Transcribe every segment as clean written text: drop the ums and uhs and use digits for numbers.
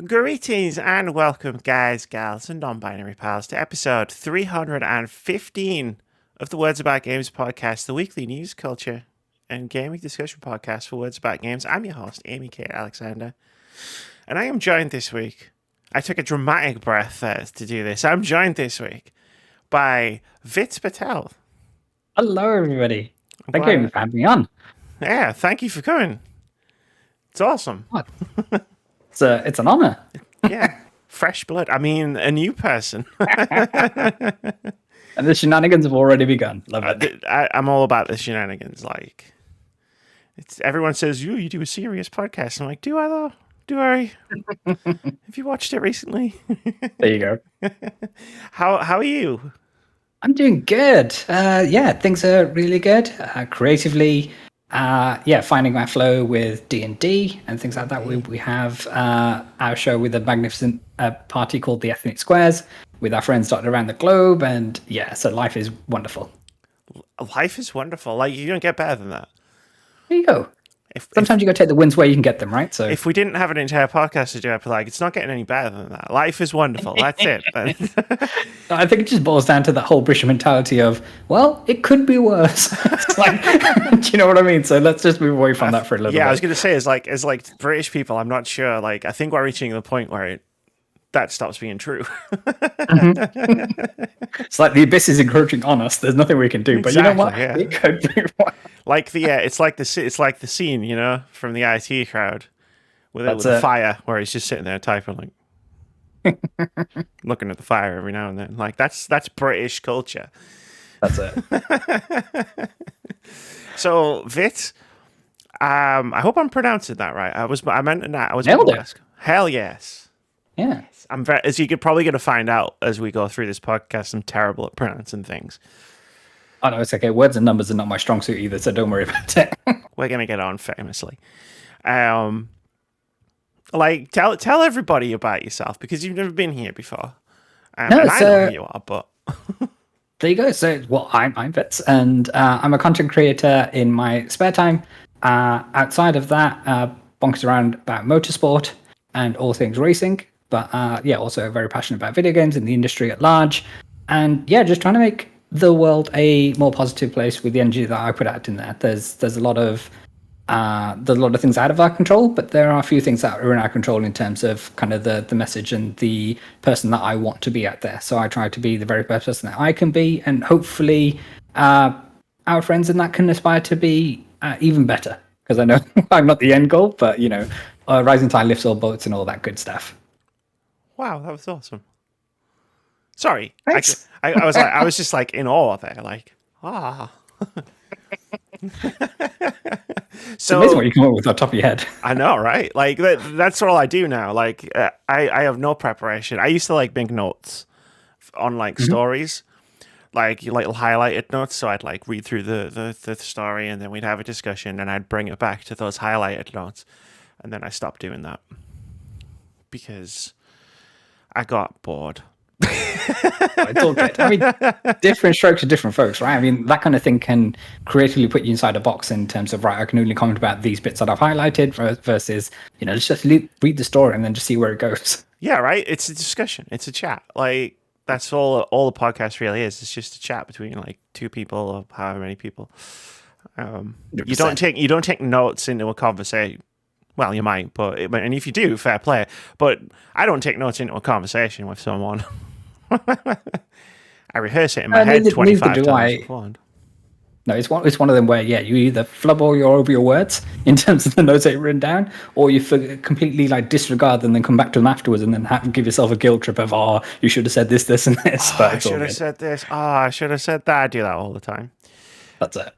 Greetings and welcome, guys, gals, and non-binary pals, to episode 315 of the Words About Games podcast, the weekly news, culture, and gaming discussion podcast for Words About Games. I'm your host, Amy K. Alexander, and I am joined this week. I took a dramatic breath to do this. I'm joined this week by Vitz Patel. Hello, everybody. Thank you for having me on. Yeah, thank you for coming. It's awesome. What? It's an honor. Yeah, fresh blood. I mean, a new person. And the shenanigans have already begun. Love it. I'm all about the shenanigans. Like, everyone says you do a serious podcast. I'm like, do I though? Do I? Have you watched it recently? There you go. How are you? I'm doing good. Things are really good. Creatively, finding my flow with D&D and things like that. We have our show with a magnificent party called the Ethnic Squares with our friends dotted around the globe, and so life is wonderful. Life is wonderful. Like, you don't get better than that. There you go. Sometimes you got to take the wins where you can get them, right? So if we didn't have an entire podcast to do, I'd be like, it's not getting any better than that. Life is wonderful. That's it. I think it just boils down to that whole British mentality of, well, it could be worse. It's like, do you know what I mean? So let's just move away from that for a little bit. Yeah, I was going to say, as British people, I'm not sure. Like, I think we're reaching the point where that stops being true. It's like the abyss is encroaching on us. There's nothing we can do. But you know what? Yeah. It could be worse. Like it's like the scene, you know, from the IT crowd with the fire, where he's just sitting there typing, like looking at the fire every now and then. Like that's British culture. That's it. So Vitz, I hope I'm pronouncing that right. I was Nailed it. Hell yes. Yeah. As you could probably going to find out as we go through this podcast, I'm terrible at pronouncing things. Oh, no, it's okay. Words and numbers are not my strong suit either, so don't worry about it. We're going to get on famously. Tell everybody about yourself, because you've never been here before. I know who you are, but... There you go. So, I'm Vitz, and I'm a content creator in my spare time. Outside of that, bonkers around about motorsport and all things racing. But, also very passionate about video games and the industry at large. And, just trying to make the world a more positive place with the energy that I put out in there. There's a lot of things out of our control, but there are a few things that are in our control in terms of kind of the message and the person that I want to be out there. So I try to be the very best person that I can be, and hopefully our friends in that can aspire to be even better. Because I know I'm not the end goal, but rising tide lifts all boats and all that good stuff. Wow, that was awesome. Sorry, thanks. I was just like in awe there, like So amazing what you come up with on top of your head. I know, right? Like that's all I do now. Like I have no preparation. I used to like make notes on like stories, like highlighted notes. So I'd like read through the story, and then we'd have a discussion, and I'd bring it back to those highlighted notes, and then I stopped doing that because I got bored. It's all good. I mean, different strokes for different folks, right? I mean, that kind of thing can creatively put you inside a box in terms of, right, I can only comment about these bits that I've highlighted versus, let's just read the story and then just see where it goes. Yeah, right? It's a discussion. It's a chat. Like, that's all the podcast really is. It's just a chat between, like, two people or however many people. You don't take notes into a conversation. Well, you might, and if you do, fair play. But I don't take notes into a conversation with someone. I rehearse it in my head 25 times beforehand. No, it's one of them where you either flub all over your words in terms of the notes that you've written down, or you completely like disregard them and then come back to them afterwards and then give yourself a guilt trip of you should have said this, and this. I should have said this. I should have said that. I do that all the time. That's it.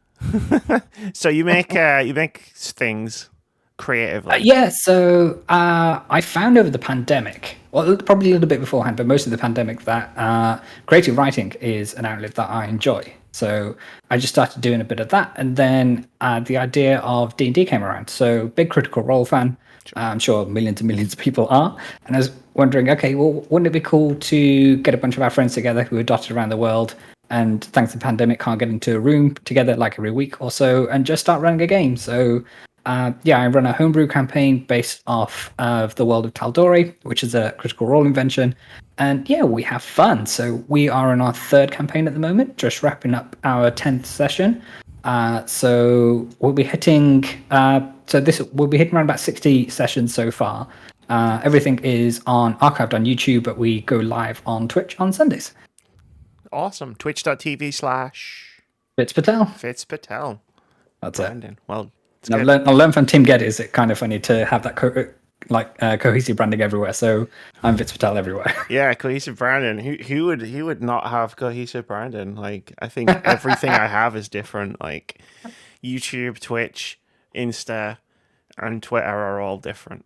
So you make things creatively. So I found over the pandemic, well, probably a little bit beforehand, but most of the pandemic, that creative writing is an outlet that I enjoy. So I just started doing a bit of that, and then the idea of D&D came around. So big Critical Role fan. Sure. I'm sure millions and millions of people are. And I was wondering, okay, well, wouldn't it be cool to get a bunch of our friends together who are dotted around the world, and thanks to the pandemic can't get into a room together like every week or so, and just start running a game? So I run a homebrew campaign based off of the world of Tal'Dorei, which is a Critical Role invention. And yeah, we have fun. So we are in our third campaign at the moment, just wrapping up our 10th session. So we'll be hitting we'll be hitting around about 60 sessions so far. Everything is archived on YouTube, but we go live on Twitch on Sundays. Awesome. Twitch.tv/ Vitz Patel. Vitz Patel. That's Brandon. it. Well, I've learned from Tim Geddes. It's kind of funny to have that cohesive branding everywhere. So I'm Vitz Patel everywhere. Yeah, cohesive branding. Who would not have cohesive branding? Like, I think everything I have is different. Like, YouTube, Twitch, Insta, and Twitter are all different.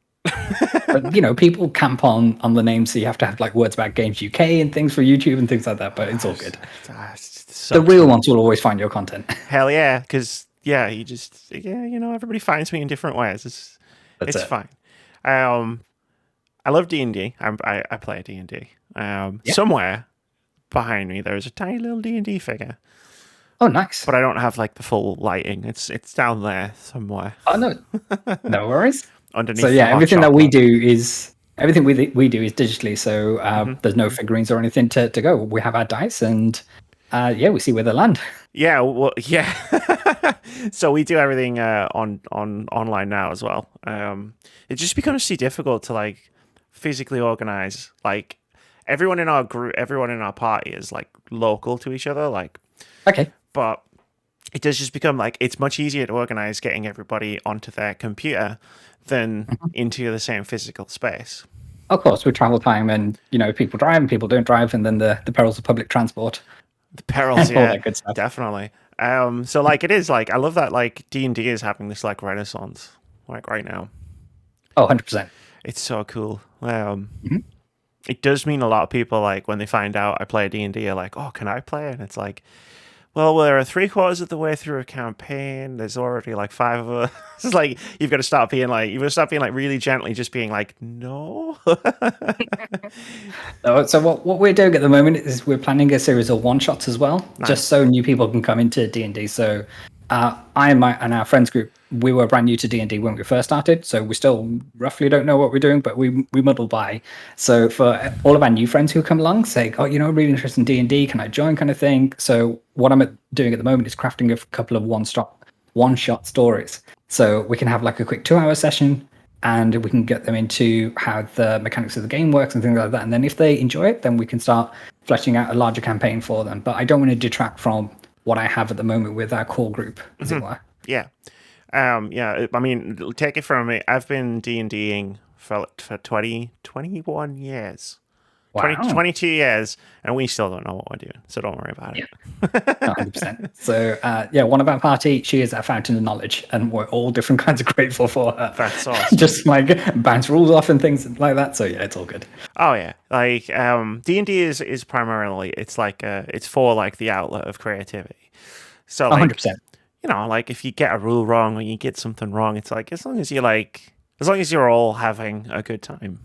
But, people camp on the name, so you have to have like Words About Games UK and things for YouTube and things like that. But it's all good. The real ones will always find your content. Hell yeah, because everybody finds me in different ways. It's fine. I love D&D. I play D&D. Somewhere behind me there's a tiny little D&D figure. Oh, nice. But I don't have like the full lighting. It's down there somewhere. Oh no, no worries. Underneath. So yeah, everything that we do is digitally. So there's no figurines or anything to go. We have our dice, and we see where they land. Yeah, well, yeah. So we do everything online now as well. It just becomes too difficult to like physically organize. Like everyone in our group, everyone in our party is like local to each other. Like, okay, but it does just become like it's much easier to organize getting everybody onto their computer than into the same physical space. Of course, with travel time and people drive and people don't drive, and then the perils of public transport. The perils, yeah, all that good stuff. Definitely. So like it is like I love that like D&D is having this like renaissance like right now. Oh, 100%. It's so cool. It does mean a lot of people like when they find out I play D&D are like, oh, can I play? And it's like, well, we're 3/4 of the way through a campaign. There's already like 5 of us. It's like you've got to start being like really gently, just being like, no. So what we're doing at the moment is we're planning a series of one-shots as well, just so new people can come into D&D. So I and our friends group, we were brand new to D&D when we first started, so we still roughly don't know what we're doing, but we muddle by. So for all of our new friends who come along, say, oh, really interested in D&D, can I join, kind of thing. So what I'm doing at the moment is crafting a couple of one-shot stories. So we can have like a quick 2-hour session, and we can get them into how the mechanics of the game works and things like that. And then if they enjoy it, then we can start fleshing out a larger campaign for them. But I don't want to detract from what I have at the moment with our core group, as it were. Yeah. I mean, take it from me. I've been D&Ding for 21 years. Wow. 22 years, and we still don't know what we're doing, so don't worry about it. 100%. So, one of our party, she is our fountain of knowledge, and we're all different kinds of grateful for her. That's awesome. Just like bounce rules off and things like that. So, yeah, it's all good. Oh, yeah. Like, D&D is primarily, it's like, it's for like the outlet of creativity. So, like, 100%. Like if you get a rule wrong or you get something wrong, it's like, as long as you're all having a good time,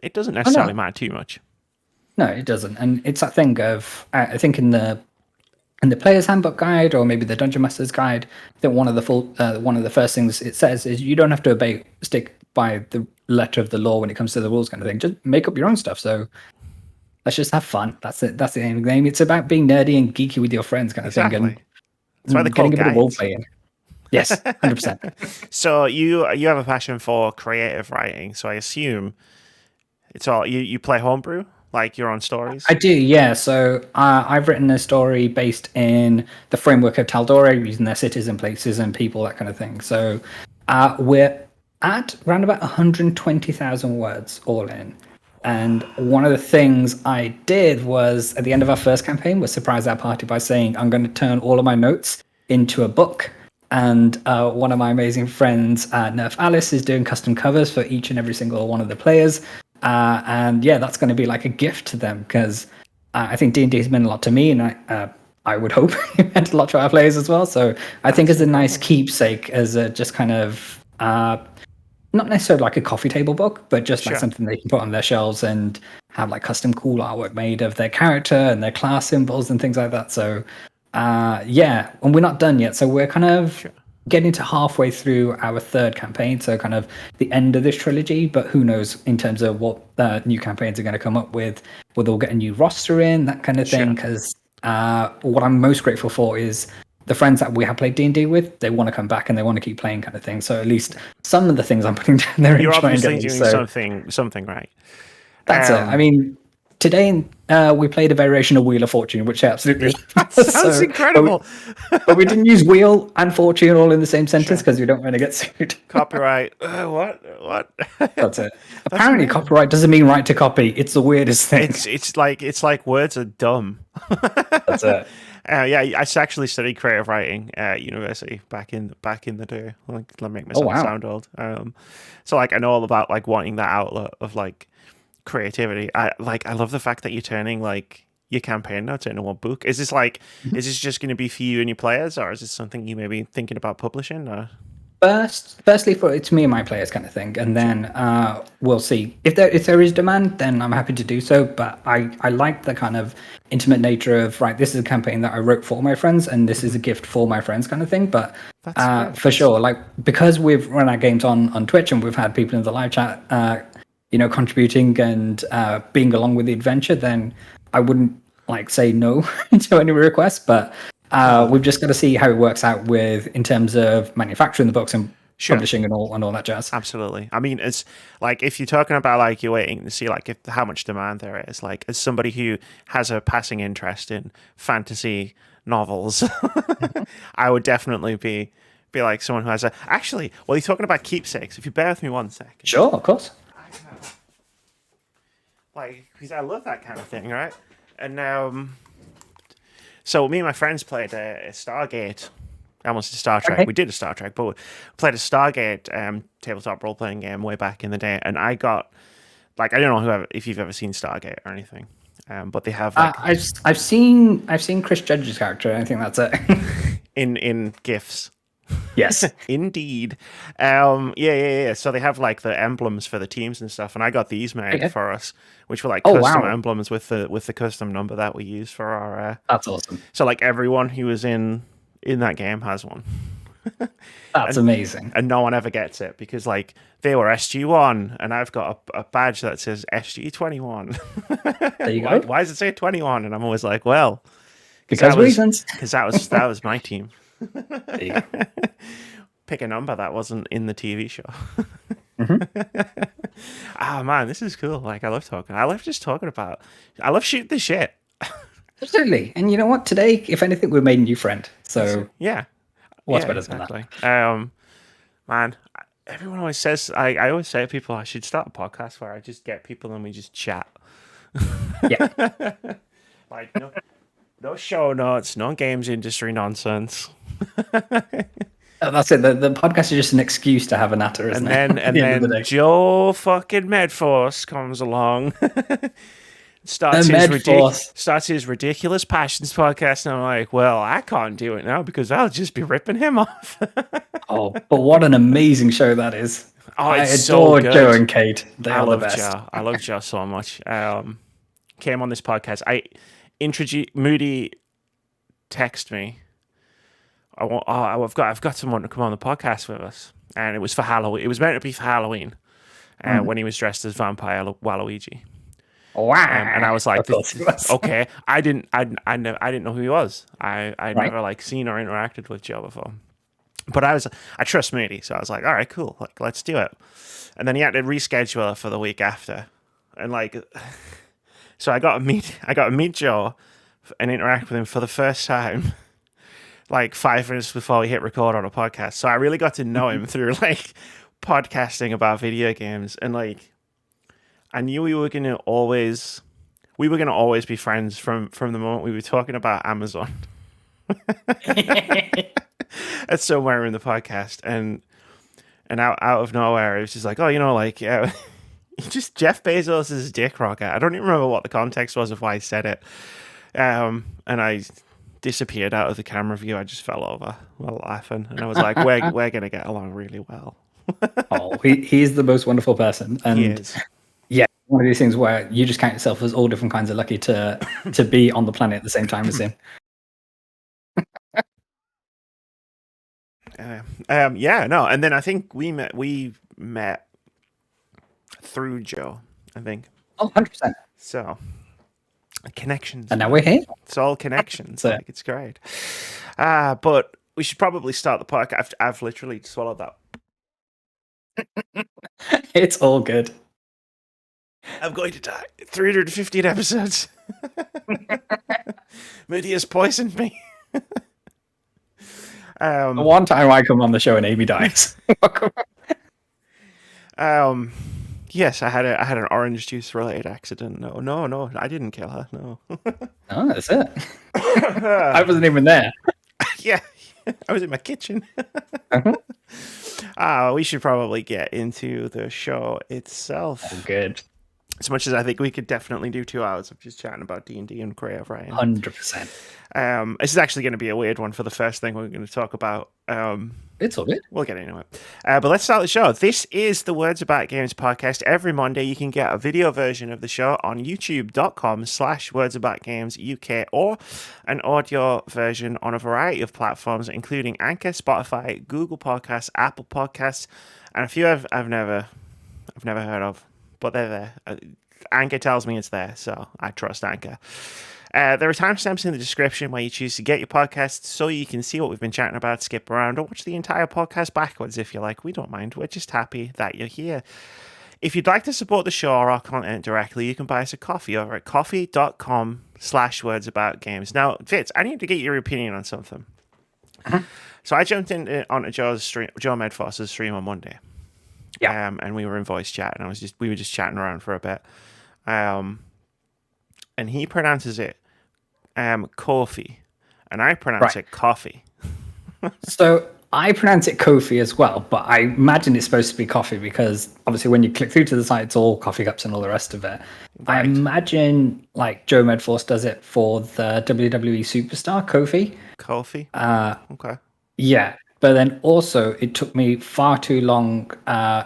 it doesn't necessarily matter too much. No, it doesn't. And it's that thing of, I think in the player's handbook guide, or maybe the dungeon master's guide, that one of the first things it says is you don't have to stick by the letter of the law when it comes to the rules, kind of thing. Just make up your own stuff. So let's just have fun. That's it. That's the aim of the game. It's about being nerdy and geeky with your friends, kind of thing. And that's why they call getting a bit of role playing. Yes, 100%. So you have a passion for creative writing. So I assume it's all you play homebrew, like your own stories. I do, yeah. So I've written a story based in the framework of Tal'Dorei, using their cities and places and people, that kind of thing. So we're at around about 120,000 words all in. And one of the things I did was, at the end of our first campaign, was surprise our party by saying, I'm going to turn all of my notes into a book. And one of my amazing friends, Nerf Alice, is doing custom covers for each and every single one of the players. And yeah, that's going to be like a gift to them, because I think D&D has meant a lot to me, and I would hope it meant a lot to our players as well. So I think it's a nice keepsake, as a just kind of not necessarily like a coffee table book, but just like something they can put on their shelves and have like custom cool artwork made of their character and their class symbols and things like that. So and we're not done yet. So we're getting to halfway through our third campaign, so kind of the end of this trilogy. But who knows in terms of what new campaigns are going to come up with? Will they get a new roster in, that kind of thing? Because what I'm most grateful for is the friends that we have played D&D with. They want to come back and they want to keep playing, kind of thing. So at least some of the things I'm putting down there, you're obviously doing something right. That's it. I mean, today we played a variation of Wheel of Fortune, which absolutely sounds incredible. But we didn't use wheel and fortune all in the same sentence because we don't want to get sued. Copyright. What? That's it. Apparently, copyright doesn't mean right to copy. It's the weirdest thing. It's like words are dumb. That's it. Yeah, I actually studied creative writing at university back in the day. Like, let me make myself sound old. So like I know all about like wanting that outlet of like creativity. I love the fact that you're turning like your campaign notes into one book. Is this just going to be for you and your players, or is this something you may be thinking about publishing? Or? Firstly, it's me and my players kind of thing, and then we'll see if there is demand. Then I'm happy to do so. But I like the kind of intimate nature of this is a campaign that I wrote for my friends, and this is a gift for my friends, kind of thing. But for sure, like because we've run our games on Twitch and we've had people in the live chat, contributing and being along with the adventure, then I wouldn't say no to any requests, but. We've just got to see how it works out in terms of manufacturing the books and publishing and all that jazz. Absolutely. I mean, it's like if you're talking about like you're waiting to see like how much demand there is, like as somebody who has a passing interest in fantasy novels, I would definitely be like someone who has a. Actually, you're talking about keepsakes. If you bear with me 1 second. Sure, of course. Because I love that kind of thing, right? And so me and my friends played a Stargate. I almost did Star Trek. Okay. We did a Star Trek, but we played a Stargate tabletop role-playing game way back in the day. And I got, I don't know if you've ever seen Stargate or anything, but they have I've seen Chris Judge's character. I think that's it. in GIFs. Yes, indeed. Yeah. So they have the emblems for the teams and stuff, and I got these made for us, which were custom emblems with the custom number that we use for our. That's awesome. So everyone who was in that game has one. That's amazing, and no one ever gets it because they were SG1, and I've got a badge that says SG21. There you go. Why does it say 21? And I'm always like, well, because reasons. Because that was my team. There you go. Pick a number that wasn't in the TV show. Mm-hmm. Oh man, this is cool. I love talking. I love just talking about. I love shooting the shit. Absolutely. And you know what? Today, if anything, we made a new friend. So yeah, what's better than that? Man, everyone always says. I always say to people, I should start a podcast where I just get people and we just chat. Yeah. No show notes, no games industry nonsense. That's it. The podcast is just an excuse to have a natter, isn't it? And then Joe fucking Medforce comes along, starts his ridiculous passions podcast, and I'm like, well, I can't do it now because I'll just be ripping him off. Oh, but what an amazing show that is! Oh, I adore Joe and Kate. They are the best. Joe. I love Joe so much. Came on this podcast. Moody text me. I've got someone to come on the podcast with us, and it was for Halloween. It was meant to be for Halloween, when he was dressed as Vampire Waluigi. Wow! And I was like, okay. I didn't know who he was. I'd never seen or interacted with Joe before, but I trust Moody, so I was like, all right, cool, let's do it. And then he had to reschedule it for the week after, and so I got to meet Joe and interact with him for the first time, 5 minutes before we hit record on a podcast. So I really got to know him through podcasting about video games, and I knew we were gonna always be friends from the moment we were talking about Amazon. That's somewhere in the podcast, and out of nowhere it was just just Jeff Bezos is a dick rocket. I don't even remember what the context was of why I said it. And I disappeared out of the camera view. I just fell over while laughing. And I was like, we're going to get along really well. Oh, he's the most wonderful person. And he is. Yeah, one of these things where you just count yourself as all different kinds of lucky to be on the planet at the same time as him. Yeah, no, and then I think we met through Joe, I think. Oh, 100%. So connections. And now we're here. It's all connections. So- Like, it's great. But we should probably start the podcast. I've literally swallowed that. It's all good. I'm going to die. 315 episodes. Media's poisoned me. The one time I come on the show and Amy dies. Yes, I had an orange juice related accident. No, I didn't kill her. No. Oh, that's it. I wasn't even there. Yeah, I was in my kitchen. We should probably get into the show itself. Oh, good. As much as I think we could definitely do 2 hours of just chatting about D&D and creative writing. 100%. This is actually going to be a weird one for the first thing we're going to talk about. It's all good. We'll get into it. But let's start the show. This is the Words About Games podcast. Every Monday, you can get a video version of the show on youtube.com/wordsaboutgamesuk or an audio version on a variety of platforms, including Anchor, Spotify, Google Podcasts, Apple Podcasts, and a few I've never heard of, but they're there. Anchor tells me it's there, so I trust Anchor. There are timestamps in the description where you choose to get your podcasts so you can see what we've been chatting about, skip around, or watch the entire podcast backwards if you like. We don't mind. We're just happy that you're here. If you'd like to support the show or our content directly, you can buy us a coffee over at coffee.com/wordsaboutgames. Now, Vitz, I need to get your opinion on something. So I jumped onto Joe Medforce's stream on Monday. Yeah. And we were in voice chat, and we were just chatting around for a bit. And he pronounces it coffee, and I pronounce it coffee. So I pronounce it Kofi as well, but I imagine it's supposed to be coffee because obviously when you click through to the site, it's all coffee cups and all the rest of it. Right. I imagine like Joe Medforce does it for the WWE superstar Kofi. Kofi? Okay. Yeah. But then also, it took me far too long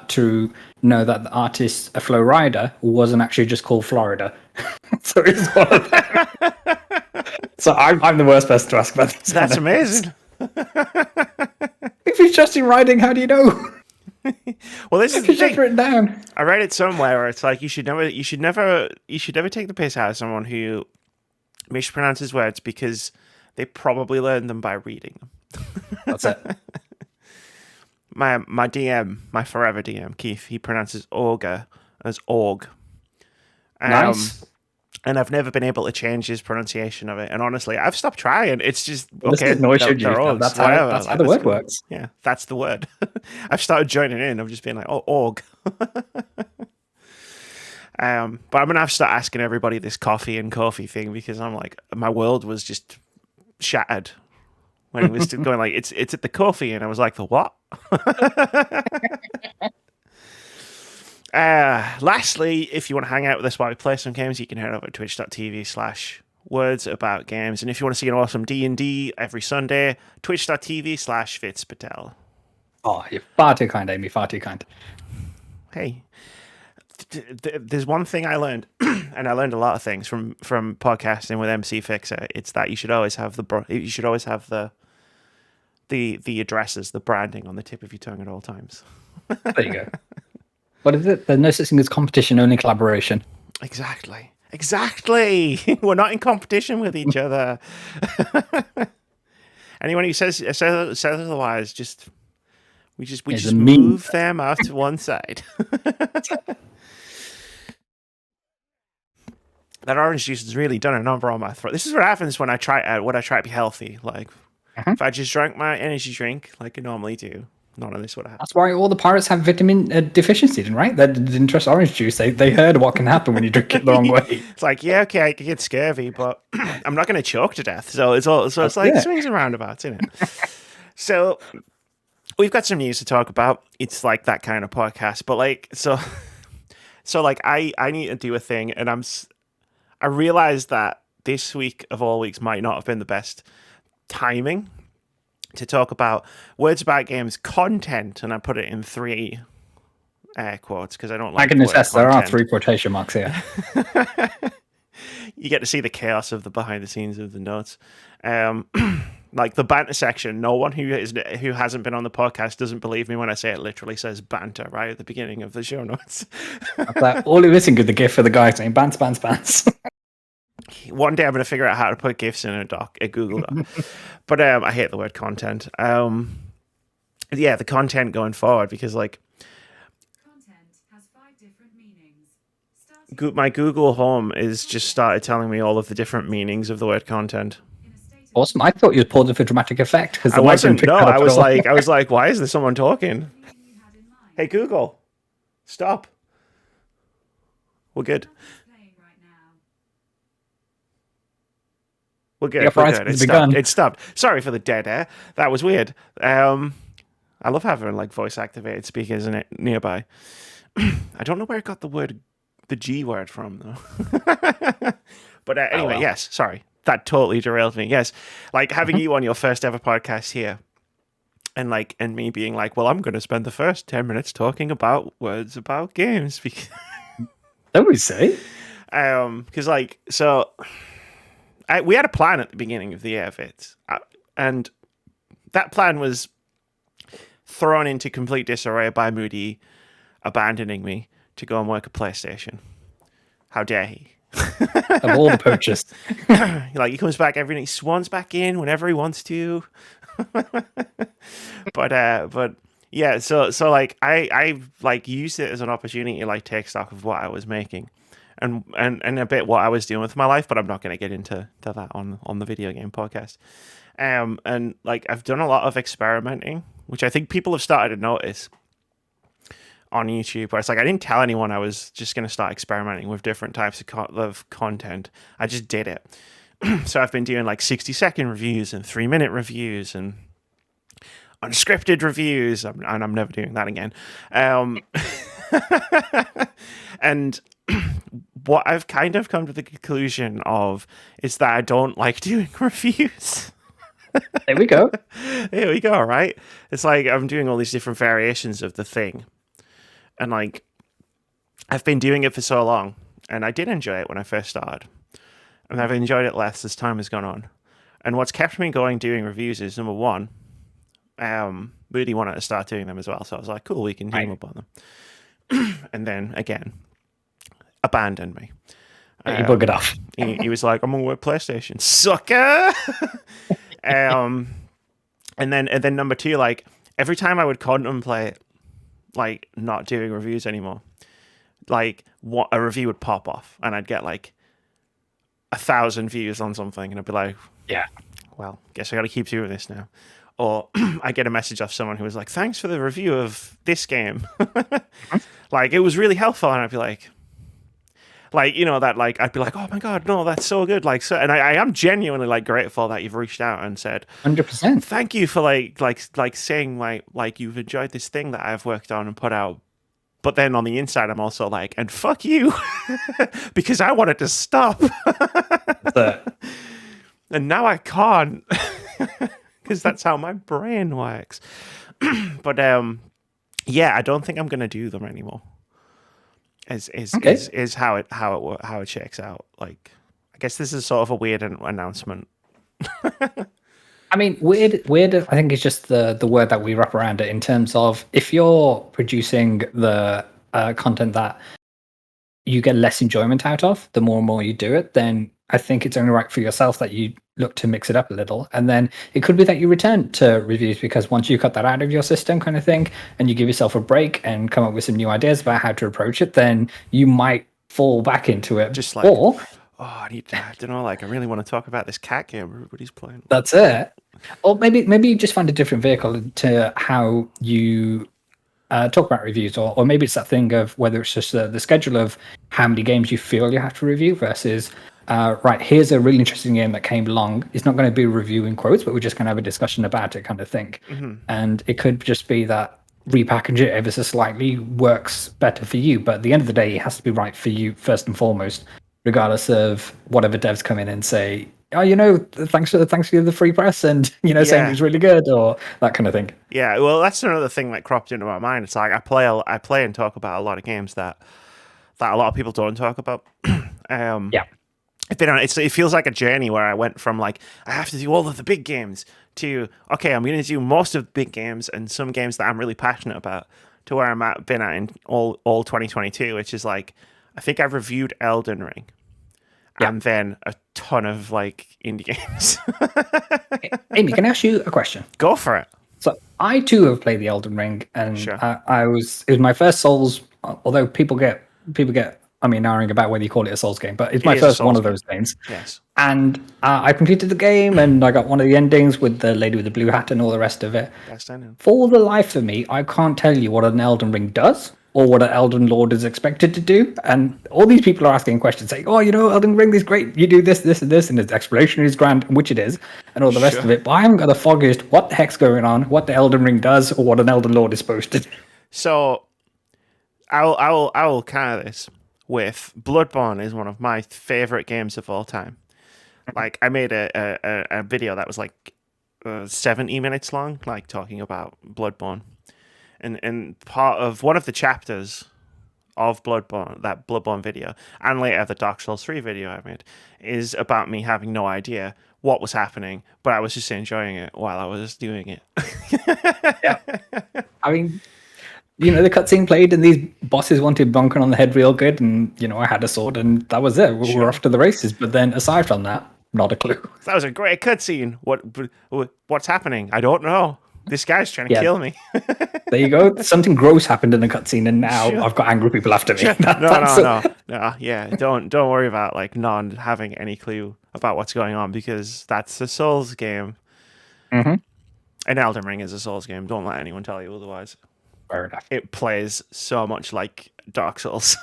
to know that the artist Flo Rida wasn't actually just called Florida. So it's one of them. So I'm the worst person to ask about this. That's amazing. If he's just in writing, how do you know? Well, this is the thing. Just written down. I read it somewhere where it's like you should never take the piss out of someone who mispronounces words because they probably learned them by reading them. That's it. My DM, my forever DM, Keith, he pronounces Auger as Org. Nice. And I've never been able to change his pronunciation of it. And honestly, I've stopped trying. It's just, okay, that's how the word works. Yeah, that's the word. I've started joining in. I've just been like, oh, Org. But I'm going to have to start asking everybody this coffee and coffee thing because I'm like, my world was just shattered when he was going like, it's at the coffee. And I was like, the what? Lastly, if you want to hang out with us while we play some games, you can head over to twitch.tv/wordsaboutgames. And if you want to see an awesome D&D every Sunday, twitch.tv/Vitz Patel. Oh, you're far too kind, Amy, far too kind. Hey, there's one thing I learned, and I learned a lot of things from podcasting with MC Fixer. It's that you should always have the addresses, the branding on the tip of your tongue at all times. There you go. What is it? There's no such thing as competition, only collaboration. Exactly. We're not in competition with each other. Anyone who says otherwise, we just move them off to one side. That orange juice has really done a number on my throat. This is what happens when I try to be healthy. Like, if I just drank my energy drink like I normally do, none of this would happen. That's why all the pirates have vitamin deficiency, right? They didn't trust orange juice. They heard what can happen when you drink it the wrong way. It's like, yeah, okay, I can get scurvy, but I'm not going to choke to death. So it's like swings and roundabouts, isn't it? So we've got some news to talk about. It's like that kind of podcast, but like so like I need to do a thing, and I realized that this week of all weeks might not have been the best timing to talk about Words About Games content, and I put it in 3 air quotes because I don't like. I can attest there are 3 quotation marks here. You get to see the chaos of the behind the scenes of the notes. Like the banter section, no one who hasn't been on the podcast doesn't believe me when I say it literally says banter right at the beginning of the show notes. Like, all you're missing is the gif for the guy saying bants, bants, bants. One day I'm going to figure out how to put GIFs in a Google Doc. But I hate the word content. Yeah, the content going forward, because like Content has 5 different meanings. my Google Home is just started telling me all of the different meanings of the word content. Awesome. I thought you were pausing for dramatic effect because I wasn't. No, I was like, why is there someone talking? Hey Google, stop. We're good. We're good. We're good. It stopped. Sorry for the dead air. That was weird. I love having like voice activated speakers in it nearby. I don't know where I got the G word from though. But anyway, yes. Sorry, that totally derailed me. Yes, like having you on your first ever podcast here, and me being like, well, I'm going to spend the first 10 minutes talking about words about games because. Don't we say? Because we had a plan at the beginning of the year, Vitz, and that plan was thrown into complete disarray by Moody abandoning me to go and work at PlayStation. How dare he? Of all the poachers. He comes back every night, he swans back in whenever he wants to. But yeah, so I used it as an opportunity to take stock of what I was making. And a bit what I was doing with my life, but I'm not going to get into that on the video game podcast. And I've done a lot of experimenting, which I think people have started to notice on YouTube. Where it's I didn't tell anyone I was just going to start experimenting with different types of content. I just did it. So I've been doing 60-second reviews and 3-minute reviews and unscripted reviews, and I'm never doing that again. And what I've kind of come to the conclusion of is that I don't like doing reviews. There we go. Here we go, right? It's I'm doing all these different variations of the thing. And I've been doing it for so long, and I did enjoy it when I first started. And I've enjoyed it less as time has gone on. And what's kept me going doing reviews is, number one, Moody wanted to start doing them as well. So I was like, cool, we can team up on them. And then, again, abandoned me. He buggered off. He was like, I'm going to work PlayStation. Sucker! And then number two, every time I would contemplate, not doing reviews anymore, what a review would pop off, and I'd get 1,000 views on something, and I'd be like, yeah, well, guess I got to keep doing this now. Or I get a message off someone who was like, thanks for the review of this game. It was really helpful, and I'd be like, I'd be like, oh my god, no, that's so good. And I am genuinely grateful that you've reached out and said 100%. Thank you for saying you've enjoyed this thing that I've worked on and put out. But then on the inside, I'm also and fuck you, because I wanted to stop. And now I can't, because that's how my brain works. But yeah, I don't think I'm gonna do them anymore. Is how it checks out. I guess this is sort of a weird announcement. I mean, weird. I think is just the word that we wrap around it, in terms of if you're producing the content that you get less enjoyment out of, the more and more you do it, then I think it's only right for yourself that you look to mix it up a little. And then it could be that you return to reviews, because once you cut that out of your system kind of thing, and you give yourself a break and come up with some new ideas about how to approach it, then you might fall back into it. Just I don't know, I really want to talk about this cat game everybody's playing. That's it. Or maybe you just find a different vehicle to how you talk about reviews, or maybe it's that thing of whether it's just the schedule of how many games you feel you have to review versus right, here's a really interesting game that came along. It's not going to be a review in quotes, but we're just going to have a discussion about it kind of thing. Mm-hmm. And it could just be that repackage it ever so slightly works better for you, but at the end of the day, it has to be right for you first and foremost, regardless of whatever devs come in and say, oh, thanks for the free press, and saying it's really good, or that kind of thing. Yeah, well, that's another thing that cropped into my mind. It's I play and talk about a lot of games that a lot of people don't talk about. Yeah. it feels like a journey where I went from like I have to do all of the big games to okay, I'm going to do most of the big games and some games that I'm really passionate about, to where been at in all 2022, which is like I think I've reviewed Elden Ring and then a ton of like indie games. Amy, can I ask you a question? Go for it. So I too have played the Elden Ring, and Sure. it was my first Souls. Although people get narrowing about whether you call it a Souls game, but it's my It is a first one Souls of those games. Yes. And I completed the game, and I got one of the endings with the lady with the blue hat and all the rest of it. Best ending. For the life of me, I can't tell you what an Elden Ring does or what an Elden Lord is expected to do. And all these people are asking questions saying, oh, Elden Ring is great. You do this, this, and this, and its exploration is grand, which it is, and all the rest of it. But I haven't got the foggiest what the heck's going on, what the Elden Ring does, or what an Elden Lord is supposed to do. So I will counter this with Bloodborne is one of my favorite games of all time. Like I made a video that was like 70 minutes long, like talking about Bloodborne, and part of one of the chapters of Bloodborne, that Bloodborne video, and later the Dark Souls 3 video I made, is about me having no idea what was happening, but I was just enjoying it while I was doing it. Yeah. I mean, the cutscene played and these bosses wanted bonking on the head real good, and I had a sword and that was it. We were off to the races. But then aside from that, not a clue. That was a great cutscene. What's happening? I don't know. This guy's trying to kill me. There you go. Something gross happened in a cutscene, and now I've got angry people after me. No. Yeah, don't worry about like not having any clue about what's going on, because that's a Souls game. Mm-hmm. And Elden Ring is a Souls game. Don't let anyone tell you otherwise. Fair enough. It plays so much like Dark Souls.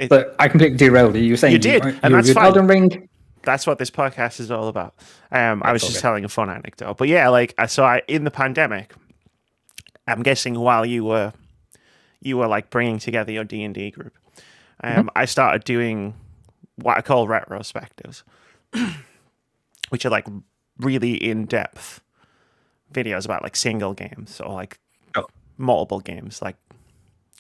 But I completely derailed you. You were saying you did, and that's fine. Elden Ring. That's what this podcast is all about. I was just telling a fun anecdote, but yeah, like in the pandemic, I'm guessing while you were like bringing together your D&D group, I started doing what I call retrospectives, which are like really in-depth videos about like single games or like multiple games, like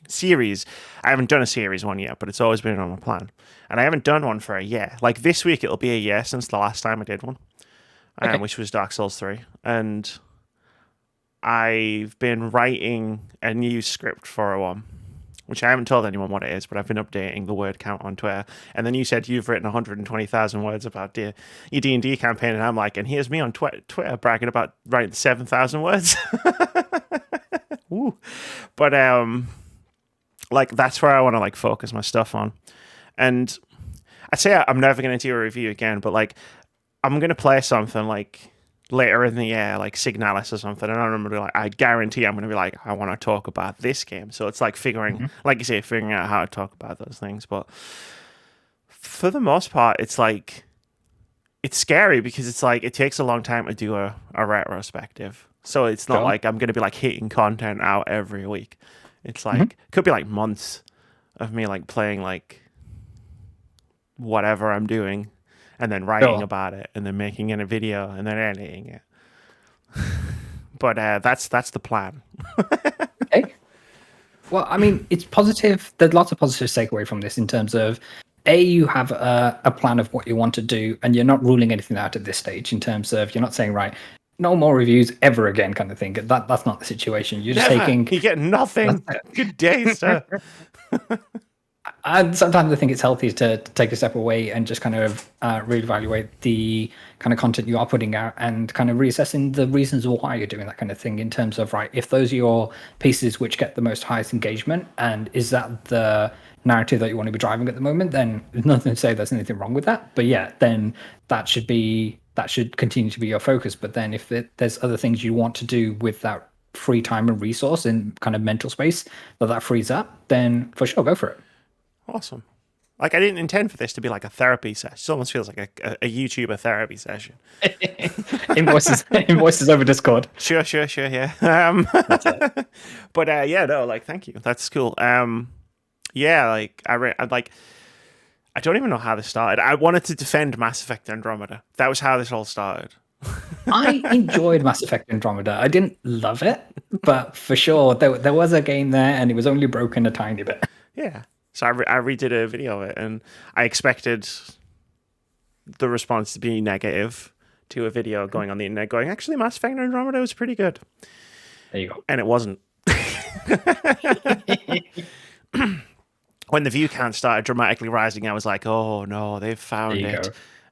series. I haven't done a series one yet, but it's always been on my plan, and I haven't done one for a year. Like this week it'll be a year since the last time I did one, which was Dark Souls 3, and I've been writing a new script for one, which I haven't told anyone what it is, but I've been updating the word count on Twitter. And then you said you've written 120,000 words about your D&D campaign, and I'm like, and here's me on Twitter bragging about writing 7,000 words. Ooh. But like that's where I want to like focus my stuff on. And I'd say I'm never going to do a review again, but like I'm going to play something like later in the year, like Signalis or something, and I'm going to be like, I guarantee I'm going to be like, I want to talk about this game. So it's like like you say, figuring out how to talk about those things. But for the most part, it's like, it's scary because it's like, it takes a long time to do a retrospective. So it's not like I'm going to be like hitting content out every week. It's like, could be like months of me like playing like whatever I'm doing and then writing about it and then making it a video and then editing it. But that's the plan. Okay. Well, I mean, it's positive. There's lots of positives to take away from this in terms of, you have a plan of what you want to do, and you're not ruling anything out at this stage in terms of, you're not saying, right, no more reviews ever again kind of thing. That's not the situation. You're just taking... You get nothing. Good day, sir. And sometimes I think it's healthy to take a step away and just kind of reevaluate the kind of content you are putting out and kind of reassessing the reasons why you're doing that kind of thing in terms of, right, if those are your pieces which get the most highest engagement, and is that the narrative that you want to be driving at the moment, then there's nothing to say there's anything wrong with that. But yeah, then that should continue to be your focus. But then if there's other things you want to do with that free time and resource and kind of mental space that frees up, then for sure, go for it. Awesome. Like, I didn't intend for this to be like a therapy session. It almost feels like a YouTuber therapy session. Invoices over Discord. Sure, yeah. That's it. But yeah, no, like, thank you. That's cool. Yeah, like, I don't even know how this started. I wanted to defend Mass Effect Andromeda. That was how this all started. I enjoyed Mass Effect Andromeda. I didn't love it, but for sure, there was a game there, and it was only broken a tiny bit. Yeah. So I redid a video of it, and I expected the response to be negative to a video going on the internet going, actually, Mass Effect Andromeda was pretty good. There you go. And it wasn't. When the view count started dramatically rising, I was like, oh no, they've found There you it.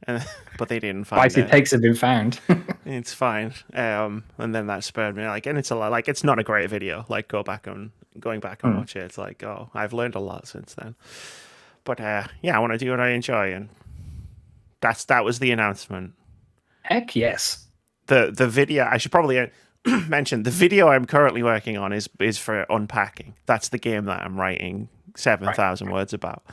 go. But they didn't find Spicy it. takes have been found. It's fine. And then that spurred me, like, and it's a lot, like, it's not a great video. Like, going back and watch it. It's like, oh, I've learned a lot since then. But yeah, I want to do what I enjoy, and that was the announcement. Heck yes. The video, I should probably mention, the video I'm currently working on is for Unpacking. That's the game that I'm writing 7,000 words about.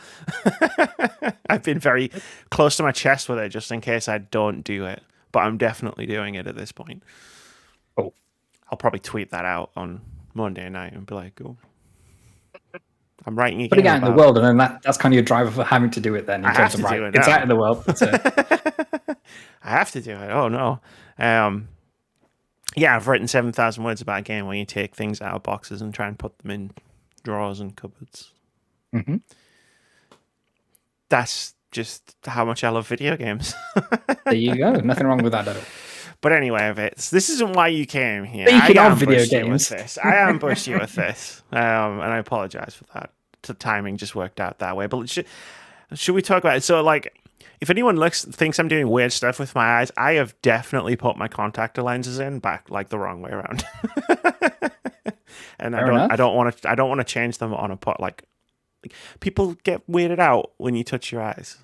I've been very close to my chest with it just in case I don't do it, but I'm definitely doing it at this point. Oh, I'll probably tweet that out on Monday night and be like, oh, I'm writing a game putting it out in the about... world, and then that's kind of your driver for having to do it then. In I terms have of to do right, it it's now. out in the world. That's it. I have to do it. Oh no. Yeah, I've written 7,000 words about a game where you take things out of boxes and try and put them in drawers and cupboards. Mm-hmm. That's just how much I love video games. There you go. Nothing wrong with that at all. But anyway, Vitz, this isn't why you came here. Speaking I of video ambushed you with games. this. I ambushed you with this, and I apologize for that. The timing just worked out that way. But should we talk about it? So, like, if anyone thinks I'm doing weird stuff with my eyes, I have definitely put my contactor lenses in back like the wrong way around. And I don't want to change them on a pot. Like, people get weirded out when you touch your eyes.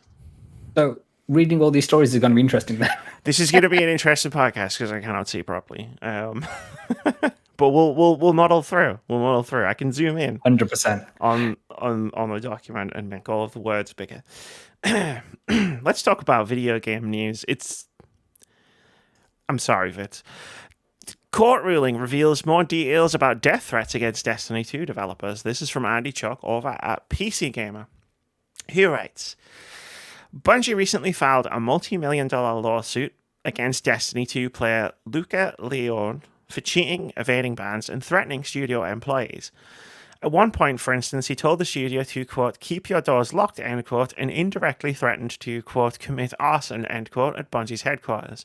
So reading all these stories is going to be interesting then. This is going to be an interesting podcast because I cannot see properly. But we'll muddle through. I can zoom in 100%. on the document and make all of the words bigger. Let's talk about video game news. I'm sorry, Vitz. Court ruling reveals more details about death threats against Destiny 2 developers. This is from Andy Chuck over at PC Gamer. He writes, Bungie recently filed a multi-million-dollar lawsuit against Destiny 2 player Luca Leone for cheating, evading bans, and threatening studio employees. At one point, for instance, he told the studio to, quote, keep your doors locked, end quote, and indirectly threatened to, quote, commit arson, end quote, at Bungie's headquarters.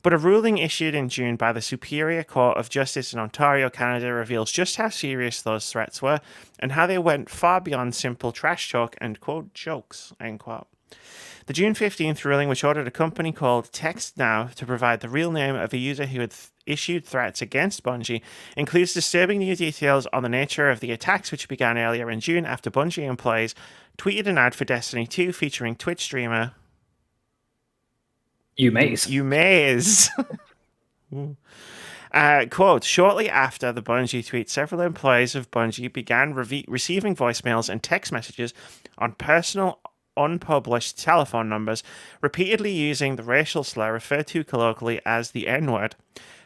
But a ruling issued in June by the Superior Court of Justice in Ontario, Canada, reveals just how serious those threats were and how they went far beyond simple trash talk and, quote, jokes, end quote. The June 15th ruling, which ordered a company called TextNow to provide the real name of a user who had issued threats against Bungie, includes disturbing new details on the nature of the attacks, which began earlier in June after Bungie employees tweeted an ad for Destiny 2 featuring Twitch streamer Umaze. Quote, shortly after the Bungie tweet, several employees of Bungie began receiving voicemails and text messages on personal unpublished telephone numbers, repeatedly using the racial slur referred to colloquially as the N-word.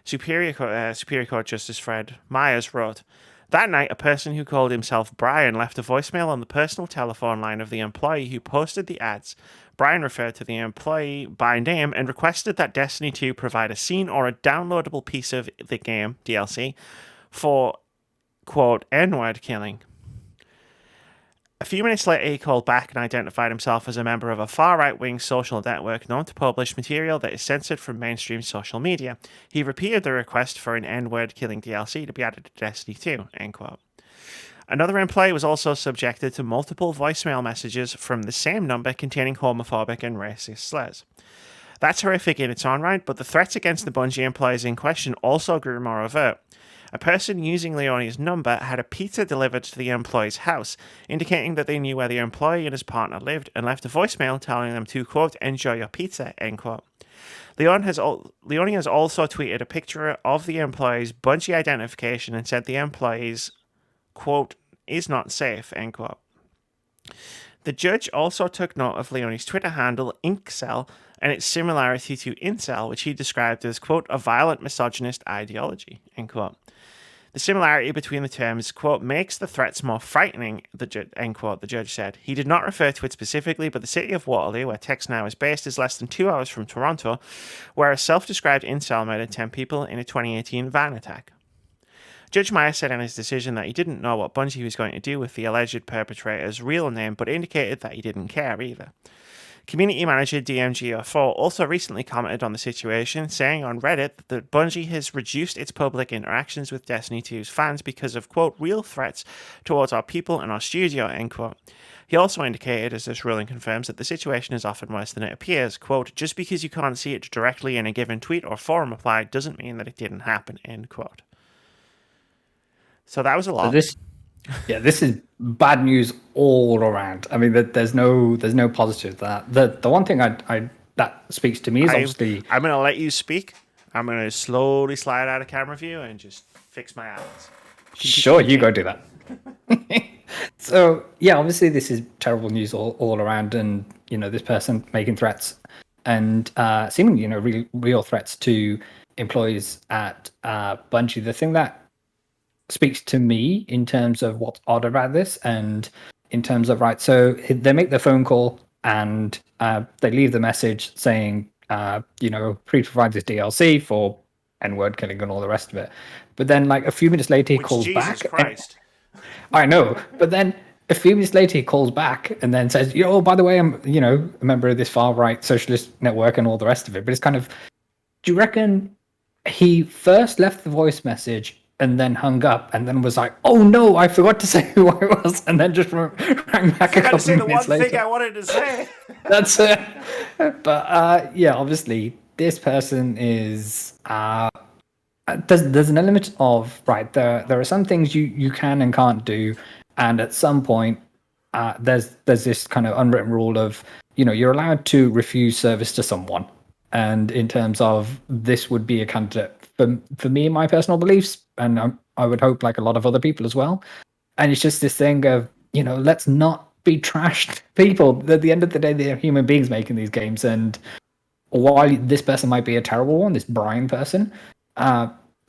Superior Court Justice Fred Myers wrote, that night, a person who called himself Brian left a voicemail on the personal telephone line of the employee who posted the ads. Brian referred to the employee by name and requested that Destiny 2 provide a scene or a downloadable piece of the game, DLC, for, quote, N-word killing. A few minutes later, he called back and identified himself as a member of a far-right-wing social network known to publish material that is censored from mainstream social media. He repeated the request for an N-word killing DLC to be added to Destiny 2, end quote. Another employee was also subjected to multiple voicemail messages from the same number containing homophobic and racist slurs. That's horrific in its own right, but the threats against the Bungie employees in question also grew more overt. A person using Leone's number had a pizza delivered to the employee's house, indicating that they knew where the employee and his partner lived, and left a voicemail telling them to, quote, enjoy your pizza, end quote. Leone has also tweeted a picture of the employee's Bungie identification and said the employee's, quote, is not safe, end quote. The judge also took note of Leone's Twitter handle, Inkcell, and its similarity to incel, which he described as, quote, a violent misogynist ideology, end quote. The similarity between the terms, quote, makes the threats more frightening, end quote, the judge said. He did not refer to it specifically, but the city of Waterloo, where TextNow is based, is less than 2 hours from Toronto, where a self-described incel murdered 10 people in a 2018 van attack. Judge Meyer said in his decision that he didn't know what Bungie was going to do with the alleged perpetrator's real name, but indicated that he didn't care either. Community manager DMGO4 also recently commented on the situation, saying on Reddit that Bungie has reduced its public interactions with Destiny 2's fans because of, quote, real threats towards our people and our studio, end quote. He also indicated, as this ruling confirms, that the situation is often worse than it appears. Quote, just because you can't see it directly in a given tweet or forum reply doesn't mean that it didn't happen, end quote. So that was a lot. So this is bad news all around. I mean, there's no positive to that. The one thing I that speaks to me is obviously... I'm going to let you speak. I'm going to slowly slide out of camera view and just fix my eyes. Sure, you go do that. So, yeah, obviously this is terrible news all around, and, this person making threats and seemingly, real threats to employees at Bungie. The thing that speaks to me in terms of what's odd about this, and in terms of, right, so they make the phone call and they leave the message saying, please provide this DLC for N-word killing and all the rest of it. But then, like, a few minutes later, he calls back. Jesus Christ. I know, but then a few minutes later, he calls back and then says, by the way, I'm, a member of this far-right socialist network and all the rest of it. But it's kind of, do you reckon he first left the voice message and then hung up and then was like, oh no, I forgot to say who I was, and then just rang back a couple minutes later? the one thing I wanted to say. That's it. But obviously, this person is... There's an element of, right, there are some things you can and can't do, and at some point there's this kind of unwritten rule of, you're allowed to refuse service to someone, and in terms of this would be a candidate for me and my personal beliefs, and I would hope like a lot of other people as well. And it's just this thing of, let's not be trashed people. At the end of the day, they're human beings making these games, and while this person might be a terrible one, this Brian person,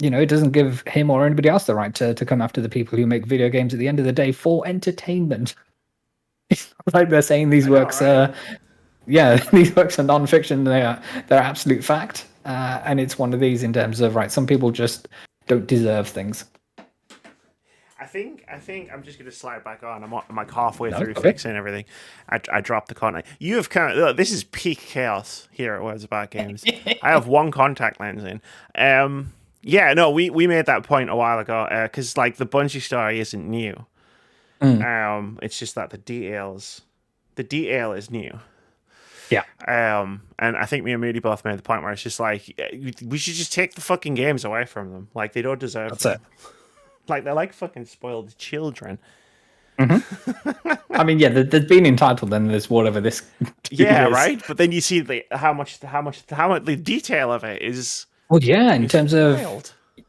it doesn't give him or anybody else the right to come after the people who make video games at the end of the day for entertainment. It's not like they're saying these works these works are non-fiction. They're absolute fact. And it's one of these in terms of, right, some people just don't deserve things. I think I'm just going to slide back on. I'm like halfway through fixing everything. I dropped the contact. You have this is peak chaos here at Words About Games. I have one contact lens in. We made that point a while ago because like the Bungie story isn't new. It's just that the detail is new. Yeah. And I think me and Moody both made the point where it's just like we should just take the fucking games away from them. Like they don't deserve That's them. it. Like they're like fucking spoiled children. Mm-hmm. I mean, there's been entitled, and there's whatever this. Yeah, right. But then you see how much the detail of it is. Well, yeah, in terms wild. Of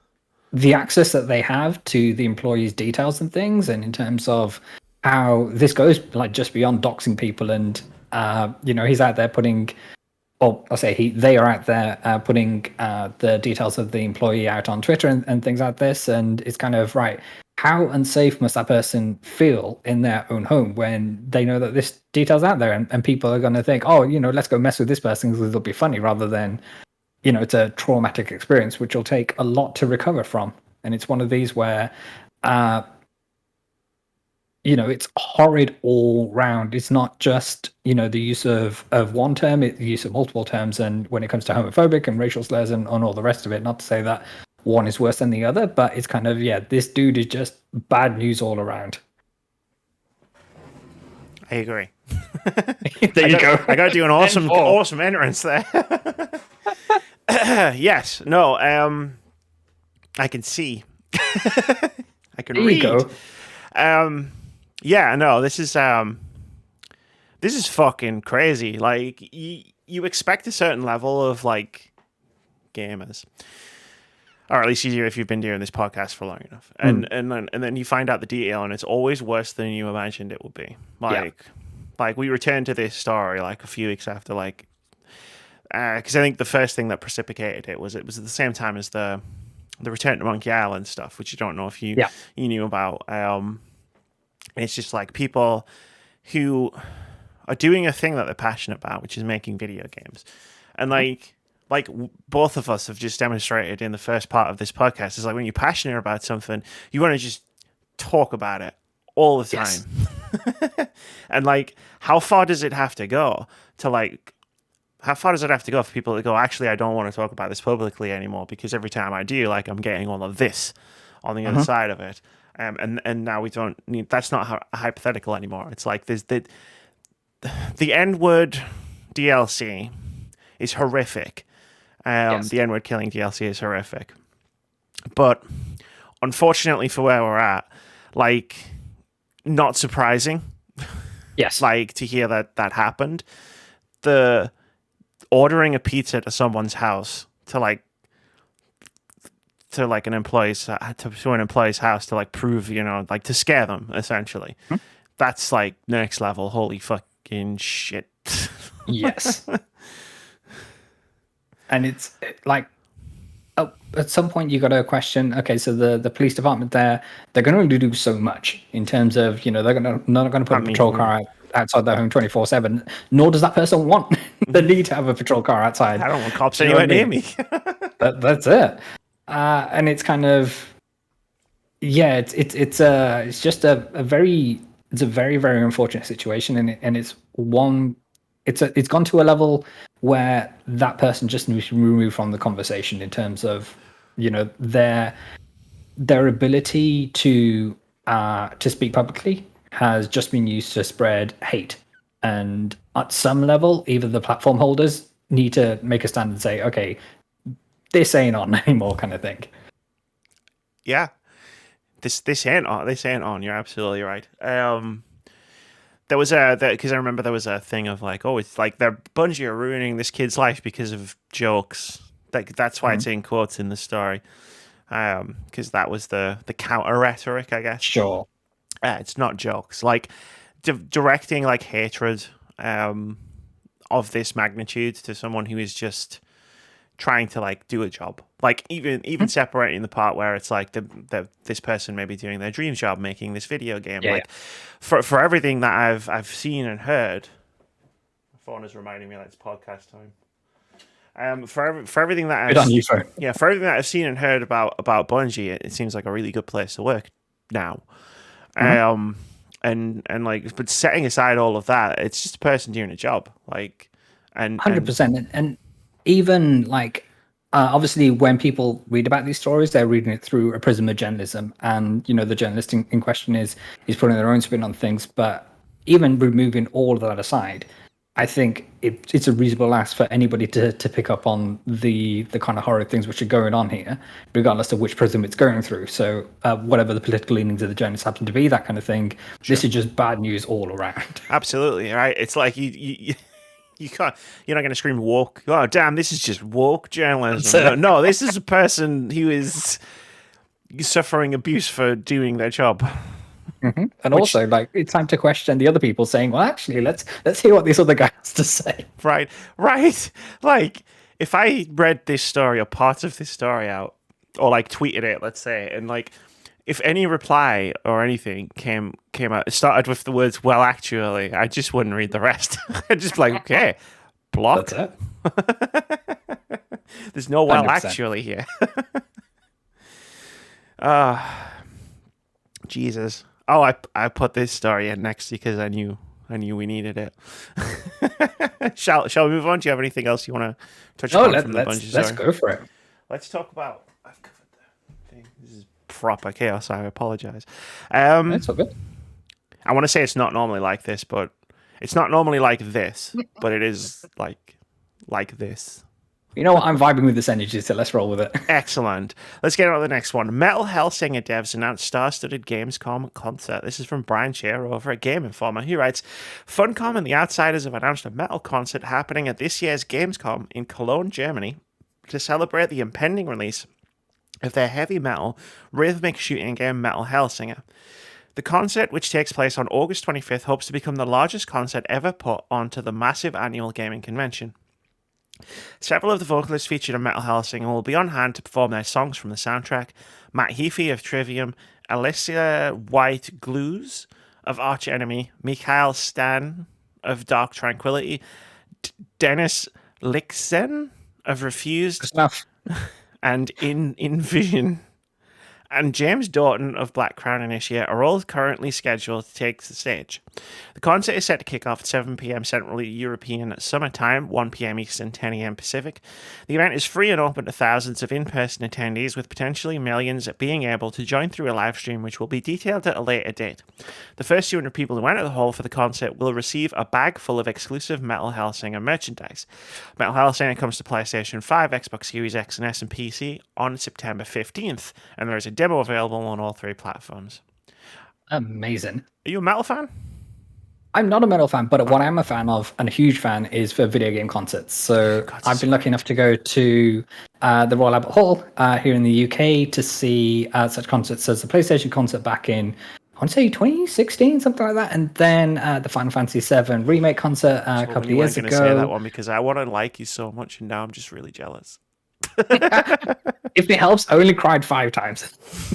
the access that they have to the employees' details and things, and in terms of how this goes, like just beyond doxing people, and he's out there putting. Or I'll say they are out there putting the details of the employee out on Twitter and things like this. And it's kind of, right, how unsafe must that person feel in their own home when they know that this detail's out there and people are going to think, oh, let's go mess with this person because it'll be funny, rather than, it's a traumatic experience, which will take a lot to recover from. And it's one of these where... it's horrid all round. It's not just, the use of one term, it's the use of multiple terms. And when it comes to homophobic and racial slurs and all the rest of it, not to say that one is worse than the other, but it's kind of, this dude is just bad news all around. I agree. There you go. I got to do an awesome entrance there. Yes. No. I can see. I can read. There you go. Yeah, no, this is fucking crazy. Like you expect a certain level of like gamers, or at least you do if you've been doing this podcast for long enough, and then you find out the detail, and it's always worse than you imagined it would be. Like we returned to this story like a few weeks after, like because I think the first thing that precipitated it was at the same time as the Return to Monkey Island stuff, which you don't know if you knew about. It's just like people who are doing a thing that they're passionate about, which is making video games. And like like both of us have just demonstrated in the first part of this podcast, is like when you're passionate about something, you want to just talk about it all the time. Yes. And like, how far does it have to go to like? How far does it have to go for people to go, actually, I don't want to talk about this publicly anymore because every time I do, like, I'm getting all of this on the other side of it. And now we don't need, that's not hypothetical anymore. It's like there's the N-word DLC is horrific. Yes. The N-word killing DLC is horrific. But unfortunately for where we're at, like, not surprising. Yes. Like, to hear that happened. The ordering a pizza to someone's house to an employee's house to like prove, like to scare them essentially. That's like next level. Holy fucking shit. Yes. And it's like, at some point you got to question, okay, so the police department they're going to only do so much in terms of, they're not going to put a patrol car outside their home 24/7, nor does that person want the need to have a patrol car outside. I don't want cops anywhere near me. That's it. And it's kind of, yeah, it's just a very very unfortunate situation, and it's gone to a level where that person just needs to be removed from the conversation in terms of their ability to speak publicly has just been used to spread hate. And at some level, either the platform holders need to make a stand and say, okay, this ain't on anymore, kind of thing. Yeah, this ain't on. You're absolutely right. There was because I remember there was a thing of like, oh, it's like they're Bungie are ruining this kid's life because of jokes. Like that's why it's in quotes in the story. Because that was the counter rhetoric, I guess. Sure. It's not jokes. Like directing like hatred of this magnitude to someone who is just trying to like do a job. Like even separating the part where it's like this person may be doing their dream job, making this video game. For everything that I've seen and heard. My phone is reminding me that it's podcast time. For everything that for everything that I've seen and heard about Bungie, it seems like a really good place to work now. And like, but setting aside all of that, it's just a person doing a job. Like, and 100%. And even like, obviously, when people read about these stories, they're reading it through a prism of journalism, and the journalist in question is putting their own spin on things. But even removing all of that aside, I think it's a reasonable ask for anybody to pick up on the kind of horror things which are going on here, regardless of which prism it's going through. So whatever the political leanings of the journalists happen to be, that kind of thing, This is just bad news all around. Absolutely, right? It's like you can't. You're not going to scream woke. Oh, damn! This is just woke journalism. No, this is a person who is suffering abuse for doing their job. And also, like, it's time to question the other people, saying, "Well, actually, let's hear what these other guys have to say." Right. Like, if I read this story or parts of this story out, or like tweeted it, let's say, and like, if any reply or anything came out, it started with the words "well, actually," I just wouldn't read the rest. I'd just be like, okay, block. That's it. There's no "well, 100%. actually" here. Jesus. Oh, I put this story in next because I knew we needed it. Shall we move on? Do you have anything else you want to touch upon from the Bungie story? Let's go for it. Let's talk about. I've covered the thing. This is proper chaos. I apologize. That's all good. I want to say it's not normally like this, but it's not normally like this, but it is like this. You know what? I'm vibing with this energy, so let's roll with it. Excellent. Let's get on to the next one. Metal Hellsinger devs announced star-studded Gamescom concert. This is from Brian Scheer over at Game Informer. He writes, Funcom and the Outsiders have announced a metal concert happening at this year's Gamescom in Cologne, Germany, to celebrate the impending release of their heavy metal, rhythmic shooting game Metal Hellsinger. The concert, which takes place on August 25th, hopes to become the largest concert ever put onto the massive annual gaming convention. Several of the vocalists featured on Metal Hellsinger will be on hand to perform their songs from the soundtrack. Matt Heafy of Trivium, Alicia White Glues of Arch Enemy, Mikhail Stan of Dark Tranquillity, Dennis Lixen of Refused Good stuff. and in Vision and James Doughton of Black Crown Initiate are all currently scheduled to take the stage. The concert is set to kick off at 7 p.m. Central European Summer Time, 1 p.m. Eastern, 10 a.m. Pacific. The event is free and open to thousands of in-person attendees, with potentially millions being able to join through a live stream, which will be detailed at a later date. The first 200 people who enter the hall for the concert will receive a bag full of exclusive Metal Hellsinger merchandise. Metal Hellsinger comes to PlayStation 5, Xbox Series X and S, and PC on September 15th, and there is a demo available on all 3 platforms. Amazing. Are you a metal fan? I'm not a metal fan, but what I'm a fan of and a huge fan is for video game concerts. So I've been lucky enough to go to the Royal Albert Hall here in the UK to see such concerts as the PlayStation concert back in, I want to say 2016, something like that. And then the Final Fantasy VII remake concert a couple of years ago. I say that one because I want to like you so much, and now I'm just really jealous. If it helps, I only cried 5 times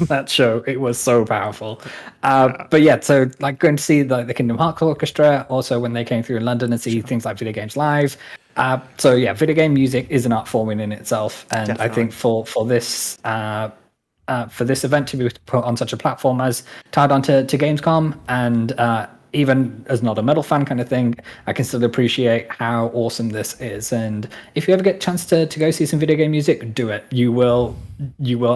that show. It was so powerful. But yeah, so like going to see the Kingdom Hearts Orchestra, also when they came through in London, and see things like Video Games Live. So yeah, video game music is an art form in itself, and Definitely. I think for this event to be put on such a platform as tied onto Gamescom, and even as not a metal fan kind of thing, I can still appreciate how awesome this is. And if you ever get a chance to go see some video game music, do it. You will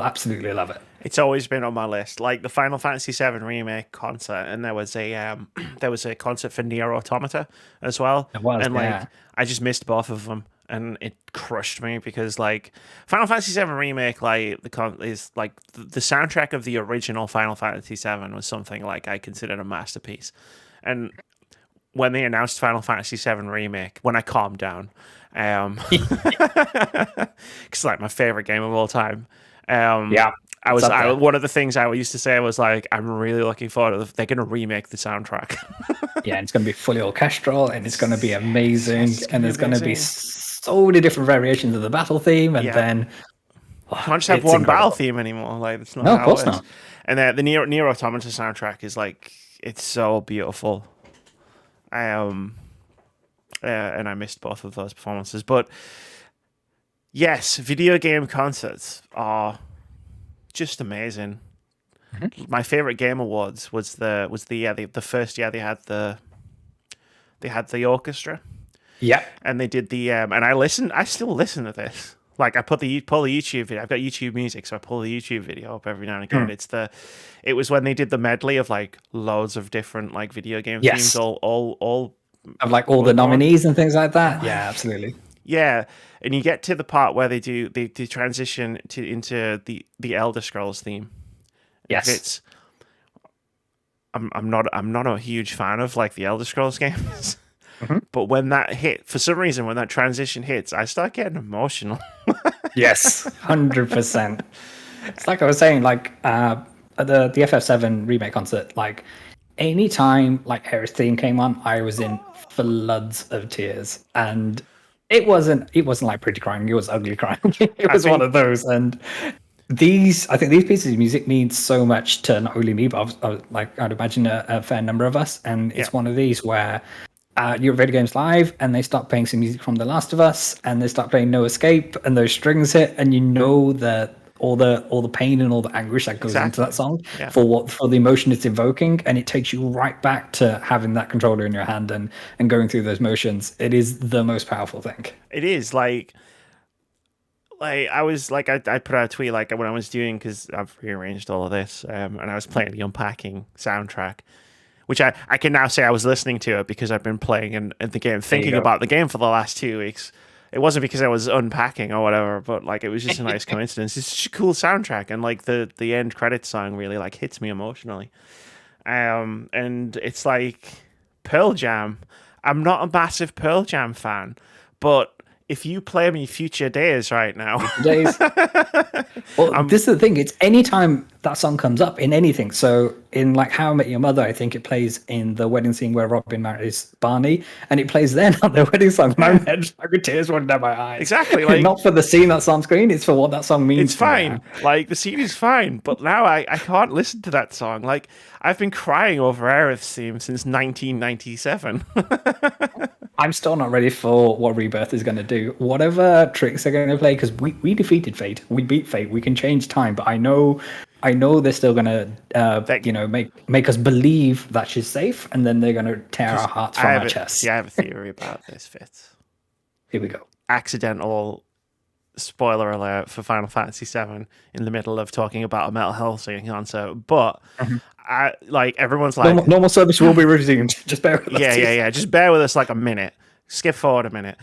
absolutely love it. It's always been on my list, like the Final Fantasy VII remake concert, and there was a concert for Nier Automata as well. It was, and yeah. I just missed both of them, and it crushed me because like Final Fantasy VII remake, like the soundtrack of the original Final Fantasy VII was something like I considered a masterpiece. And when they announced Final Fantasy VII remake, when I calmed down, because like my favorite game of all time. Yeah. One of the things I used to say was like, I'm really looking forward to they're going to remake the soundtrack. Yeah, it's going to be fully orchestral, and it's going to be amazing, and there's going to be so many different variations of the battle theme, and then you can't just have one battle theme anymore. Like it's not. No, how of course it is. not. And the Nier Automata soundtrack is like, it's so beautiful. And I missed both of those performances, but yes, video game concerts are just amazing. Mm-hmm. My favorite game awards was the first year they had the orchestra. Yeah, and they did the and I still listen to this. Like I pull the YouTube video. I've got YouTube Music, so I pull the YouTube video up every now and again. It was when they did the medley of like loads of different like video game themes, all of like all the nominees and things like that. Yeah, absolutely. Yeah, and you get to the part where they transition into the Elder Scrolls theme. Yes, I'm not a huge fan of like the Elder Scrolls games. Mm-hmm. But when that hit, for some reason, when that transition hits, I start getting emotional. Yes, 100%. It's like I was saying, like at the FF7 remake concert, like anytime like Aerith's theme came on, I was in floods of tears, and it wasn't like pretty crying; it was ugly crying. It was one of those, and I think these pieces of music mean so much to not only me, but I'd imagine a fair number of us, and it's one of these where. You're at Video Games Live, and they start playing some music from The Last of Us, and they start playing No Escape, and those strings hit, and you know that all the pain and all the anguish that goes into that song for the emotion it's evoking, and it takes you right back to having that controller in your hand and going through those motions. It is the most powerful thing. It is like I was like I put out a tweet like when I was doing, because I've rearranged all of this, and I was playing the Unpacking soundtrack. Which I can now say I was listening to it because I've been playing in the game, thinking about the game for the last 2 weeks. It wasn't because I was unpacking or whatever, but like it was just a nice coincidence. It's such a cool soundtrack, and like the end credits song really like hits me emotionally. And it's like Pearl Jam. I'm not a massive Pearl Jam fan, but if you play me Future Days right now, well, this is the thing. It's anytime that song comes up in anything. So in like How I Met Your Mother, I think it plays in the wedding scene where Robin marries Barney, and it plays then on their wedding song. My tears running down my eyes. Exactly, like not for the scene that's on screen. It's for what that song means. It's fine. Like the scene is fine, but now I can't listen to that song. Like I've been crying over Aerith's theme since 1997. I'm still not ready for what Rebirth is going to do. Whatever tricks they're going to play, because we defeated Fate, we beat Fate, we can change time, but I know they're still going to, make us believe that she's safe, and then they're going to tear our hearts from our chests. See, I have a theory about this, Vitz. Here we go. Accidental spoiler alert for Final Fantasy VII in the middle of talking about a Metal Hellsinger concert, but everyone's like, normal service will be resumed. Just bear with us. Yeah. Just bear with us like a minute. Skip forward a minute,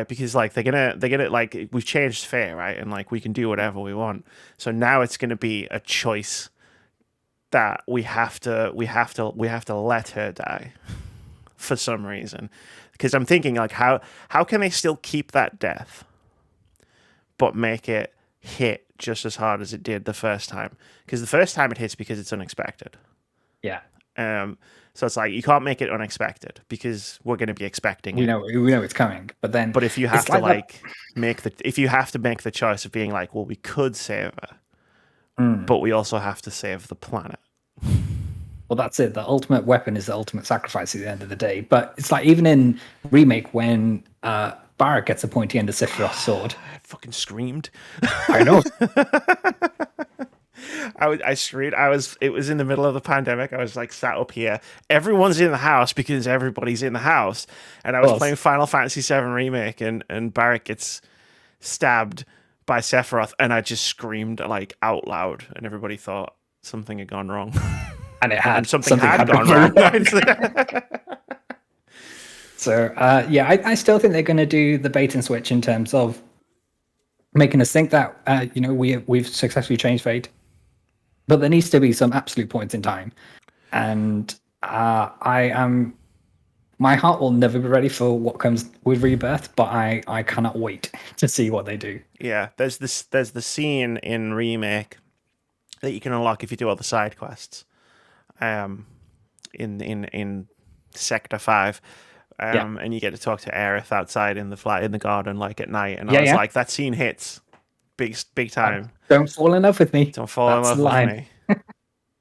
because they're gonna we've changed Fate, right, and we can do whatever we want. So now it's gonna be a choice that we have to let her die for some reason. Because I'm thinking how can they still keep that death, but make it hit just as hard as it did the first time? Because the first time it hits because it's unexpected. Yeah. So it's you can't make it unexpected because we're going to be expecting it. We know it's coming, but if you have to make the choice of being well, we could save her, but we also have to save the planet. Well, that's it. The ultimate weapon is the ultimate sacrifice at the end of the day. But it's even in Remake when Barrett gets a pointy end of Sephiroth's sword. I fucking screamed. I know. I screamed. It was in the middle of the pandemic. I was sat up here. Everyone's in the house because everybody's in the house. And I was playing Final Fantasy VII Remake, and Barrett gets stabbed by Sephiroth, and I just screamed out loud, and everybody thought something had gone wrong. And it had. And something had gone wrong. So, I still think they're going to do the bait and switch in terms of making us think that, we've successfully changed Fate. But there needs to be some absolute points in time. And my heart will never be ready for what comes with Rebirth, but I cannot wait to see what they do. Yeah, there's the scene in Remake that you can unlock if you do all the side quests. In Sector 5. And you get to talk to Aerith outside in the garden at night, and I was that scene hits big time. Don't fall in love with me. Don't fall in love with me.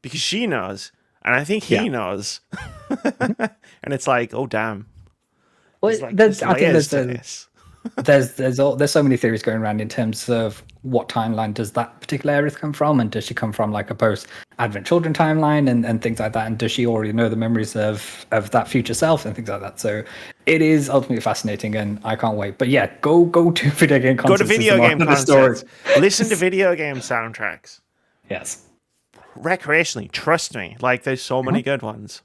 Because she knows, and I think he knows. And it's oh damn. Well, I think there's so many theories going around in terms of what timeline does that particular Aerith come from, and does she come from a post-Advent Children timeline and things like that, and does she already know the memories of that future self and things like that? So it is ultimately fascinating, and I can't wait. But yeah, go to video game concerts. Go to video game concerts. Listen to video game soundtracks. Yes. Recreationally, trust me. There's so many good ones.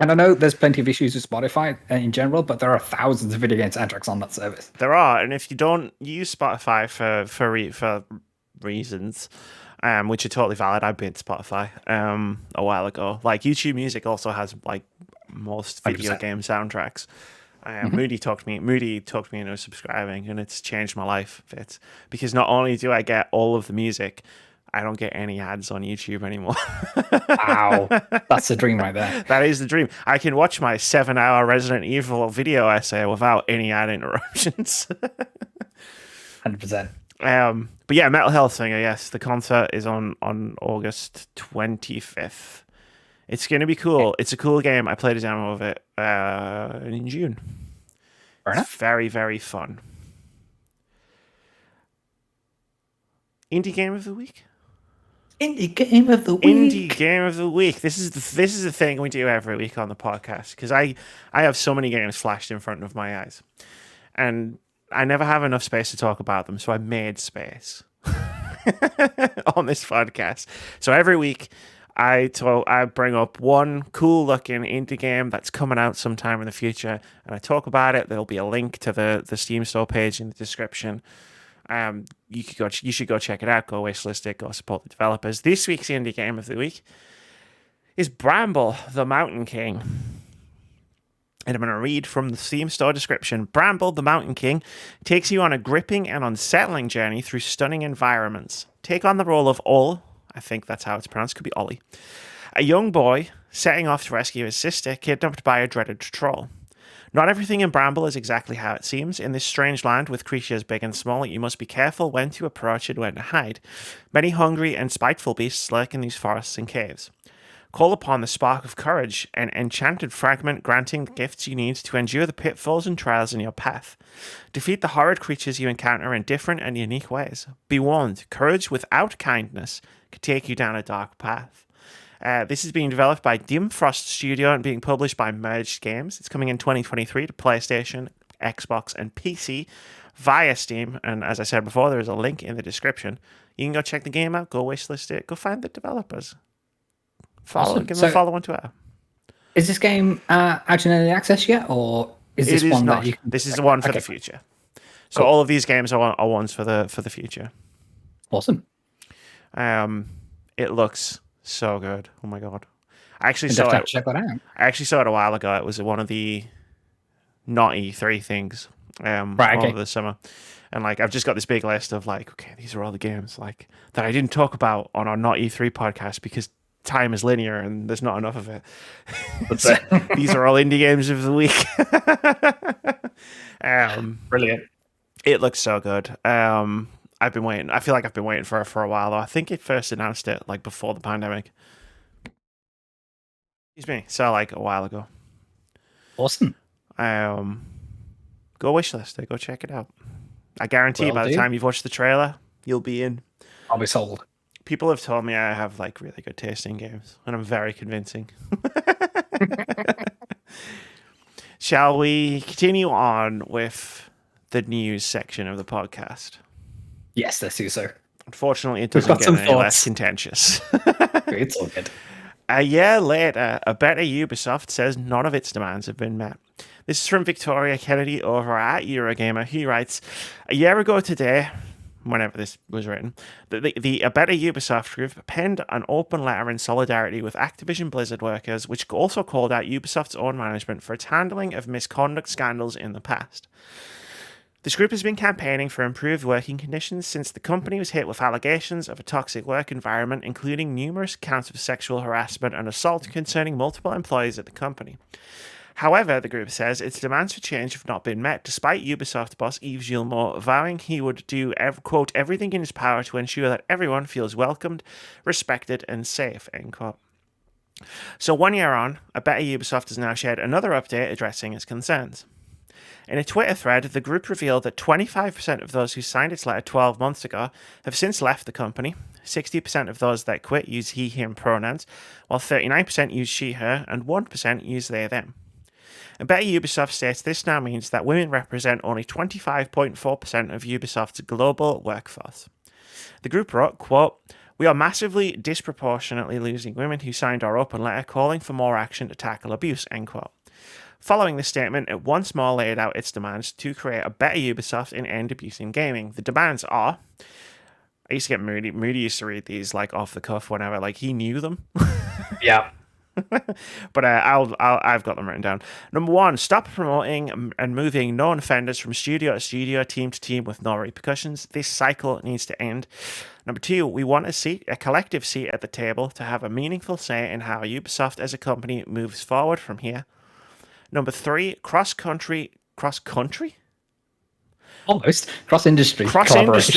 And I know there's plenty of issues with Spotify in general, but there are thousands of video game soundtracks on that service. There are, and if you don't use Spotify for reasons, which are totally valid, I've been to Spotify a while ago. YouTube Music also has most video 100%. Game soundtracks. Moody talked me into subscribing, and it's changed my life. Because not only do I get all of the music, I don't get any ads on YouTube anymore. Wow. That's the dream right there. That is the dream. I can watch my 7-hour Resident Evil video essay without any ad interruptions. 100%. But yeah, Metal Hellsinger, yes. The concert is on August 25th. It's going to be cool. It's a cool game. I played a demo of it in June. Fair enough. It's very, very fun. Indie Game of the Week? Indie Game of the Week. Indie Game of the Week. This is the thing we do every week on the podcast, because I have so many games flashed in front of my eyes, and I never have enough space to talk about them, so I made space on this podcast. So every week I bring up one cool looking indie game that's coming out sometime in the future, and I talk about it. There'll be a link to the Steam store page in the description. You should go check it out. Go wishlist it. Go support the developers. This week's indie game of the week is Bramble, the Mountain King. And I'm going to read from the Steam store description. Bramble, the Mountain King, takes you on a gripping and unsettling journey through stunning environments. Take on the role of Ol, I think that's how it's pronounced, could be Ollie, a young boy setting off to rescue his sister, kidnapped by a dreaded troll. Not everything in Bramble is exactly how it seems. In this strange land with creatures big and small, you must be careful when to approach and when to hide. Many hungry and spiteful beasts lurk in these forests and caves. Call upon the spark of courage, an enchanted fragment granting the gifts you need to endure the pitfalls and trials in your path. Defeat the horrid creatures you encounter in different and unique ways. Be warned, courage without kindness could take you down a dark path. This is being developed by Dim Frost Studio and being published by Merged Games. It's coming in 2023 to PlayStation, Xbox, and PC via Steam. And as I said before, there is a link in the description. You can go check the game out, go wishlist it, go find the developers. Awesome. Give them a follow on Twitter. Is this game out in early access yet, or is this one not. that you can... This is the one for the future. So all of these games are ones for the future. Awesome. It looks so good. Oh my god! I actually Check that out. I actually saw it a while ago. It was one of the not E3 things over the summer. And like I've just got this big list of like, okay, these are all the games like that I didn't talk about on our not E3 podcast because time is linear and there's not enough of it. So these are all indie games of the week. Brilliant. It looks so good. I've been waiting. I feel like I've been waiting for it for a while though. I think it first announced it like before the pandemic. Excuse me. So like a while ago. Awesome. Go wishlist it. Go check it out. I guarantee by the time you've watched the trailer, you'll be in. I'll be sold. People have told me I have like really good taste in games, and I'm very convincing. Shall we continue on with the news section of the podcast? Yes, let's do so. Unfortunately, it doesn't get any less contentious. It's all good. A year later, a Better Ubisoft says none of its demands have been met. This is from Victoria Kennedy over at Eurogamer, who writes, a year ago today, whenever this was written, the A Better Ubisoft group penned an open letter in solidarity with Activision Blizzard workers, which also called out Ubisoft's own management for its handling of misconduct scandals in the past. This group has been campaigning for improved working conditions since the company was hit with allegations of a toxic work environment, including numerous counts of sexual harassment and assault concerning multiple employees at the company. However, the group says its demands for change have not been met, despite Ubisoft boss Yves Guillemot vowing he would do, quote, everything in his power to ensure that everyone feels welcomed, respected, and safe, end quote. So 1 year on, A Better Ubisoft has now shared another update addressing its concerns. In a Twitter thread, the group revealed that 25% of those who signed its letter 12 months ago have since left the company, 60% of those that quit use he, him pronouns, while 39% use she, her, and 1% use they, them. And Better Ubisoft states this now means that women represent only 25.4% of Ubisoft's global workforce. The group wrote, quote, we are massively disproportionately losing women who signed our open letter calling for more action to tackle abuse, end quote. Following this statement, it once more laid out its demands to create a better Ubisoft and end abuse in gaming. The demands are... I used to get Moody. Moody used to read these like off the cuff whenever like he knew them. Yeah. But I've got them written down. Number 1, stop promoting and moving known offenders from studio to studio, team to team with no repercussions. This cycle needs to end. Number 2, we want a collective seat at the table to have a meaningful say in how Ubisoft as a company moves forward from here. Number 3, cross-country? Almost. Cross-industry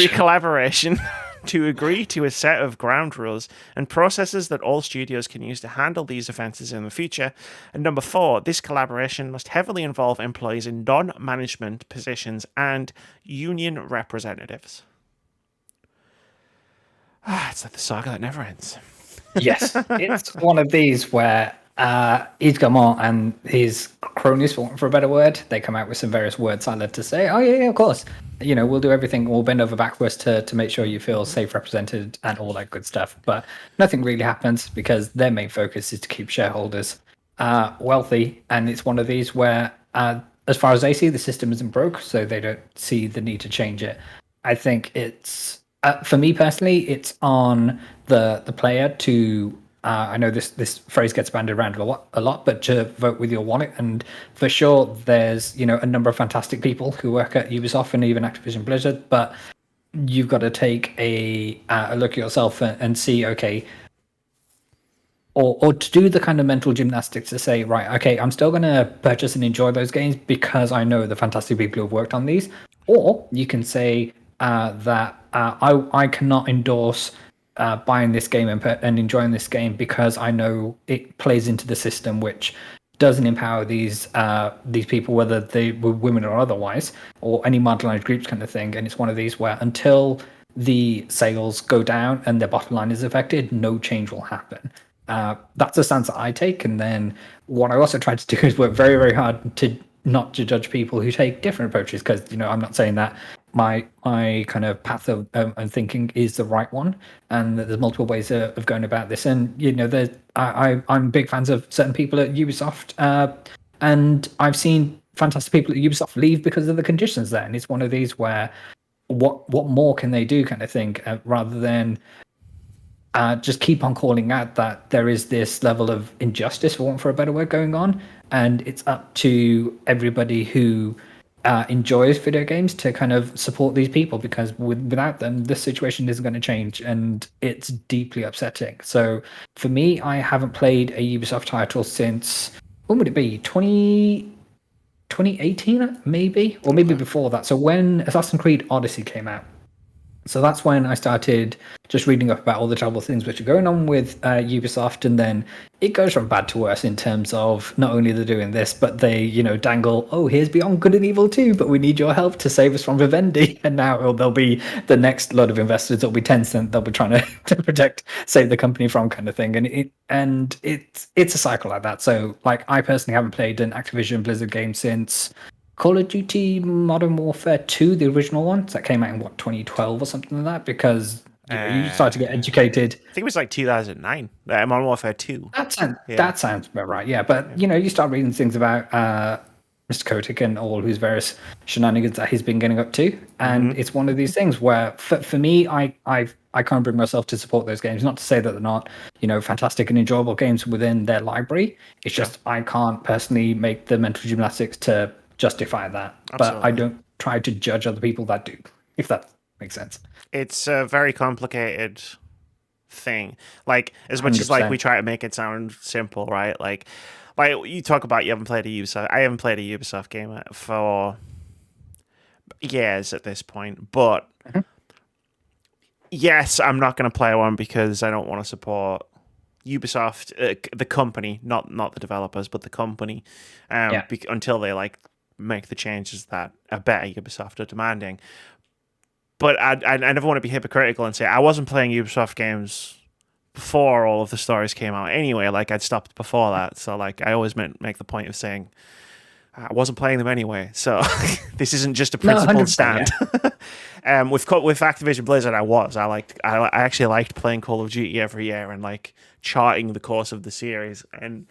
collaboration to agree to a set of ground rules and processes that all studios can use to handle these offences in the future. And number 4, this collaboration must heavily involve employees in non-management positions and union representatives. It's like the saga that never ends. Yes, it's one of these where Yves Guillemot and his cronies, for a better word, they come out with some various word salad to say, oh yeah, of course, you know, we'll do everything, we'll bend over backwards to make sure you feel safe, represented, and all that good stuff. But nothing really happens because their main focus is to keep shareholders wealthy. And it's one of these where, as far as they see, the system isn't broke, so they don't see the need to change it. I think it's, for me personally, it's on the player to... I know this phrase gets bandied around a lot, but to vote with your wallet. And for sure, there's a number of fantastic people who work at Ubisoft and even Activision Blizzard, but you've got to take a look at yourself and see, okay, or to do the kind of mental gymnastics to say, right, okay, I'm still going to purchase and enjoy those games because I know the fantastic people who've worked on these. Or you can say that I cannot endorse buying this game and enjoying this game because I know it plays into the system, which doesn't empower these people, whether they were women or otherwise, or any marginalized groups kind of thing. And it's one of these where until the sales go down and their bottom line is affected, no change will happen. That's the stance that I take. And then what I also try to do is work very, very hard to not to judge people who take different approaches, because I'm not saying that my kind of path of thinking is the right one, and that there's multiple ways of going about this. And I'm big fans of certain people at Ubisoft, and I've seen fantastic people at Ubisoft leave because of the conditions there. And it's one of these where what more can they do, kind of thing, rather than just keep on calling out that there is this level of injustice, for want for a better word, going on. And it's up to everybody who enjoys video games to kind of support these people, because without them, this situation isn't going to change, and it's deeply upsetting. So for me, I haven't played a Ubisoft title since, when would it be? 2018, maybe? Or maybe before that. So when Assassin's Creed Odyssey came out. So that's when I started just reading up about all the terrible things which are going on with Ubisoft, and then it goes from bad to worse in terms of not only they're doing this, but they, dangle, oh, here's Beyond Good and Evil 2, but we need your help to save us from Vivendi. And now there'll be the next lot of investors, it'll be Tencent, they'll be trying to save the company from, kind of thing. And it's a cycle like that. So like, I personally haven't played an Activision Blizzard game since Call of Duty Modern Warfare 2, the original one that came out in 2012 or something like that, because you start to get educated. I think it was like 2009. Modern Warfare 2. That sounds about right. Yeah, but you start reading things about Mr. Kotick and all his various shenanigans that he's been getting up to, and it's one of these things where, for me, I can't bring myself to support those games. Not to say that they're not, fantastic and enjoyable games within their library. It's just I can't personally make the mental gymnastics to justify that. Absolutely. But I don't try to judge other people that do, if that makes sense. It's a very complicated thing. Like, as much 100%. as like we try to make it sound simple, right? Like you talk about you haven't played a Ubisoft. I haven't played a Ubisoft game for years at this point, but yes, I'm not going to play one because I don't want to support Ubisoft, the company, not the developers, but the company, until they like make the changes that a better Ubisoft are demanding. But I never want to be hypocritical and say I wasn't playing Ubisoft games before all of the stories came out anyway. Like, I'd stopped before that. So like, I always make the point of saying I wasn't playing them anyway. So this isn't just a principled stand. Yeah. With Activision Blizzard, I actually liked playing Call of Duty every year and like charting the course of the series. And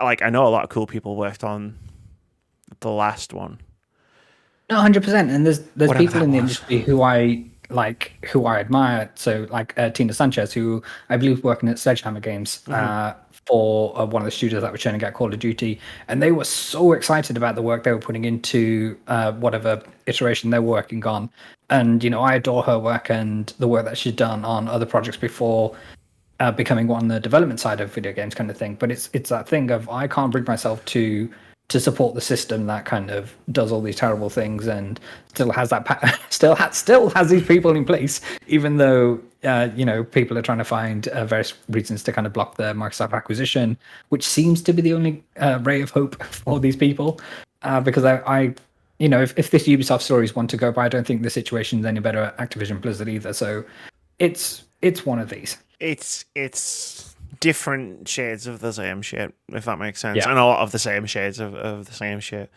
like, I know a lot of cool people worked on the last one. No, 100%. And there's people in the industry who I admire. So like Tina Sanchez, who I believe working at Sledgehammer Games for one of the studios that were churning out Call of Duty, and they were so excited about the work they were putting into whatever iteration they were working on. And I adore her work and the work that she's done on other projects before becoming on the development side of video games, kind of thing. But it's that thing of I can't bring myself to support the system that kind of does all these terrible things and still has that still has these people in place, even though people are trying to find various reasons to kind of block the Microsoft acquisition, which seems to be the only ray of hope for these people. Because if this Ubisoft story is one to go by, I don't think the situation is any better at Activision Blizzard either. So it's one of these. It's different shades of the same shit, if that makes sense. Yeah. And a lot of the same shades of the same shit.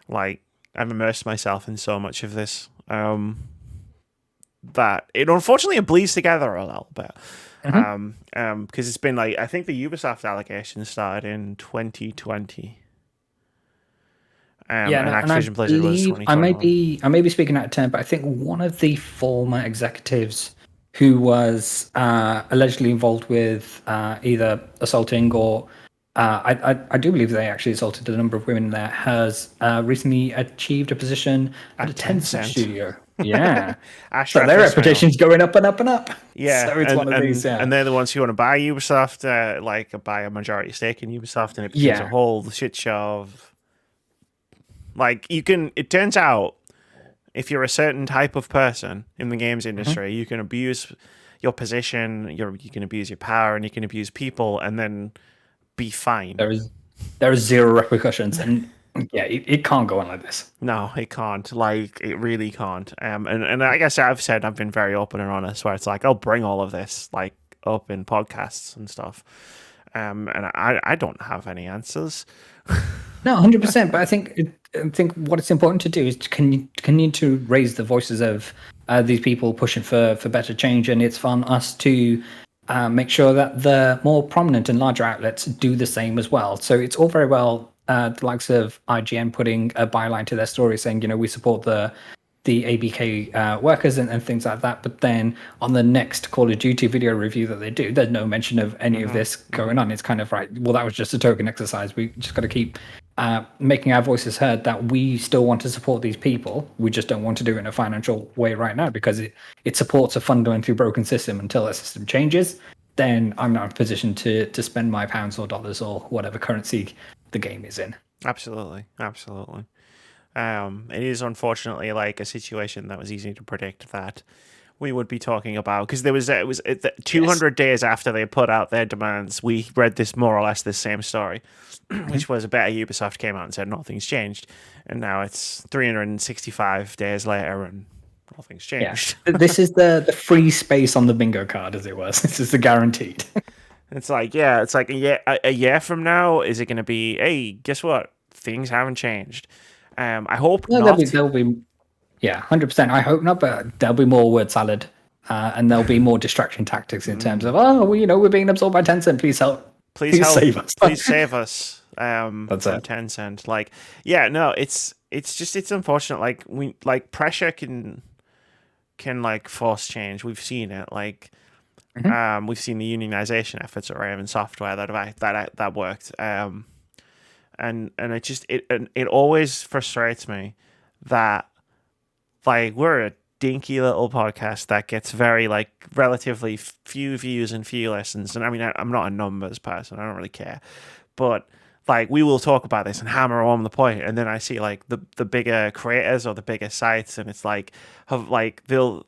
Like, I've immersed myself in so much of this that it unfortunately bleeds together a little bit. Because it's been like, I think the Ubisoft allegations started in 2020. And Activision Blizzard was 2021. I may be speaking out of turn, but I think one of the former executives who was allegedly involved with either assaulting or I do believe they actually assaulted a number of women there, has recently achieved a position at a Tencent studio. Yeah. So their reputation's going up and up and up. Yeah. So it's one of these, yeah. And they're the ones who want to buy Ubisoft, buy a majority stake in Ubisoft, and it becomes a whole shit show of... Like, it turns out, if you're a certain type of person in the games industry, you can abuse your position, you can abuse your power, and you can abuse people, and then be fine. There are zero repercussions, and yeah, it can't go on like this. No, it can't. Like, it really can't. And like I said, I've been very open and honest, where it's like I'll bring all of this like up in podcasts and stuff. And I don't have any answers. No, 100%. But I think what it's important to do is to continue to raise the voices of these people pushing for better change, and it's on us to make sure that the more prominent and larger outlets do the same as well. So it's all very well the likes of IGN putting a byline to their story saying, we support the ABK workers and things like that. But then on the next Call of Duty video review that they do, there's no mention of any of this going on. It's kind of right. Well, that was just a token exercise. We just got to keep making our voices heard that we still want to support these people. We just don't want to do it in a financial way right now because it supports a fundamentally broken system. Until that system changes, then I'm not in a position to spend my pounds or dollars or whatever currency the game is in. Absolutely. It is unfortunately like a situation that was easy to predict that we would be talking about, because it was 200 days after they put out their demands, we read this more or less the same story, which was a Better Ubisoft came out and said nothing's changed, and now it's 365 days later and nothing's changed. Yeah. This is the free space on the bingo card, as it was. This is the guaranteed. It's like a year from now, is it going to be, hey, guess what? Things haven't changed. I hope not. There'll be, yeah, 100%. I hope not, but there'll be more word salad, and there'll be more distraction tactics in terms of, we're being absorbed by Tencent. Please help. Please help. Save us. Please save us. That's from it. Tencent. Like, yeah, no, it's unfortunate. Like pressure can like force change. We've seen it. Like, we've seen the unionization efforts at Raven Software that worked. And it always frustrates me that like we're a dinky little podcast that gets very like relatively few views and few listens. And I mean, I'm not a numbers person. I don't really care, but like we will talk about this and hammer on the point, and then I see like the bigger creators or the bigger sites, and it's like they'll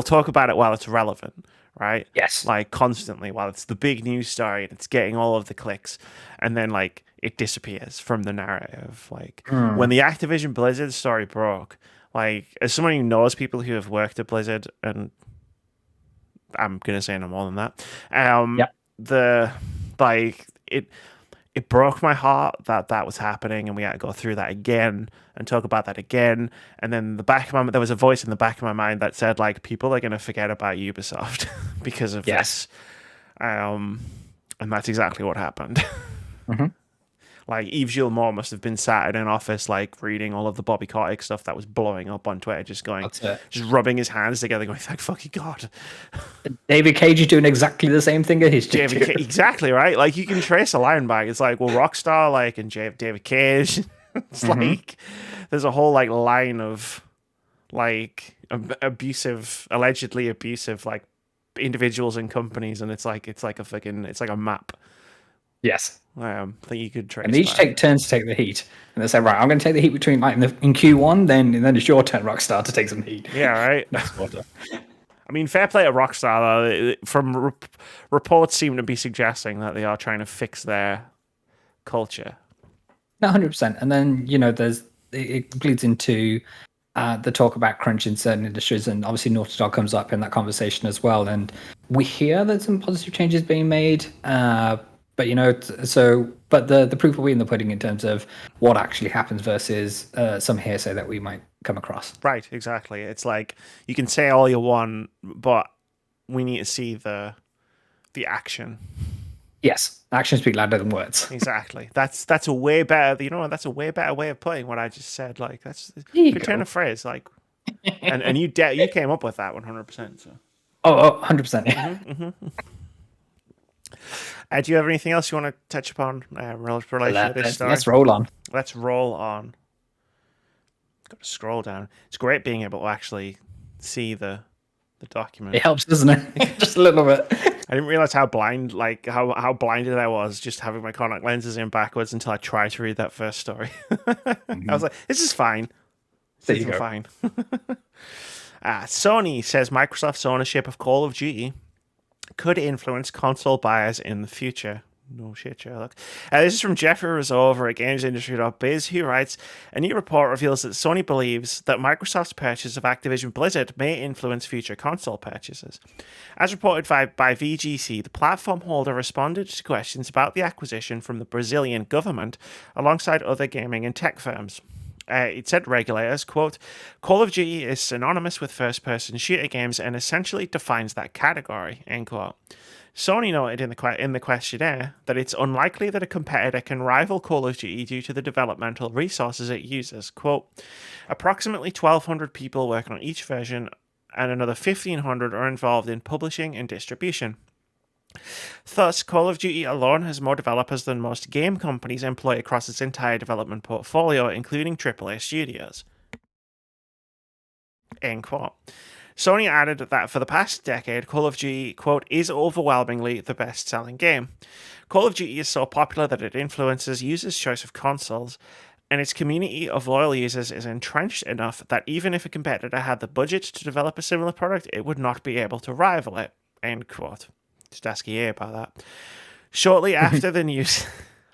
talk about it while it's relevant, right? Yes. Like constantly while it's the big news story and it's getting all of the clicks, and then like it disappears from the narrative. Like when the Activision Blizzard story broke, like as someone who knows people who have worked at Blizzard, and I'm gonna say no more than that, it broke my heart that was happening, and we had to go through that again and talk about that again. And then there was a voice in the back of my mind that said, like, people are going to forget about Ubisoft because of this. And that's exactly what happened. Like, Yves Gilmour must have been sat in an office, like, reading all of the Bobby Kotick stuff that was blowing up on Twitter, just rubbing his hands together, going, thank fucking God. David Cage is doing exactly the same thing as his exactly, right? Like, you can trace a line back. It's like, well, Rockstar, like, and David Cage. It's like, there's a whole, like, line of, like, allegedly abusive, like, individuals and companies, and it's like a map. Yes. That you could trace. And they each take turns to take the heat. And they say, right, I'm going to take the heat between like in Q1, then it's your turn, Rockstar, to take some heat. Yeah, right. That's what. I mean, fair play to Rockstar, though. From reports seem to be suggesting that they are trying to fix their culture. 100%. And then, it bleeds into the talk about crunch in certain industries. And obviously Naughty Dog comes up in that conversation as well. And we hear that some positive changes being made. But the proof will be in the pudding in terms of what actually happens versus some hearsay that we might come across. Right, exactly. It's like you can say all you want, but we need to see the action. Yes, actions speak louder than words. Exactly. That's a way better. That's a way better way of putting what I just said. Like that's a good turn of phrase. Like, and you came up with that 100%. So. Oh, 100%. Do you have anything else you want to touch upon related to this story? Let's roll on. Let's roll on. Got to scroll down. It's great being able to actually see the document. It helps, doesn't it? Just a little bit. I didn't realize how blinded I was just having my contact lenses in backwards until I tried to read that first story. I was like, this is fine. This is fine. Sony says Microsoft's ownership of Call of Duty could influence console buyers in the future. No shit, Sherlock. This is from Jeffrey Rizzo over at GamesIndustry.biz, who writes, a new report reveals that Sony believes that Microsoft's purchase of Activision Blizzard may influence future console purchases. As reported by VGC, the platform holder responded to questions about the acquisition from the Brazilian government alongside other gaming and tech firms. It said regulators, quote, Call of Duty is synonymous with first-person shooter games and essentially defines that category, end quote. Sony noted in the questionnaire that it's unlikely that a competitor can rival Call of Duty due to the developmental resources it uses. Quote, approximately 1,200 people working on each version and another 1,500 are involved in publishing and distribution. Thus, Call of Duty alone has more developers than most game companies employ across its entire development portfolio, including AAA studios. End quote. Sony added that for the past decade, Call of Duty, quote, is overwhelmingly the best-selling game. Call of Duty is so popular that it influences users' choice of consoles, and its community of loyal users is entrenched enough that even if a competitor had the budget to develop a similar product, it would not be able to rival it, end quote. Just ask EA about that. Shortly after the news...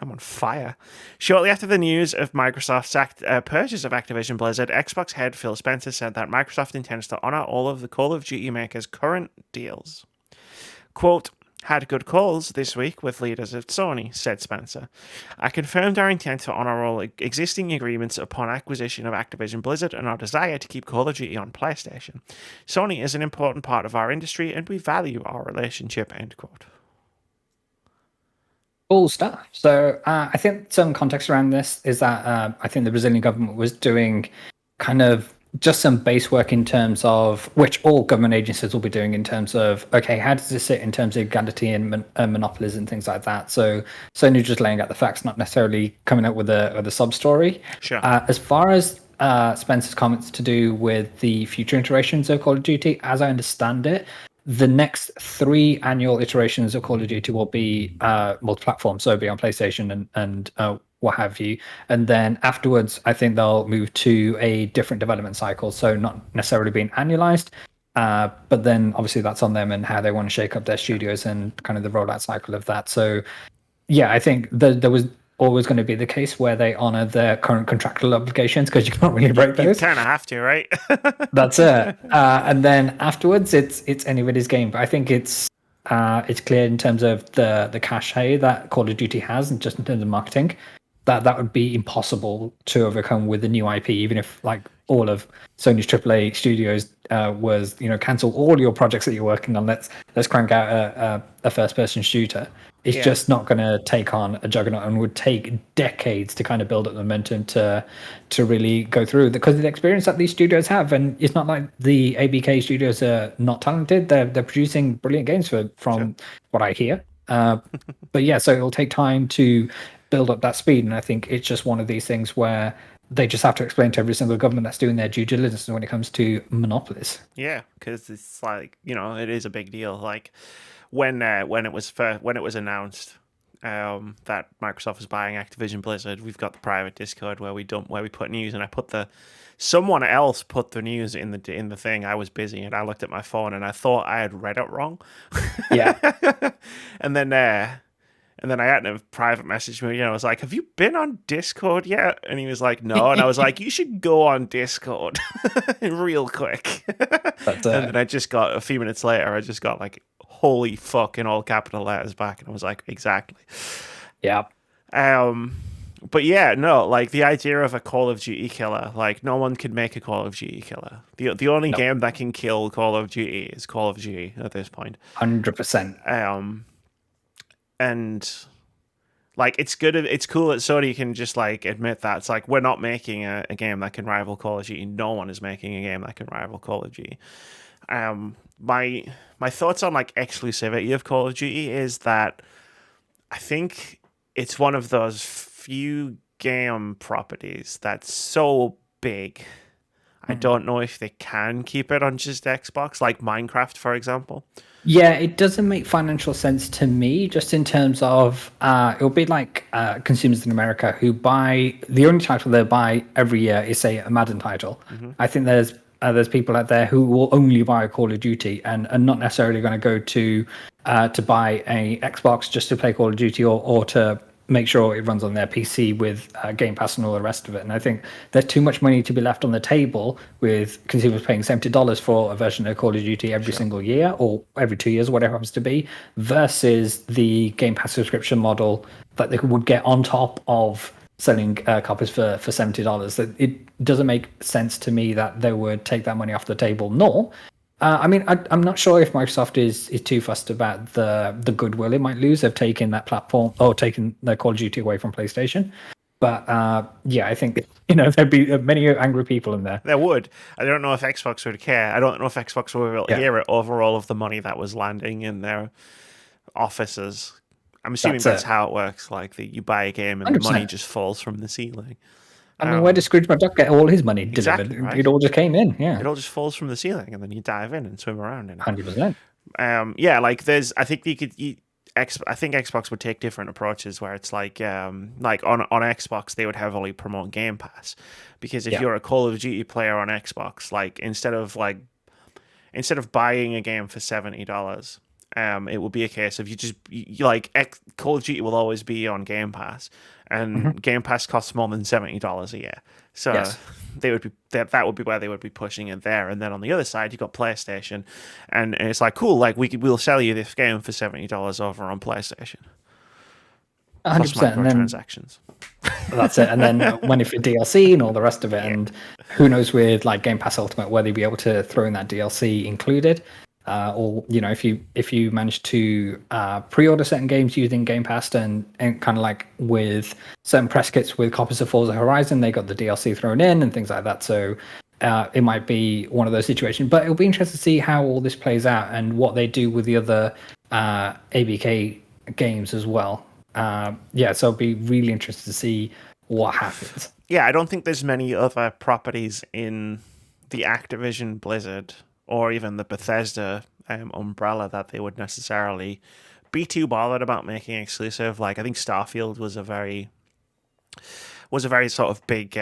I'm on fire. Shortly after the news of Microsoft's purchase of Activision Blizzard, Xbox head Phil Spencer said that Microsoft intends to honor all of the Call of Duty makers' current deals. Quote, had good calls this week with leaders at Sony, said Spencer. I confirmed our intent to honor all existing agreements upon acquisition of Activision Blizzard and our desire to keep Call of Duty on PlayStation. Sony is an important part of our industry and we value our relationship, end quote. Cool stuff. So I think some context around this is that I think the Brazilian government was doing kind of just some base work in terms of, which all government agencies will be doing in terms of, okay, how does this sit in terms of legality and monopolies and things like that? So Sony just laying out the facts, not necessarily coming up with a sub-story. Sure. As far as Spencer's comments to do with the future iterations of Call of Duty, as I understand it, the next 3 annual iterations of Call of Duty will be multi-platform, so it'll be on PlayStation and what have you. And then afterwards, I think they'll move to a different development cycle, so not necessarily being annualized, but then obviously that's on them and how they want to shake up their studios and kind of the rollout cycle of that. So yeah, I think there was always going to be the case where they honor their current contractual obligations because you can't really break those. You kind of have to, right? That's it. And then afterwards, it's anybody's game. But I think it's clear in terms of the cachet that Call of Duty has, and just in terms of marketing, that would be impossible to overcome with the new IP, even if like all of Sony's AAA studios was, cancel all your projects that you're working on. Let's crank out a first-person shooter. It's just not going to take on a juggernaut and would take decades to kind of build up the momentum to really go through because of the experience that these studios have. And it's not like the ABK studios are not talented. They're producing brilliant games from what I hear. But yeah, so it'll take time to build up that speed. And I think it's just one of these things where they just have to explain to every single government that's doing their due diligence when it comes to monopolies. Yeah, because it's like, it is a big deal. Like, when it was announced that Microsoft was buying Activision Blizzard, we've got the private Discord where we put news, and someone else put the news in the thing. I was busy and I looked at my phone and I thought I had read it wrong. Yeah. and then I had a private message me. I was like, "Have you been on Discord yet?" And he was like, "No." And I was like, "You should go on Discord real quick." And then I just got a few minutes later. I just got like, "Holy fuck" in all capital letters back, and I was like, "Exactly." Yeah. But yeah, no, like the idea of a Call of Duty killer, like no one can make a Call of Duty killer. The only game that can kill Call of Duty is Call of Duty at this point. 100%. And like it's cool that Sony can just like admit that. It's like, we're not making a game that can rival Call of Duty. No one is making a game that can rival Call of Duty. My thoughts on like exclusivity of Call of Duty is that I think it's one of those few game properties that's so big. I don't know if they can keep it on just Xbox, like Minecraft, for example. Yeah, it doesn't make financial sense to me, just in terms of it'll be like consumers in America who buy the only title they buy every year is, say, a Madden title. I think there's there's people out there who will only buy a Call of Duty and are not necessarily going to go to buy a Xbox just to play Call of Duty or to make sure it runs on their PC with Game Pass and all the rest of it. And I think there's too much money to be left on the table with consumers paying $70 for a version of Call of Duty every single year or every 2 years, whatever it happens to be, versus the Game Pass subscription model that they would get on top of selling copies for $70. That it doesn't make sense to me that they would take that money off the table. Nor, I'm not sure if Microsoft is too fussed about the goodwill it might lose of taking that platform or taking the Call of Duty away from PlayStation. But I think there'd be many angry people in there. There would. I don't know if Xbox would care. I don't know if Xbox would hear it over all of the money that was landing in their offices. I'm assuming that's how it works. Like you buy a game and 100%. The money just falls from the ceiling. I mean, where did Scrooge McDuck get all his money delivered? Exactly, right? It all just came in. Yeah, it all just falls from the ceiling, and then you dive in and swim around in it. 100%. Like there's. I think I think Xbox would take different approaches where it's like on Xbox they would heavily promote Game Pass, because if you're a Call of Duty player on Xbox, like instead of buying a game for $70. It will be a case of Call of Duty will always be on Game Pass, and Game Pass costs more than $70 a year. So they would be that would be where they would be pushing it there. And then on the other side, you've got PlayStation, and it's like, cool, like we'll sell you this game for $70 over on PlayStation. 100%. And then transactions. That's it. And then money for DLC and all the rest of it. And who knows with like Game Pass Ultimate whether you'll be able to throw in that DLC included. Or if you manage to pre-order certain games using Game Pass and kind of like with certain press kits with copies of Forza Horizon, they got the DLC thrown in and things like that. So it might be one of those situations. But it'll be interesting to see how all this plays out and what they do with the other ABK games as well. So it'll be really interesting to see what happens. Yeah, I don't think there's many other properties in the Activision Blizzard or even the Bethesda umbrella that they would necessarily be too bothered about making exclusive. Like I think Starfield was a very sort of big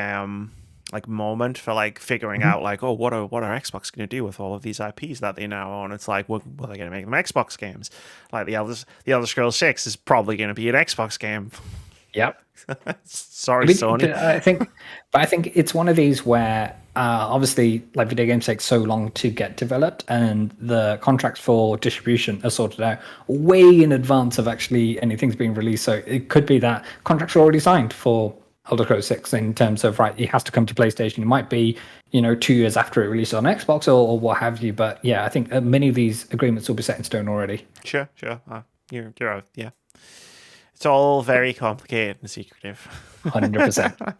moment for like figuring out like, oh, what are Xbox going to do with all of these IPs that they now own? It's like, well, are they going to make them Xbox games? Like the Elder Scrolls 6 is probably going to be an Xbox game. Yep. Sorry, Sony. I think it's one of these where obviously like video games take so long to get developed and the contracts for distribution are sorted out way in advance of actually anything's being released. So it could be that contracts are already signed for Elder Scrolls 6 in terms of, right, it has to come to PlayStation. It might be, 2 years after it releases on Xbox or what have you. But yeah, I think many of these agreements will be set in stone already. Sure. You're right. Yeah. It's all very complicated and secretive. 100%.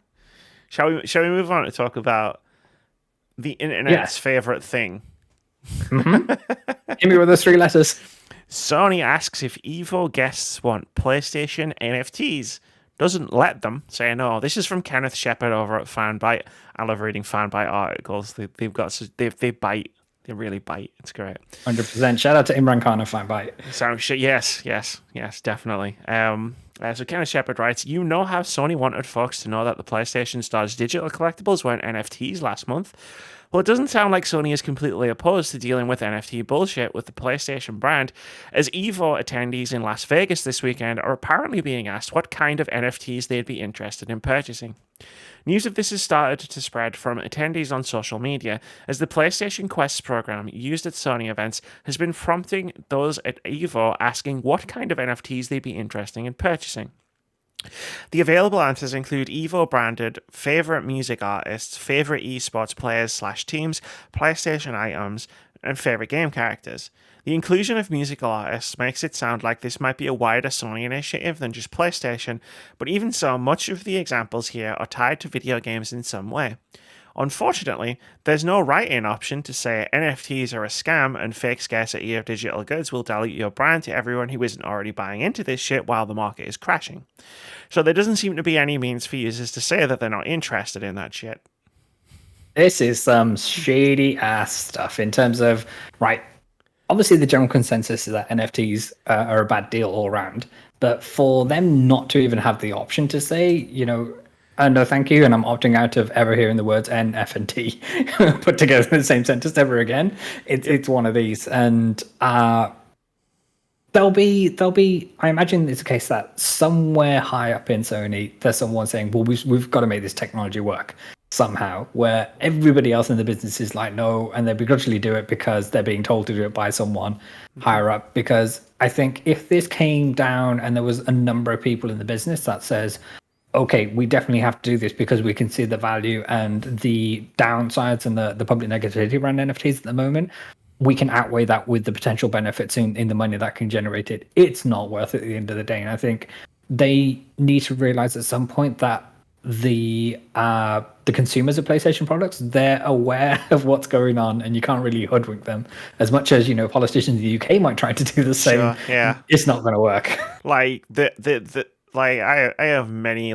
Shall we move on to talk about the internet's favorite thing? Hit me with those 3 letters. Sony asks if Evo guests want PlayStation NFTs. Doesn't let them say no. This is from Kenneth Shepard over at Fanbyte. I love reading Fanbyte articles. They bite. They really bite. It's great. 100%. Shout out to Imran Khan of Fanbyte. So yes, definitely. So Kenneth Shepard writes, you know how Sony wanted folks to know that the PlayStation Store's digital collectibles weren't NFTs last month? Well, it doesn't sound like Sony is completely opposed to dealing with NFT bullshit with the PlayStation brand, as Evo attendees in Las Vegas this weekend are apparently being asked what kind of NFTs they'd be interested in purchasing. News of this has started to spread from attendees on social media, as the PlayStation Quests program used at Sony events has been prompting those at Evo asking what kind of NFTs they'd be interested in purchasing. The available answers include Evo-branded favorite music artists, favorite esports players/teams, PlayStation items, and favorite game characters. The inclusion of musical artists makes it sound like this might be a wider Sony initiative than just PlayStation, but even so, much of the examples here are tied to video games in some way. Unfortunately, there's no write-in option to say NFTs are a scam and fake scarcity of digital goods will dilute your brand to everyone who isn't already buying into this shit while the market is crashing. So there doesn't seem to be any means for users to say that they're not interested in that shit. This is some shady ass stuff in terms of, right, obviously the general consensus is that NFTs are a bad deal all around, but for them not to even have the option to say, No, thank you. And I'm opting out of ever hearing the words N, F, and T put together in the same sentence ever again. It's one of these. And there'll be, I imagine it's a case that somewhere high up in Sony, there's someone saying, well, we've got to make this technology work somehow, where everybody else in the business is like, no, and they begrudgingly do it because they're being told to do it by someone higher up. Because I think if this came down and there was a number of people in the business that says, okay, we definitely have to do this because we can see the value and the downsides and the public negativity around NFTs at the moment, we can outweigh that with the potential benefits in the money that can generate it. It's not worth it at the end of the day. And I think they need to realize at some point that the consumers of PlayStation products, they're aware of what's going on, and you can't really hoodwink them as much as, politicians in the UK might try to do the same. Sure, yeah. It's not going to work. Like I have many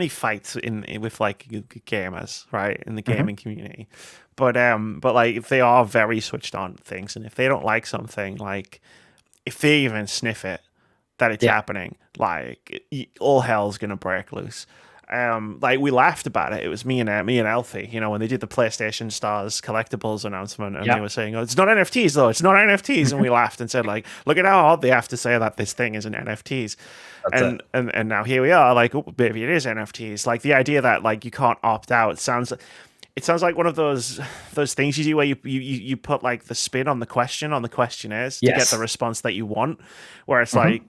fights with like gamers, right, in the gaming community, but like they are very switched on things, and if they don't like something, like if they even sniff it that it's happening, like all hell's gonna break loose. Like we laughed about it. It was me and Elfie, when they did the PlayStation Stars collectibles announcement, and they were saying, "Oh, it's not NFTs though. It's not NFTs." And we laughed and said, "Like, look at how odd they have to say that this thing isn't NFTs." And now here we are, like, oh, maybe it is NFTs. Like the idea that like you can't opt out sounds like one of those things you do where you put like the spin on the questionnaires to get the response that you want, where it's like,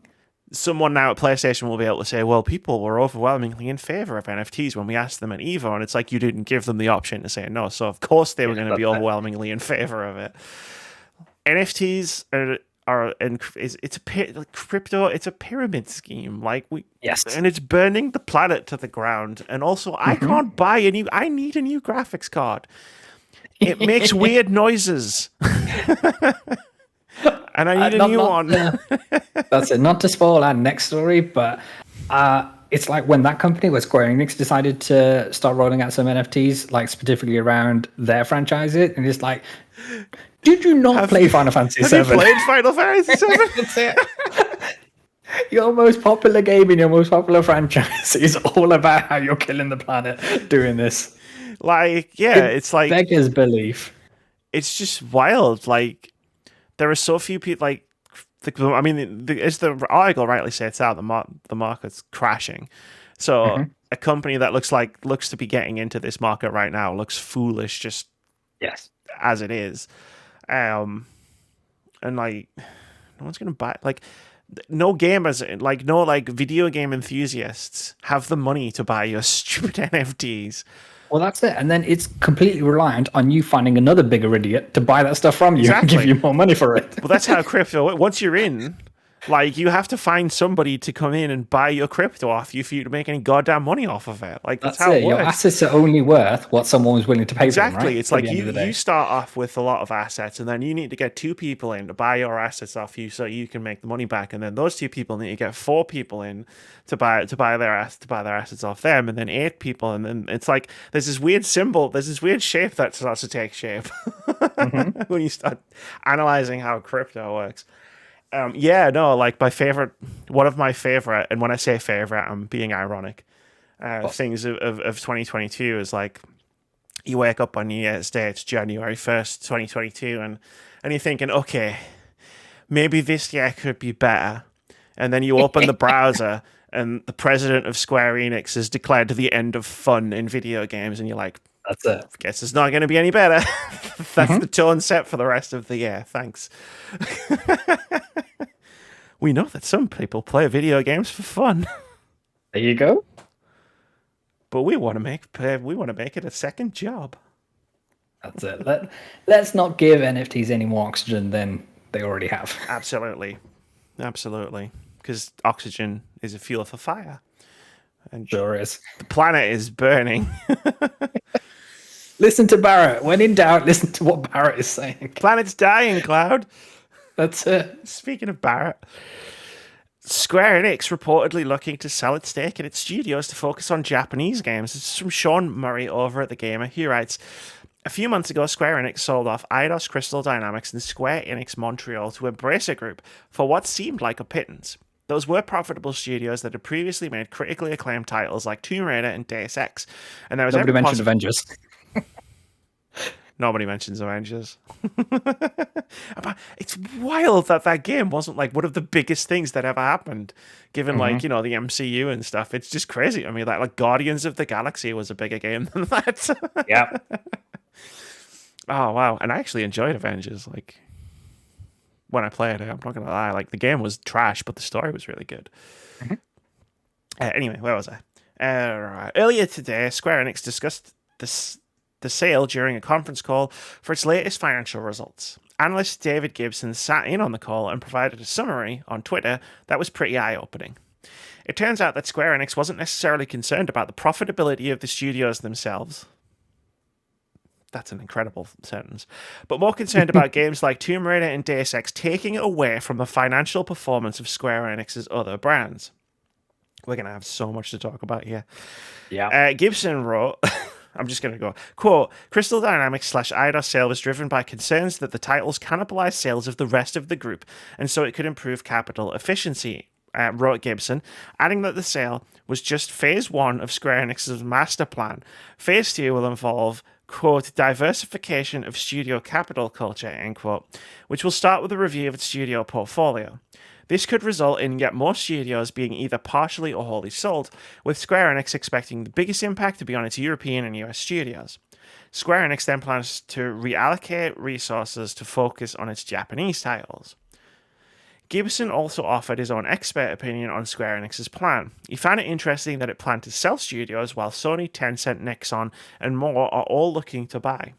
someone now at PlayStation will be able to say, well, people were overwhelmingly in favor of NFTs when we asked them at EVO, and it's like you didn't give them the option to say no, so of course they were going to be overwhelmingly in favor of it. NFTs it's a pyramid scheme, like and it's burning the planet to the ground, and also I can't buy I need a new graphics card. It makes weird noises. And I need a new one. That's it. Not to spoil our next story, but it's like when that company, where Square Enix, decided to start rolling out some NFTs, like specifically around their franchise, and it's like, did you not play Final Fantasy VII? Have you played Final Fantasy VII? That's it. Your most popular game in your most popular franchise is all about how you're killing the planet doing this. Like, it's like beggars belief. It's just wild. Like, there are so few people. Like, as the article rightly sets out, the market's crashing. So a company that looks to be getting into this market right now looks foolish, just as it is. And like, no one's gonna buy. Like, no gamers, like no like video game enthusiasts have the money to buy your stupid NFTs. Well, that's it. And then it's completely reliant on you finding another bigger idiot to buy that stuff from you and give you more money for it. Well, that's how crypto, once you're in, like, you have to find somebody to come in and buy your crypto off you for you to make any goddamn money off of it. Like, that's how it works. Your assets are only worth what someone was willing to pay for them, right? It's like you start off with a lot of assets, and then you need to get 2 people in to buy your assets off you so you can make the money back, and then those 2 people need to get 4 people in to buy their assets off them, and then 8 people, and then it's like there's this weird shape that starts to take shape when you start analyzing how crypto works. Like one of my favorite, and when I say favorite, I'm being ironic, things of 2022 is like, you wake up on New Year's Day, it's January 1st, 2022, and you're thinking, okay, maybe this year could be better. And then you open the browser, and the president of Square Enix has declared the end of fun in video games, and you're like, that's it. Guess it's not going to be any better. That's the tone set for the rest of the year. Thanks. We know that some people play video games for fun. There you go. But we want to make it a second job. That's it. Let's not give NFTs any more oxygen than they already have. Absolutely. Because oxygen is a fuel for fire. And sure is. The planet is burning. Listen to Barrett. When in doubt, listen to what Barrett is saying. Planet's dying, Cloud. That's it. Speaking of Barrett, Square Enix reportedly looking to sell its stake in its studios to focus on Japanese games. This is from Sean Murray over at The Gamer. He writes, a few months ago, Square Enix sold off Eidos Crystal Dynamics and Square Enix Montreal to Embracer Group for what seemed like a pittance. Those were profitable studios that had previously made critically acclaimed titles like Tomb Raider and Deus Ex, and there was Nobody every mentioned Avengers. Nobody mentions Avengers. It's wild that that game wasn't like one of the biggest things that ever happened, given like, you know, the MCU and stuff. It's just crazy. I mean, like Guardians of the Galaxy was a bigger game than that. Yeah. Oh, wow. And I actually enjoyed Avengers. Like, when I played it, I'm not going to lie. Like, the game was trash, but the story was really good. Anyway, where was I? Right. Earlier today, Square Enix discussed the sale during a conference call for its latest financial results. Analyst David Gibson sat in on the call and provided a summary on Twitter that was pretty eye-opening. It turns out that Square Enix wasn't necessarily concerned about the profitability of the studios themselves. That's an incredible sentence. But more concerned about games like Tomb Raider and Deus Ex taking away from the financial performance of Square Enix's other brands. We're going to have so much to talk about here. Yeah. Gibson wrote... I'm just going to go. Quote, Crystal Dynamics / Eidos sale was driven by concerns that the titles cannibalize sales of the rest of the group, and so it could improve capital efficiency, wrote Gibson, adding that the sale was just phase 1 of Square Enix's master plan. Phase 2 will involve, quote, diversification of studio capital culture, end quote, which will start with a review of its studio portfolio. This could result in yet more studios being either partially or wholly sold, with Square Enix expecting the biggest impact to be on its European and US studios. Square Enix then plans to reallocate resources to focus on its Japanese titles. Gibson also offered his own expert opinion on Square Enix's plan. He found it interesting that it planned to sell studios while Sony, Tencent, Nexon, and more are all looking to buy.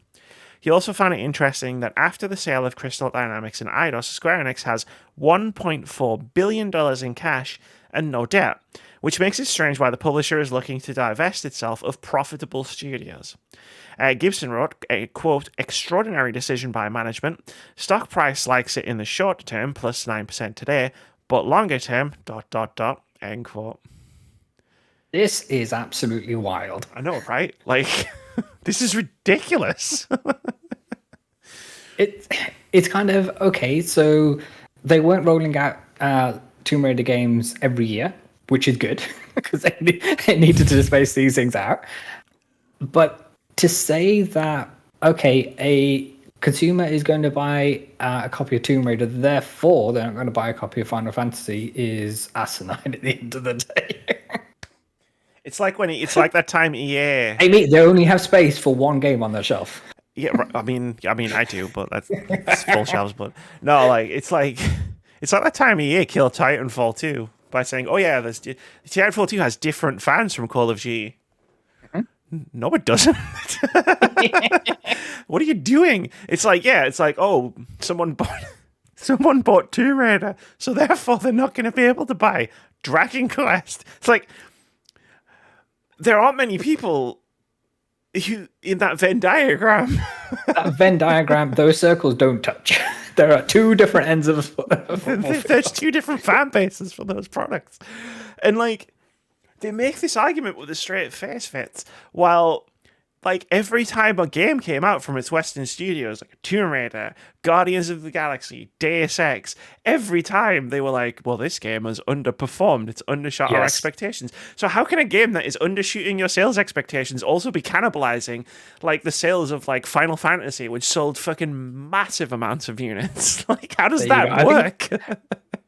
He also found it interesting that after the sale of Crystal Dynamics and Eidos, Square Enix has $1.4 billion in cash and no debt, which makes it strange why the publisher is looking to divest itself of profitable studios. Gibson wrote, a quote, extraordinary decision by management. Stock price likes it in the short term, plus 9% today, but longer term, ... end quote. This is absolutely wild. I know, right? Like... This is ridiculous. It's kind of okay. So they weren't rolling out Tomb Raider games every year, which is good because they needed to space these things out. But to say that, okay, a consumer is going to buy a copy of Tomb Raider, therefore they're not going to buy a copy of Final Fantasy is asinine at the end of the day. It's like that time EA. I mean, they only have space for one game on their shelf. Yeah, I mean, I do, but that's full shelves. But no, like it's like that time EA killed Titanfall 2 by saying, "Oh yeah, Titanfall 2 has different fans from Call of Duty." Mm-hmm. No, it doesn't. What are you doing? It's like, oh, someone bought Tomb Raider, so therefore they're not going to be able to buy Dragon Quest. It's like. There aren't many people who in that Venn diagram. That Venn diagram, those circles don't touch. There are two different ends of There's two different fan bases for those products. And like they make this argument with a straight face, Vitz, while like every time a game came out from its Western studios, like Tomb Raider, Guardians of the Galaxy, Deus Ex, every time they were like, well, this game has underperformed. It's undershot our expectations. So how can a game that is undershooting your sales expectations also be cannibalizing like the sales of like Final Fantasy, which sold fucking massive amounts of units? Like, how does that work?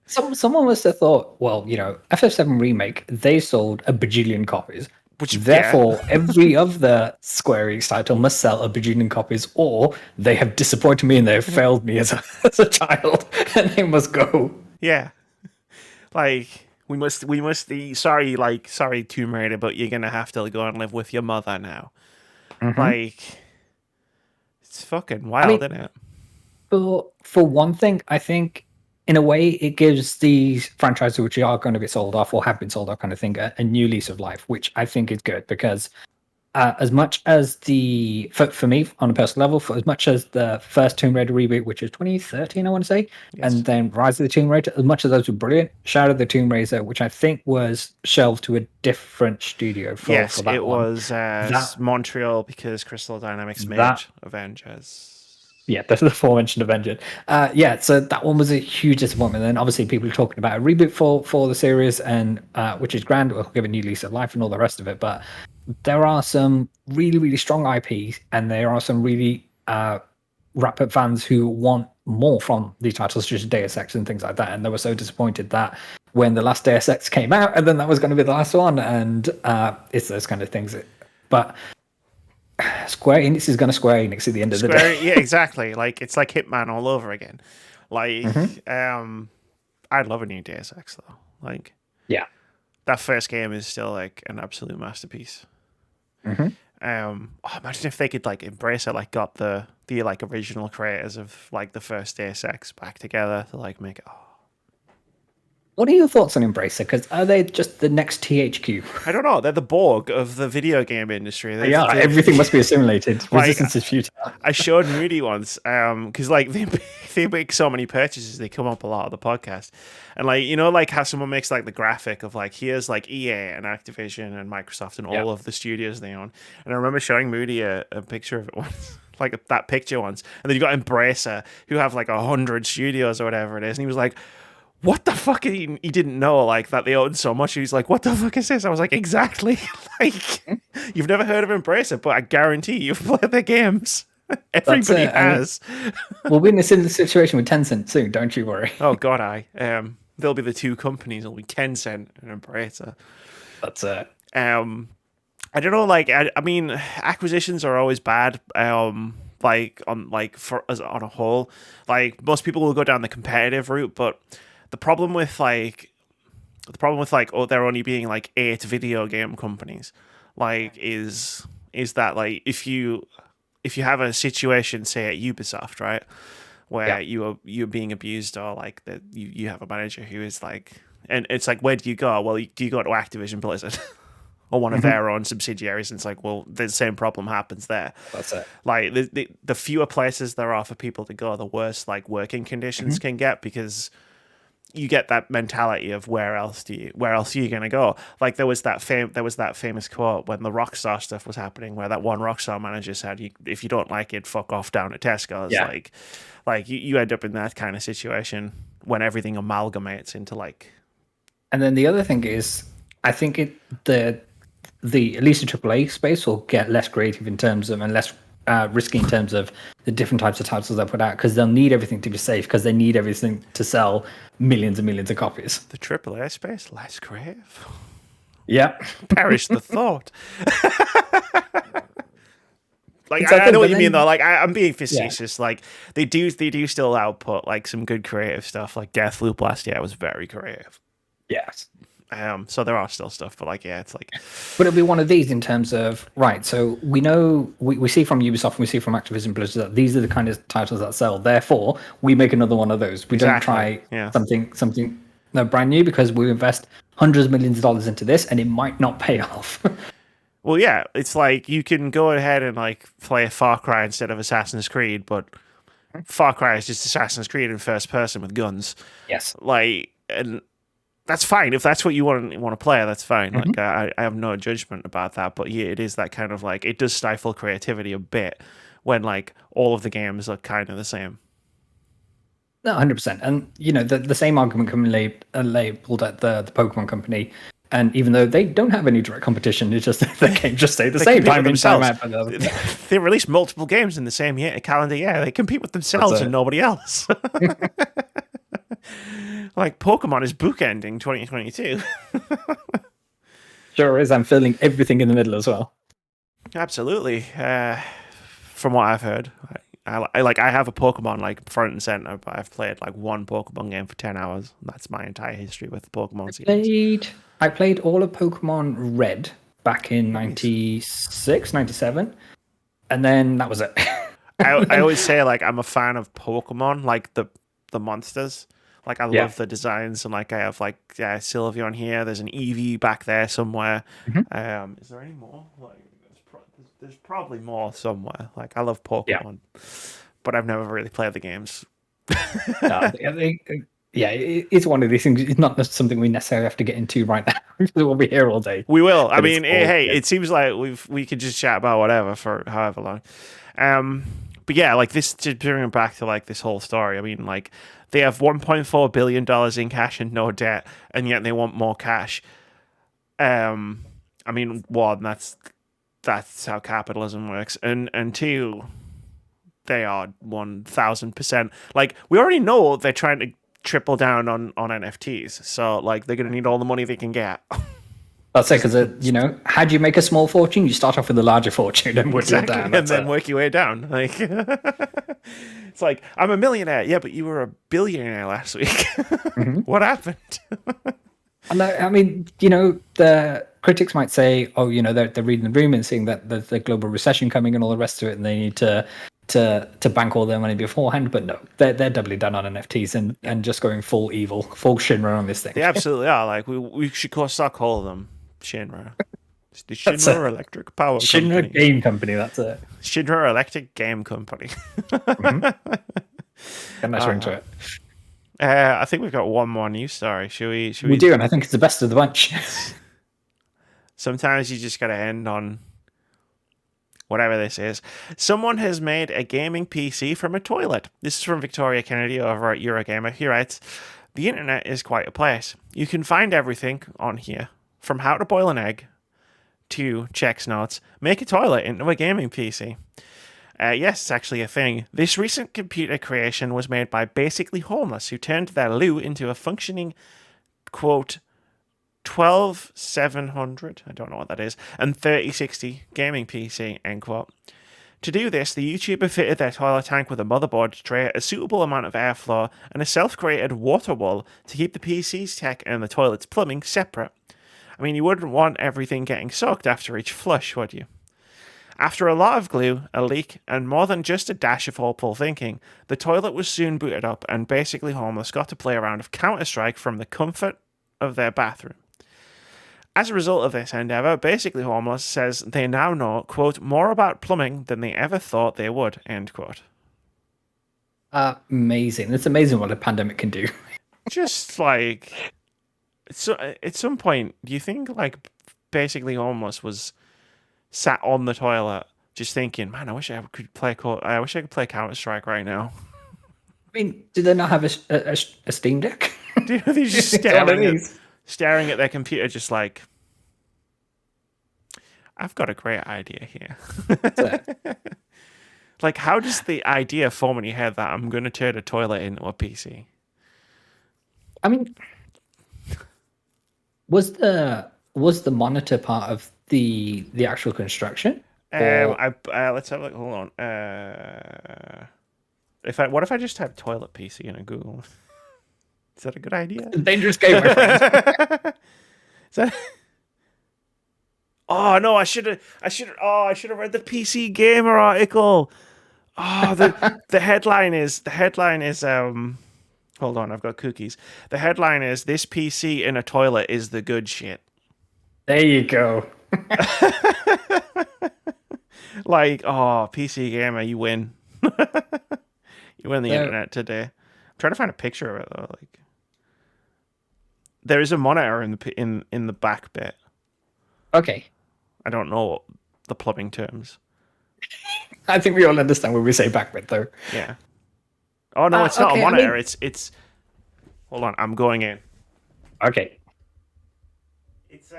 Someone must have thought, well, you know, FF7 Remake, they sold a bajillion copies. Therefore, every other Square Enix title must sell a bajillion copies, or they have disappointed me and they have failed me as a child, and they must go. Yeah, like we must be sorry Tomb Raider, but you're gonna have to go and live with your mother now. Mm-hmm. Like it's fucking wild, isn't it? For one thing, I think. In a way, it gives these franchises which are going to get sold off or have been sold off kind of thing a new lease of life, which I think is good because as much as for me, on a personal level, for as much as the first Tomb Raider reboot, which is 2013, I want to say, and then Rise of the Tomb Raider, as much as those were brilliant, Shadow of the Tomb Raider, which I think was shelved to a different studio for it was Montreal because Crystal Dynamics made Avengers. Yeah, the aforementioned Avenger. Yeah, so that one was a huge disappointment. And obviously, people are talking about a reboot for the series, and which is grand. We'll give a new lease of life and all the rest of it. But there are some really, really strong IPs, and there are some really rapid fans who want more from these titles, such as Deus Ex and things like that. And they were so disappointed that when the last Deus Ex came out, and then that was going to be the last one, and it's those kind of things. But Square Enix is going to Square Enix at the end of the day. Yeah, exactly. Like it's like Hitman all over again. Like, I'd love a new Deus Ex though. Like, Yeah. that first game is still like an absolute masterpiece. Imagine if they could like embrace it, like got the like original creators of like the first Deus Ex back together to like make it. What are your thoughts on Embracer? Because are they just the next THQ? I don't know. They're the Borg of the video game industry. Yeah, everything must be assimilated. Like, Resistance is futile. I showed Moody once, because like they make so many purchases, they come up a lot of the podcast, and like like how someone makes like the graphic of like here's like EA and Activision and Microsoft and all of the studios they own, and I remember showing Moody a picture of it once. Like that picture once, and then you got Embracer who have like 100 studios or whatever it is, and he was like, what the fuck? He didn't know like that they owned so much. He was like, what the fuck is this? I was like, exactly. Like, you've never heard of Embracer, but I guarantee you've played their games. Everybody has. We'll be in a similar situation with Tencent soon, don't you worry. Oh god, there'll be the two companies. It'll be Tencent and Embracer. That's it. I don't know. Like, I mean, acquisitions are always bad. Like on a whole, like most people will go down the competitive route, but the problem with there only being like 8 video game companies, like is that like if you have a situation, say at Ubisoft, right, where you're being abused, or like that you have a manager who is like, and it's like, where do you go? Well, do you go to Activision Blizzard? Or one of their own subsidiaries, and it's like, well, the same problem happens there. That's it. Like the fewer places there are for people to go, the worse like working conditions can get, because you get that mentality of where else are you going to go? Like there was that famous quote when the Rockstar stuff was happening, where that one Rockstar manager said, "If you don't like it, fuck off down to Tesco's." Yeah. Like you end up in that kind of situation when everything amalgamates into like. And then the other thing is, I think at least the AAA space will get less creative in terms of, and less risky in terms of the different types of titles they put out, because they'll need everything to be safe, because they need everything to sell millions and millions of copies. The AAA space, less creative. Yeah. Perish the thought. Like, exactly, I know what you mean though. Like, I'm being facetious. Yeah. Like, they do still output like some good creative stuff. Like Deathloop last year was very creative. Yes. So there are still stuff, but like, yeah, it's like. But it'll be one of these in terms of, right, so we know, we see from Ubisoft and we see from Activision Blizzard that these are the kind of titles that sell. Therefore, we make another one of those. We don't try something brand new, because we invest hundreds of millions of dollars into this and it might not pay off. Well, yeah, it's like you can go ahead and like play a Far Cry instead of Assassin's Creed, but Far Cry is just Assassin's Creed in first person with guns. Yes. Like, and that's fine. If that's what you want to play, that's fine. Like, I have no judgment about that. But yeah, it is that kind of like, it does stifle creativity a bit when like all of the games are kind of the same. No, 100%. And the same argument can be labeled at the Pokemon company. And even though they don't have any direct competition, it's just the games just stay the same time themselves. They release multiple games in the same calendar year. They compete with themselves and nobody else. Like Pokemon is bookending 2022. Sure is. I'm filling everything in the middle as well. Absolutely. From what I've heard, I have a Pokemon like front and center, but I've played like one Pokemon game for 10 hours. That's my entire history with the Pokemon series. I played all of Pokemon Red back in 96, 97, and then that was it. I always say like I'm a fan of Pokemon, like the monsters. Like I love the designs, and like I have like Sylveon here. There's an Eevee back there somewhere. Is there any more? Like there's probably more somewhere. Like I love Pokemon, but I've never really played the games. It's one of these things. It's not something we necessarily have to get into right now. We'll be here all day. We will. I mean, hey, it seems like we could just chat about whatever for however long. But yeah, like this to bring it back to like this whole story. I mean, like they have $1.4 billion in cash and no debt, and yet they want more cash. I mean, one, that's how capitalism works, and two, they are 1,000%. Like we already know they're trying to triple down on NFTs, so like they're gonna need all the money they can get. That's it, because how do you make a small fortune? You start off with a larger fortune and work your way down. And then work your way down. Like it's like I'm a millionaire. Yeah, but you were a billionaire last week. What happened? And I mean, the critics might say, oh, they're reading the room and seeing that there's the global recession coming and all the rest of it, and they need to bank all their money beforehand. But no, they're doubly done on NFTs and just going full evil, full Shinra on this thing. They absolutely are. Like we should call them Shinra. It's the Shinra Electric Power Shinra Company. Game Company, that's it. Shinra Electric Game Company. Get nice into it. I think we've got one more news story. Should we? We do, and I think it's the best of the bunch. Sometimes you just gotta end on whatever this is. Someone has made a gaming PC from a toilet. This is from Victoria Kennedy over at Eurogamer. He writes, "The internet is quite a place. You can find everything on here, from how to boil an egg to checks notes, make a toilet into a gaming PC. Yes, it's actually a thing. This recent computer creation was made by Basically Homeless, who turned their loo into a functioning, quote, 12700, I don't know what that is, and 3060 gaming PC, end quote. To do this, the YouTuber fitted their toilet tank with a motherboard tray, a suitable amount of airflow, and a self-created water wall to keep the PC's tech and the toilet's plumbing separate. I mean, you wouldn't want everything getting soaked after each flush, would you? After a lot of glue, a leak, and more than just a dash of hopeful thinking, the toilet was soon booted up and Basically Homeless got to play a round of Counter-Strike from the comfort of their bathroom. As a result of this endeavour, Basically Homeless says they now know, quote, more about plumbing than they ever thought they would, end quote. Amazing. It's amazing what a pandemic can do. Just like, so at some point, do you think like Basically Homeless was sat on the toilet just thinking, man, I wish I could play Counter-Strike right now? I mean, do they not have a Steam Deck? Dude, they're just staring at their computer, just like, I've got a great idea here. Like, how does the idea form in your head that I'm going to turn a toilet into a PC? I mean, was the monitor part of the actual construction? Let's have a look. Hold on. What if I just type toilet PC in a Google? Is that a good idea? Dangerous game, my friend. Oh no! I should have read the PC Gamer article. Oh, the headline is. Hold on, I've got cookies. The headline is, "This PC in a toilet is the good shit." There you go. Like, oh, PC Gamer, you win. You win the internet today. I'm trying to find a picture of it though. Like, there is a monitor in the back bit. Okay. I don't know the plumbing terms. I think we all understand when we say backbit, though. Yeah. Oh no, it's not a monitor. It's. Hold on, I'm going in. Okay. It's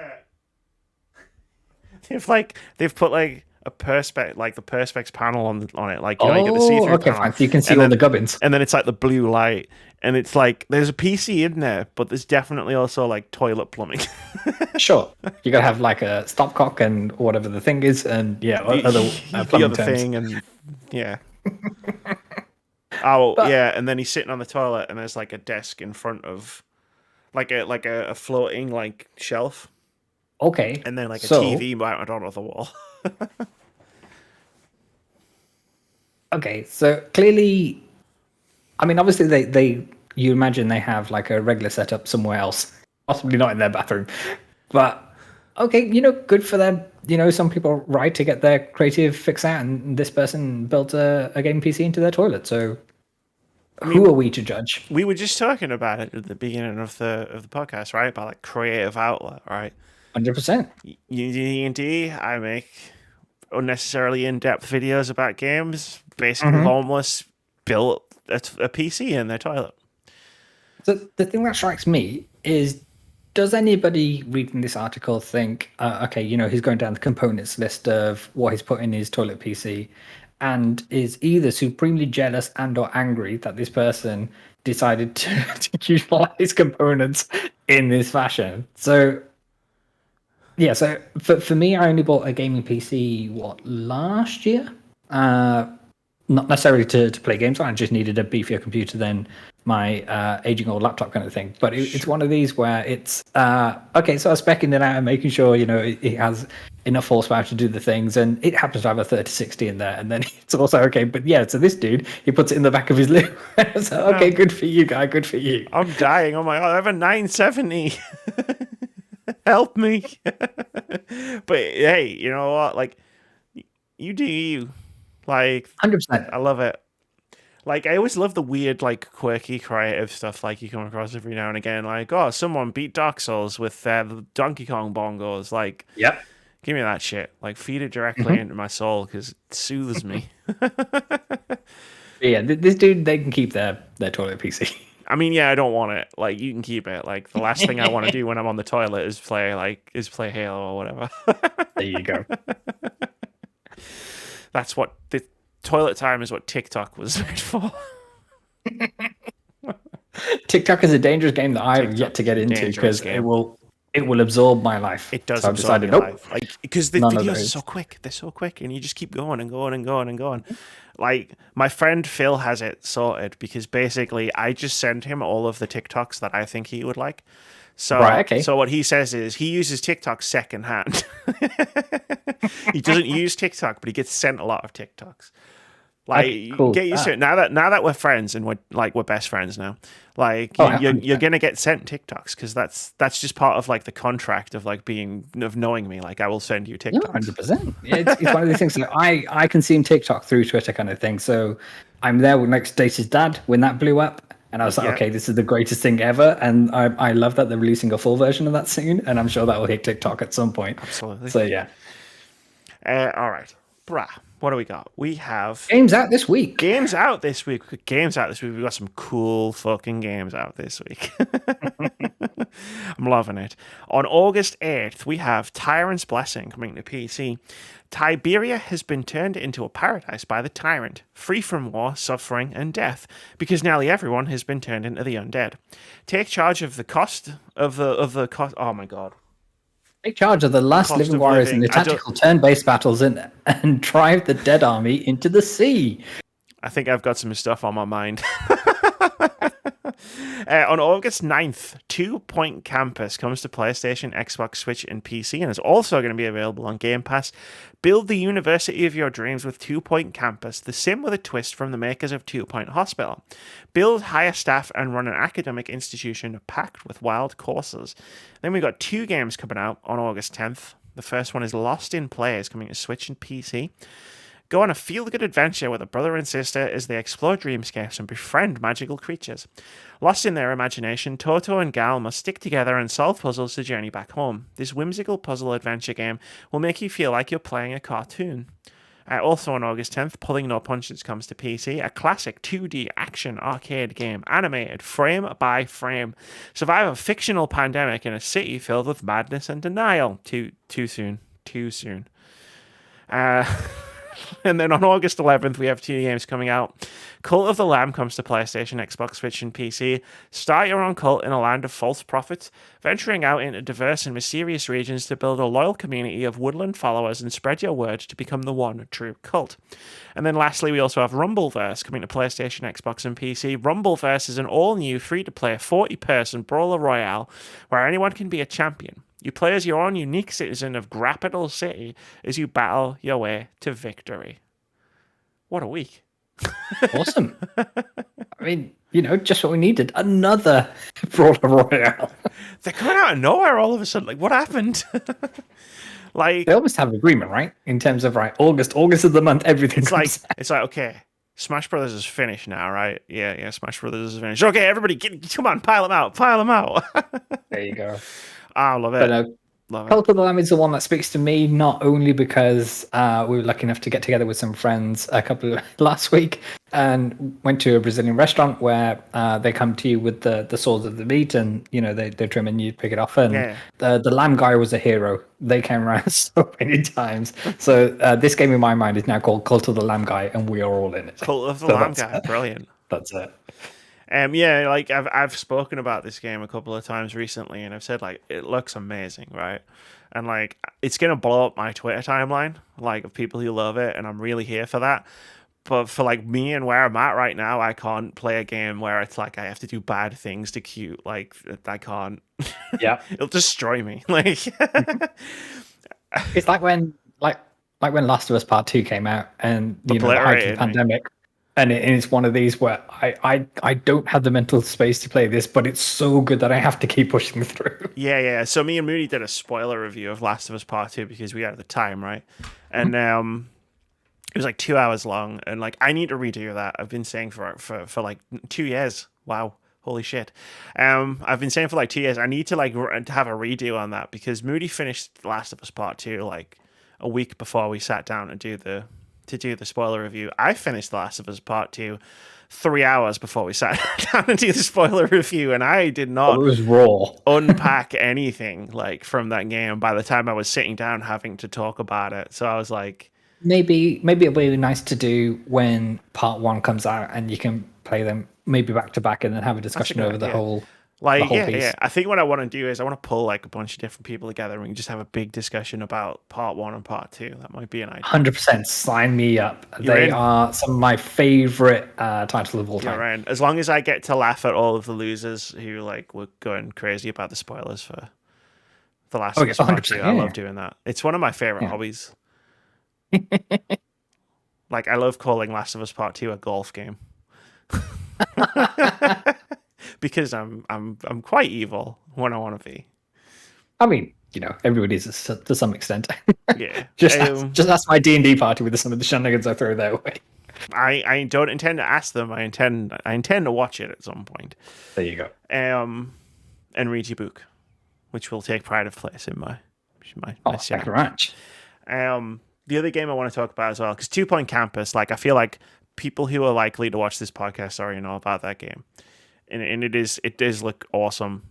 they've put like a perspex, like the perspex panel on it, like you get the see-through panel. Fine. So you can see all the gubbins. And then it's like the blue light, and it's like there's a PC in there, but there's definitely also like toilet plumbing. Sure, you gotta have like a stopcock and whatever the thing is, and yeah, the other thing, and yeah. And then he's sitting on the toilet, and there's like a desk in front of, like a floating like shelf. Okay. And then like a TV mounted on the wall. Okay, so clearly, I mean, obviously you imagine they have like a regular setup somewhere else, possibly not in their bathroom, but okay, good for them. Some people write to get their creative fix out, and this person built a game PC into their toilet. So, who are we to judge? We were just talking about it at the beginning of the podcast, right? About like creative outlet, right? 100%. D&D, I make unnecessarily in-depth videos about games basically homeless built a PC in their toilet. So the thing that strikes me is, does anybody reading this article think, okay, he's going down the components list of what he's put in his toilet PC, and is either supremely jealous and or angry that this person decided to utilize components in this fashion? So yeah, so for me, I only bought a gaming PC last year. Not necessarily to play games on. I just needed a beefier computer than my aging old laptop kind of thing. But it's one of these where it's okay. So I was specking it out and making sure it has enough horsepower to do the things, and it happens to have a 3060 in there. And then it's also okay. But yeah, so this dude, he puts it in the back of his loo. So okay, good for you, guy. Good for you. I'm dying. Oh my god, I have a 970. Help me. But hey, you know what? Like, you do you. Like, 100%. I love it. Like, I always love the weird, like, quirky, creative stuff like you come across every now and again. Like, oh, someone beat Dark Souls with the Donkey Kong bongos. Like, Yep. Give me that shit. Like, feed it directly into my soul because it soothes me. Yeah, this dude, they can keep their toilet PC. I mean, yeah, I don't want it. Like, you can keep it. Like, the last thing I want to do when I'm on the toilet is play Halo or whatever. There you go. That's what the toilet time is. What TikTok was made for. TikTok is a dangerous game that I have yet to get into because it will absorb my life. It does so absorb your life. Like, because the videos are so quick. They're so quick, and you just keep going and going and going and going. Like, my friend Phil has it sorted because basically I just send him all of the TikToks that I think he would like. So, right, okay. So what he says is he uses TikTok secondhand. He doesn't use TikTok, but he gets sent a lot of TikToks. Like, cool. Get used to it. Now that we're friends and we're best friends now. Like, you're gonna get sent TikToks because that's just part of like the contract of like knowing me. Like, I will send you TikToks. 100%. Yeah, it's one of these things. Like, I consume TikTok through Twitter kind of thing. So I'm there with like Stacey's dad when that blew up. And I was like, okay, this is the greatest thing ever. And I love that they're releasing a full version of that soon. And I'm sure that will hit TikTok at some point. Absolutely. So, yeah. All right. Brah, what do we got? We have... Games out this week. Games out this week. We've got some cool fucking games out this week. I'm loving it. On August 8th, we have Tyrant's Blessing coming to PC. Tiberia has been turned into a paradise by the tyrant, free from war, suffering, and death, because nearly everyone has been turned into the undead. Take charge of the cost of the cost. Oh my god! Take charge of the last living warriors in the tactical turn-based battles and drive the dead army into the sea. I think I've got some stuff on my mind. On August 9th, 2 Point Campus comes to PlayStation, Xbox, Switch, and PC, and is also going to be available on Game Pass. Build the university of your dreams with 2 Point Campus, the sim with a twist from the makers of 2 Point Hospital. Build, hire staff, and run an academic institution packed with wild courses. Then we've got 2 games coming out on August 10th. The first one is Lost in Players, coming to Switch and PC. Go on a feel-good adventure with a brother and sister as they explore dreamscapes and befriend magical creatures. Lost in their imagination, Toto and Gal must stick together and solve puzzles to journey back home. This whimsical puzzle adventure game will make you feel like you're playing a cartoon. Also on August 10th, Pulling No Punches comes to PC, a classic 2D action arcade game, animated frame by frame. Survive a fictional pandemic in a city filled with madness and denial. Too soon. And then on August 11th, we have 2 games coming out. Cult of the Lamb comes to PlayStation, Xbox, Switch, and PC. Start your own cult in a land of false prophets, venturing out into diverse and mysterious regions to build a loyal community of woodland followers and spread your word to become the one true cult. And then lastly, we also have Rumbleverse coming to PlayStation, Xbox, and PC. Rumbleverse is an all-new, free-to-play 40-person brawler royale where anyone can be a champion. You play as your own unique citizen of Grappital City as you battle your way to victory. What a week. Awesome. I mean, just what we needed. Another Brawler Royale. They're coming out of nowhere all of a sudden. Like, what happened? Like, they almost have an agreement, right? In terms of, August of the month, everything. It's like, okay, Smash Brothers is finished now, right? Yeah, Smash Brothers is finished. Okay, everybody, come on, pile them out. There you go. I love it. Love it. Cult of the Lamb is the one that speaks to me, not only because we were lucky enough to get together with some friends last week and went to a Brazilian restaurant where they come to you with the swords of the meat, and they trim and you pick it off. And Yeah. the lamb guy was a hero. They came around so many times. So this game in my mind is now called Cult of the Lamb Guy, and we are all in it. Cult of the So Lamb that's- Guy, brilliant. That's it. Yeah, like I've spoken about this game a couple of times recently, and I've said like it looks amazing, right? And like it's gonna blow up my Twitter timeline, like of people who love it, and I'm really here for that. But for like me and where I'm at right now, I can't play a game where it's like I have to do bad things to cute. Like I can't. Yeah. It'll destroy me. Like It's like when when Last of Us Part 2 came out, and the height of Obliterated the pandemic, and it's one of these where I don't have the mental space to play this, but it's so good that I have to keep pushing through. yeah. So me and Moody did a spoiler review of Last of Us Part 2 because we had the time, right? And it was like 2 hours long, and like I need to redo that. I've been saying for like 2 years. Wow. Holy shit. I've been saying for like 2 years, I need to like have a redo on that because Moody finished Last of Us Part 2 like a week before we sat down and do the spoiler review. I finished The Last of Us Part 2 3 hours before we sat down and do the spoiler review, and I did not It was raw. unpack anything like from that game by the time I was sitting down having to talk about it. So I was like, Maybe it'll be nice to do when Part 1 comes out, and you can play them maybe back to back, and then have a discussion good over the idea. whole. like, whole yeah, piece. yeah. I think what I want to do is I want to pull like a bunch of different people together and we can just have a big discussion about Part 1 and Part 2. That might be an idea. 100% sign me up. You're They in. are some of my favorite titles of all time. You're right. As long as I get to laugh at all of the losers who like were going crazy about the spoilers for The Last of yeah, Us Part 100%, 2. I yeah. love doing that. It's one of my favorite Yeah. hobbies. Like I love calling Last of Us Part 2 a golf game. Because I'm quite evil when I want to be. I mean, everybody is to some extent. Yeah. just ask my D&D party with some of the shenanigans I throw their way. I don't intend to ask them. I intend to watch it at some point. There you go. And read your book, which will take pride of place in my Oh, thank you very much. The other game I want to talk about as well, because 2 Point Campus, like I feel like people who are likely to watch this podcast already know about that game, and it does look awesome.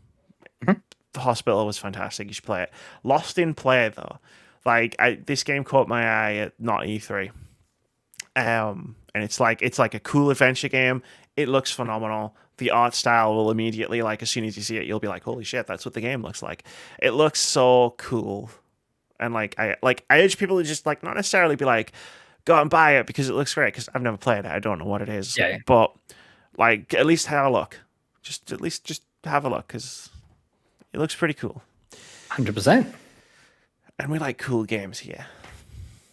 Mm-hmm. The Hospital was fantastic. You should play it. Lost in Play though, like this game caught my eye at not E3, and it's like a cool adventure game. It looks phenomenal. The art style will immediately, like as soon as you see it, you'll be like, holy shit, that's what the game looks like. It looks so cool. And I urge people to just like not necessarily be like, go out and buy it because it looks great, because I've never played it. I don't know what it is. Yeah. But like at least have a look. Just have a look because it looks pretty cool. 100%. And we like cool games here.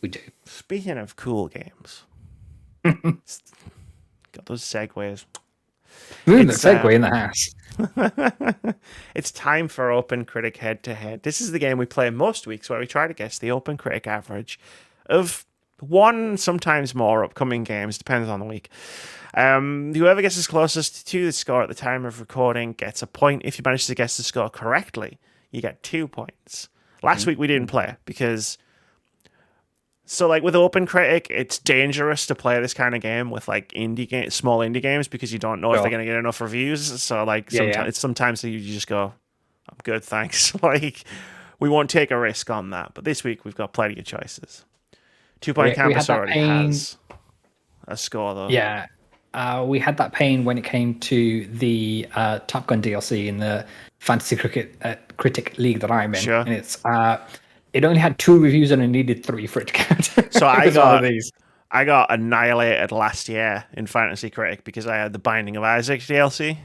We do. Speaking of cool games, got those segues. The It's, segue in the house. It's time for OpenCritic head-to-head. This is the game we play most weeks where we try to guess the OpenCritic average of one, sometimes more upcoming games, depends on the week. Whoever gets as closest to the score at the time of recording gets a point. If you manage to guess the score correctly, you get 2 points. Last week we didn't play because... So, like, with OpenCritic, it's dangerous to play this kind of game with, like, small indie games because you don't know if they're going to get enough reviews. So, like, sometimes you just go, I'm good, thanks. Like, we won't take a risk on that. But this week, we've got plenty of choices. 2 Point Campus already has a score, though. Yeah. We had that pain when it came to the Top Gun DLC in the Fantasy Critic League that I'm in. Sure. And it's... it only had 2 reviews and it needed 3 for it to count. So I got annihilated last year in Fantasy Critic because I had the Binding of Isaac DLC.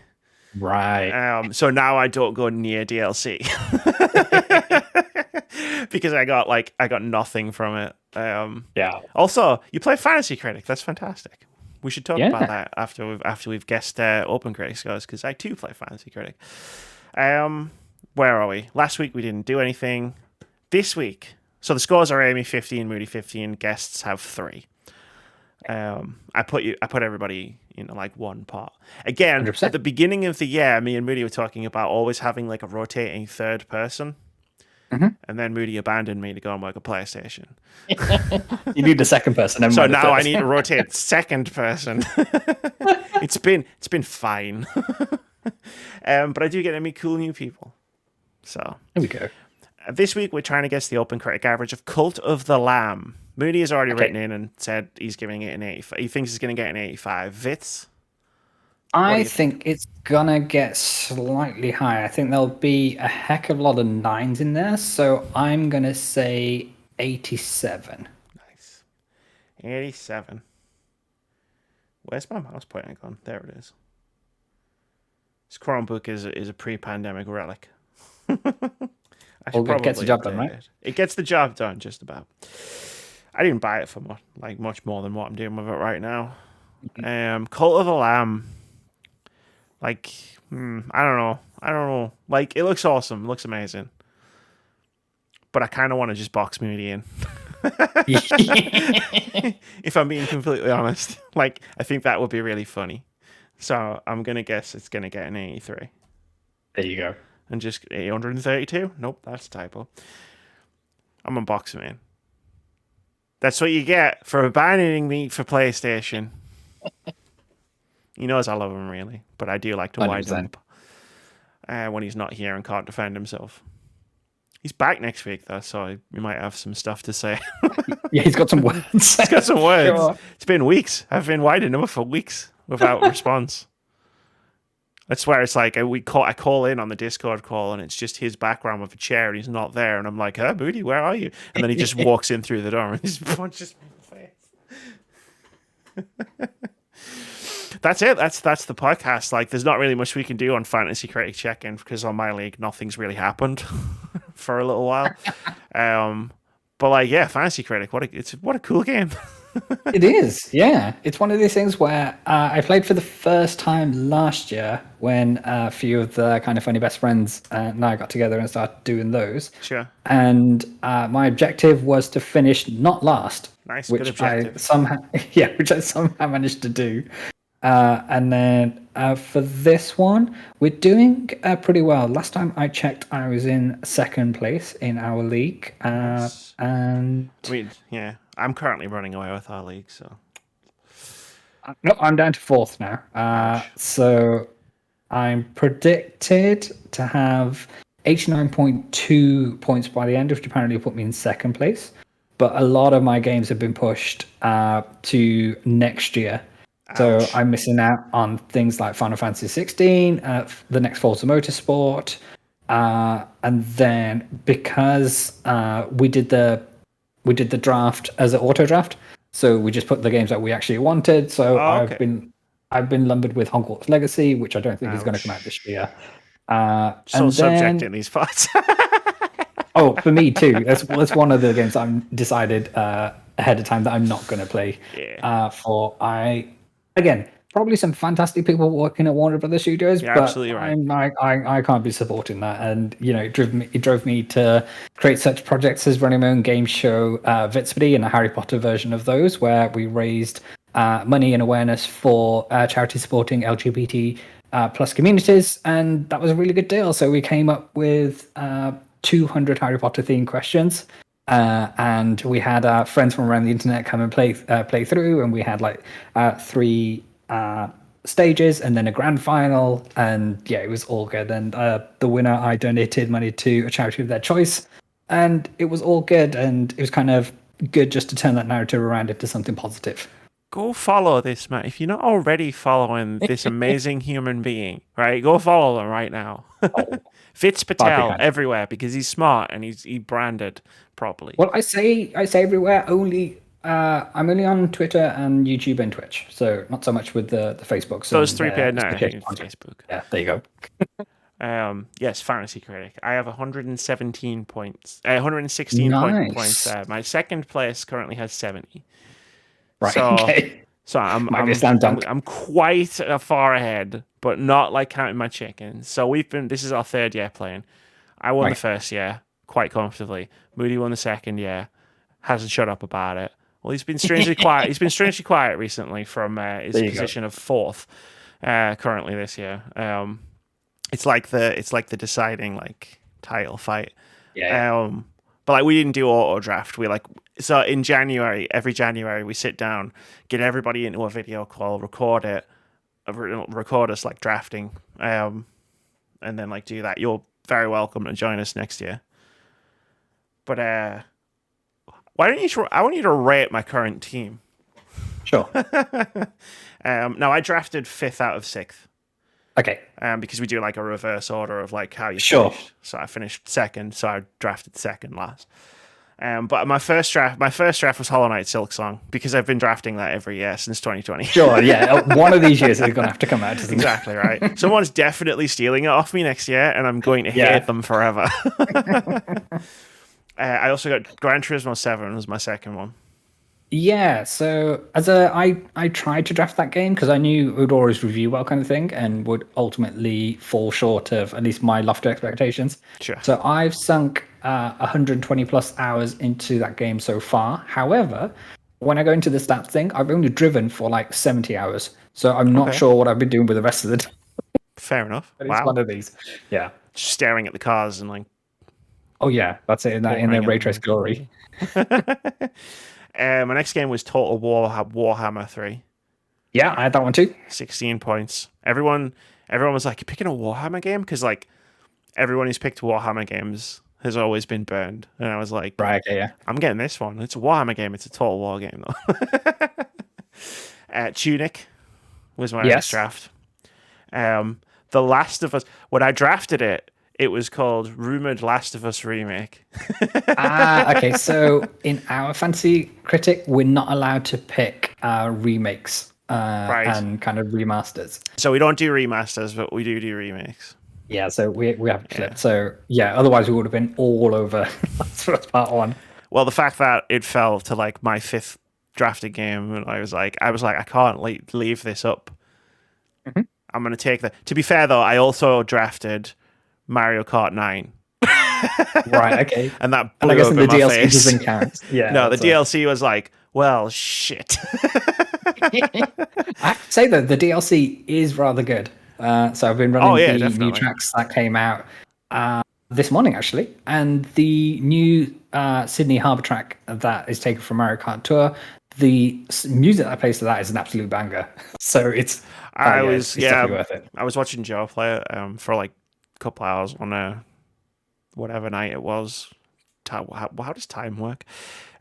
Right. So now I don't go near DLC because I got nothing from it. Yeah. Also, you play Fantasy Critic. That's fantastic. We should talk Yeah. about that after we've guessed OpenCritic scores, because I too play Fantasy Critic. Where are we? Last week we didn't do anything. This week, so the scores are Amy 15, Moody 15. Guests have 3. I put everybody in like one pot. Again, 100%. at the beginning of the year, me and Moody were talking about always having like a rotating third person. And then Moody abandoned me to go and work at PlayStation. You need a second person. So now I need to rotate second person. It's been fine. But I do get to meet cool new people. So there we go. This week we're trying to guess the OpenCritic average of Cult of the Lamb. Moody has already written in and said he's giving it an 85. He thinks he's going to get an 85. Vitz? I think it's gonna get slightly higher. I think there'll be a heck of a lot of 9s in there, so I'm gonna say 87. Nice. 87. Where's my mouse pointing gone? There it is. This Chromebook is a pre-pandemic relic. All good. Gets the job done, right? It gets the job done, just about. I didn't buy it for much more than what I'm doing with it right now. Cult of the Lamb. Like, I don't know. Like, it looks awesome. It looks amazing. But I kind of want to just box Moody in. If I'm being completely honest. Like, I think that would be really funny. So I'm going to guess it's going to get an 83. There you go. And just 832? Nope, that's a typo. I'm going to box him in. That's what you get for abandoning me for PlayStation. He knows I love him, really, but I do like to wind him up when he's not here and can't defend himself. He's back next week, though, so he might have some stuff to say. Yeah, he's got some words. He's got some words. Sure. It's been weeks. I've been winding him up for weeks without response. I swear it's like I call in on the Discord call, and it's just his background with a chair, and he's not there, and I'm like, "Huh, Moody, where are you?" And then he just walks in through the door and just punches me in the face. That's it. That's the podcast. Like, there's not really much we can do on Fantasy Critic Check-In because on my league, nothing's really happened for a little while. But like, yeah, Fantasy Critic. What a cool game. It is, yeah. It's one of these things where I played for the first time last year when a few of the kind of funny best friends and I got together and started doing those. Sure. And my objective was to finish not last. Nice, which good objective. which I somehow managed to do. And then for this one, we're doing pretty well. Last time I checked, I was in second place in our league. Nice. And yeah, I'm currently running away with our league, so. No, I'm down to fourth now. So I'm predicted to have 89.2 points by the end, which apparently will put me in second place. But a lot of my games have been pushed to next year. So Ouch. I'm missing out on things like Final Fantasy 16, the next Forza Motorsport, and then because we did the draft as an auto draft, so we just put the games that we actually wanted. So I've been lumbered with Hogwarts Legacy, which I don't think is going to come out this year. So subject in these parts. Oh, for me too. That's one of the games I'm decided ahead of time that I'm not going to play. Yeah. Again, probably some fantastic people working at Warner Brothers Studios, You're but absolutely right. I can't be supporting that. And it drove me to create such projects as running my own game show, Vitz and a Harry Potter version of those, where we raised money and awareness for charity supporting LGBT plus communities, and that was a really good deal. So we came up with 200 Harry Potter themed questions. And we had friends from around the internet come and play through, and we had like 3 stages and then a grand final, and yeah, it was all good. And the winner, I donated money to a charity of their choice, and it was all good. And it was kind of good just to turn that narrative around into something positive. Go follow this man. If you're not already following this amazing human being, right? Go follow them right now. Vitz Patel everywhere because he's smart and he branded properly. Well, I say everywhere. I'm only on Twitter and YouTube and Twitch, so not so much with the Facebook. So those 3 paid now Facebook. Yeah, there you go. Yes, Fantasy Critic. I have 117 points. 116 points there. My second place currently has 70. Right. So, okay. So I'm quite far ahead, but not like counting my chickens. So this is our 3rd year playing. I won the first year quite comfortably. Moody won the second year. Hasn't shut up about it. Well, he's been strangely quiet. He's been strangely quiet recently from his position of 4th currently this year. It's like the deciding title fight. Yeah. But like we didn't do auto draft. So in January, every January, we sit down, get everybody into a video call, record it, record us like drafting, and then like do that. You're very welcome to join us next year. But why don't you? I want you to rate my current team. Sure. Now I drafted 5th out of 6th. Okay. Because we do like a reverse order of like how you finished. So I finished 2nd, so I drafted 2nd last. But my first draft was Hollow Knight Silksong because I've been drafting that every year since 2020. Sure, yeah. One of these years is going to have to come out. Exactly right. Someone's definitely stealing it off me next year, and I'm going to hate them forever. I also got Gran Turismo 7 was my second one. Yeah, so I tried to draft that game because I knew it would always review well kind of thing and would ultimately fall short of at least my lofty expectations. Sure. So I've sunk 120 plus hours into that game so far. However, when I go into the stats thing, I've only driven for like 70 hours. So I'm not sure what I've been doing with the rest of the time. Fair enough. But it's one of these. Yeah. Just staring at the cars and like... Oh yeah, that's it in their ray trace glory. My next game was Total Warhammer 3. Yeah, I had that one too. 16 points. Everyone was like, "You're picking a Warhammer game?" Because like everyone who's picked Warhammer games has always been burned. And I was like, right, okay, yeah. I'm getting this one. It's a Warhammer game. It's a Total War game though. Tunic was my next draft. The Last of Us. When I drafted it, it was called Rumored Last of Us Remake. Okay. So in our fancy critic, we're not allowed to pick remakes and kind of remasters. So we don't do remasters, but we do remakes. Yeah, so we have to flip. So yeah, otherwise we would have been all over part 1. Well, the fact that it fell to like my 5th drafted game, and I was like, I can't leave this up. Mm-hmm. I'm gonna take that. To be fair though, I also drafted Mario Kart 9. Right, okay. And that blew up in the my DLC face. Doesn't count. Yeah. No, the DLC was like, well, shit. I have to say though, the DLC is rather good. So I've been running the new tracks that came out this morning actually, and the new Sydney Harbour track that is taken from Mario Kart Tour. The music that plays to that is an absolute banger. So it's definitely worth it. I was watching Joe play it for like a couple hours on whatever night it was. How does time work?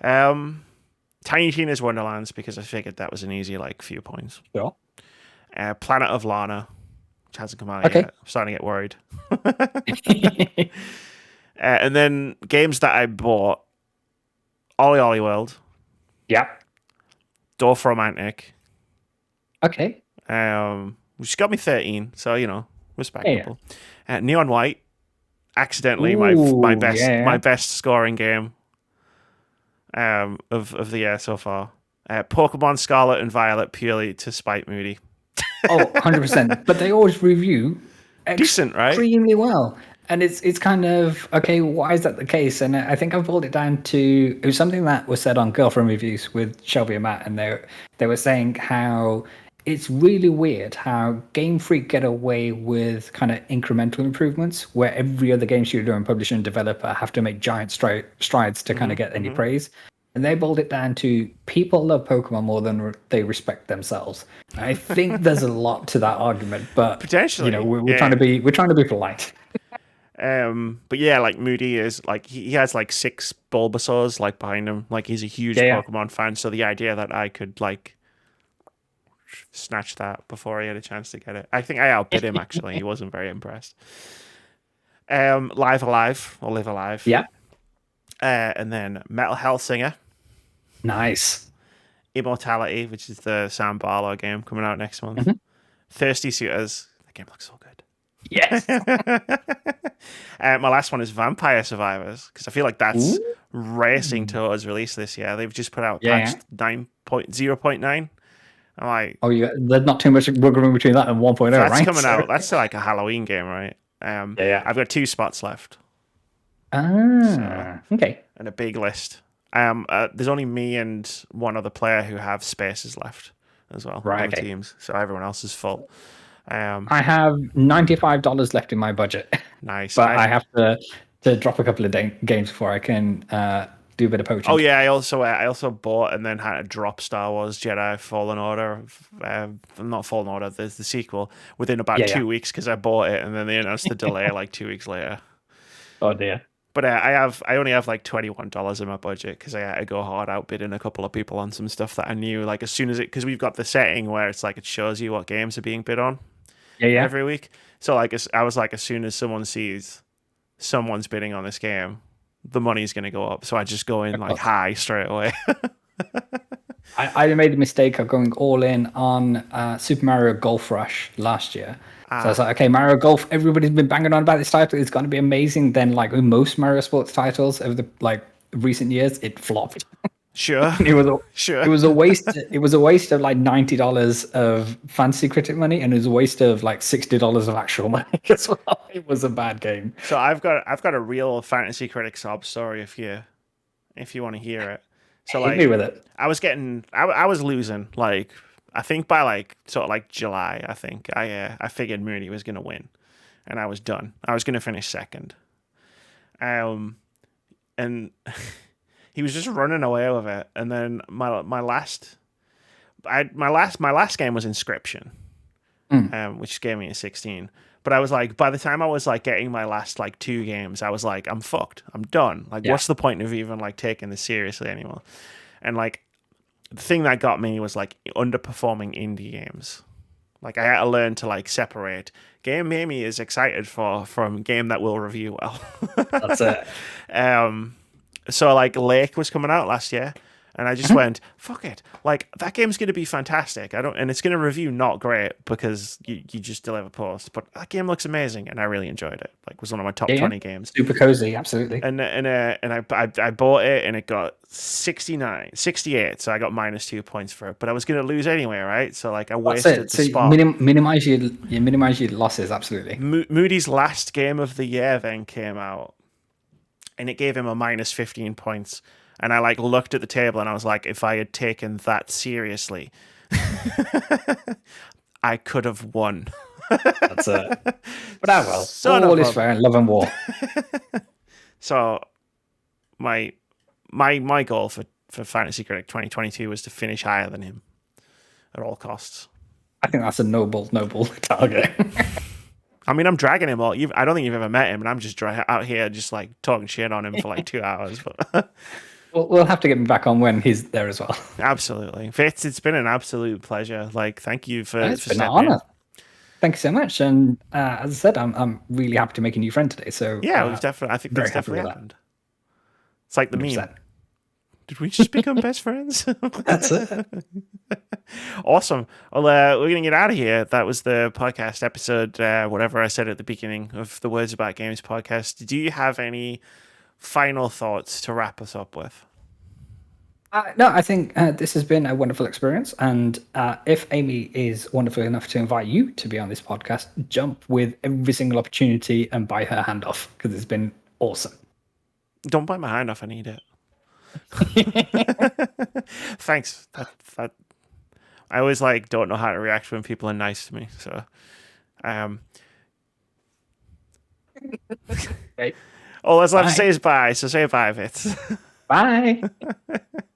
Tiny Tina's Wonderlands, because I figured that was an easy like few points. Sure. Planet of Lana, which hasn't come out yet. I'm starting to get worried. And then games that I bought: Ollie Ollie World. Yeah. Dorf Romantic. Okay. Which got me 13, so respectable. Neon White, accidentally my best scoring game of the year so far. Pokemon Scarlet and Violet, purely to spite Moody. Oh, 100%. But they always review decent, right? Extremely well. And it's kind of, okay, why is that the case? And I think I've boiled it down to, it was something that was said on Girlfriend Reviews with Shelby and Matt, and they were saying how it's really weird how Game Freak get away with kind of incremental improvements where every other game studio and publisher and developer have to make giant strides to kind of get any praise. And they boiled it down to people love Pokemon more than they respect themselves. And I think there's a lot to that argument, but potentially, we're trying to be polite. But yeah, like Moody is like he has like 6 Bulbasaurs like behind him. Like he's a huge Pokemon fan, so the idea that I could like snatch that before he had a chance to get it, I think I outbid him. Actually, he wasn't very impressed. Live Alive. Yeah. And then Metal Hellsinger. Nice. Immortality, which is the Sam Barlow game coming out next month. Thirsty Suitors. That game looks so good. Yes. My last one is Vampire Survivors, because I feel like that's racing towards release this year. They've just put out patch 9.0.9. I'm like, there's not too much wiggle room between that and 1.0, right? That's coming out. That's like a Halloween game, right? I've got 2 spots left. Okay. And a big list. There's only me and one other player who have spaces left as well. Right. Okay. Teams, so everyone else is full. I have $95 left in my budget. Nice. But I have to to drop a couple of games before I can do a bit of poaching. Oh yeah, I also bought and then had to drop Star Wars Jedi Fallen Order, not Fallen Order, the sequel, within about Yeah, 2 weeks because I bought it and then they announced the delay like 2 weeks later. Oh dear. But I only have like $21 in my budget because I had to go hard outbidding a couple of people on some stuff that I knew like as soon as because we've got the setting where it's like it shows you what games are being bid on Yeah. every week. So like I was like as soon as someone sees someone's bidding on this game, the money's going to go up. So I just go in like high straight away. I made the mistake of going all in on Super Mario Golf Rush last year. So I was like, okay, Mario Golf, everybody's been banging on about this title. It's going to be amazing. Then, like with most Mario sports titles over the recent years, it flopped. Sure. It was a waste. It was a waste of like $90 of Fantasy Critic money, and it was a waste of like $60 of actual money as well. It was a bad game. So I've got a real Fantasy Critic sob story if you want to hear it. So like, hit me with it. I was losing like I think by like sort of like July. I think I figured Mooney was gonna win, and I was done. I was gonna finish second. And he was just running away with it. And then my last game was Inscription, which gave me a 16. But I was like, by the time I was like getting my last like 2 games, I was like, I'm fucked. I'm done. Like, what's the point of even like taking this seriously anymore? And like, the thing that got me was like underperforming indie games. Like, I had to learn to like separate game Mamie is excited from game that will review well. That's it. So like Lake was coming out last year, and I just went, fuck it. Like that game's gonna be fantastic. And it's gonna review not great because you just deliver posts, but that game looks amazing, and I really enjoyed it. Like it was one of my top 20 games. Super cozy, absolutely. And I bought it, and it got 68, so I got -2 points for it. But I was gonna lose anyway, right? So like I wasted the spot. Minimize your losses, absolutely. Moody's last game of the year then came out, and it gave him a -15 points. And I like looked at the table and I was like, if I had taken that seriously, I could have won. That's it. But all is fair in love and war. So my goal for Fantasy Critic 2022 was to finish higher than him at all costs. I think that's a noble target. I mean, I'm dragging him all. I don't think you've ever met him, and I'm just out here just like talking shit on him for like 2 hours. But we'll have to get him back on when he's there as well. Absolutely, Vitz, it's been an absolute pleasure. Like, thank you for. It's been an honor. Thank you so much. And as I said, I'm really happy to make a new friend today. So yeah, I think that's definitely happened. It's like the 100%. Meme. Did we just become best friends? That's it. Awesome. Well, we're going to get out of here. That was the podcast episode, whatever I said at the beginning of the Words About Games podcast. Do you have any final thoughts to wrap us up with? No, I think this has been a wonderful experience. And if Amy is wonderful enough to invite you to be on this podcast, jump with every single opportunity and bite her hand off, because it's been awesome. Don't bite my hand off. I need it. Thanks. That I always like don't know how to react when people are nice to me. So, Okay. all that's left to say is bye. So say bye, Vitz. Bye.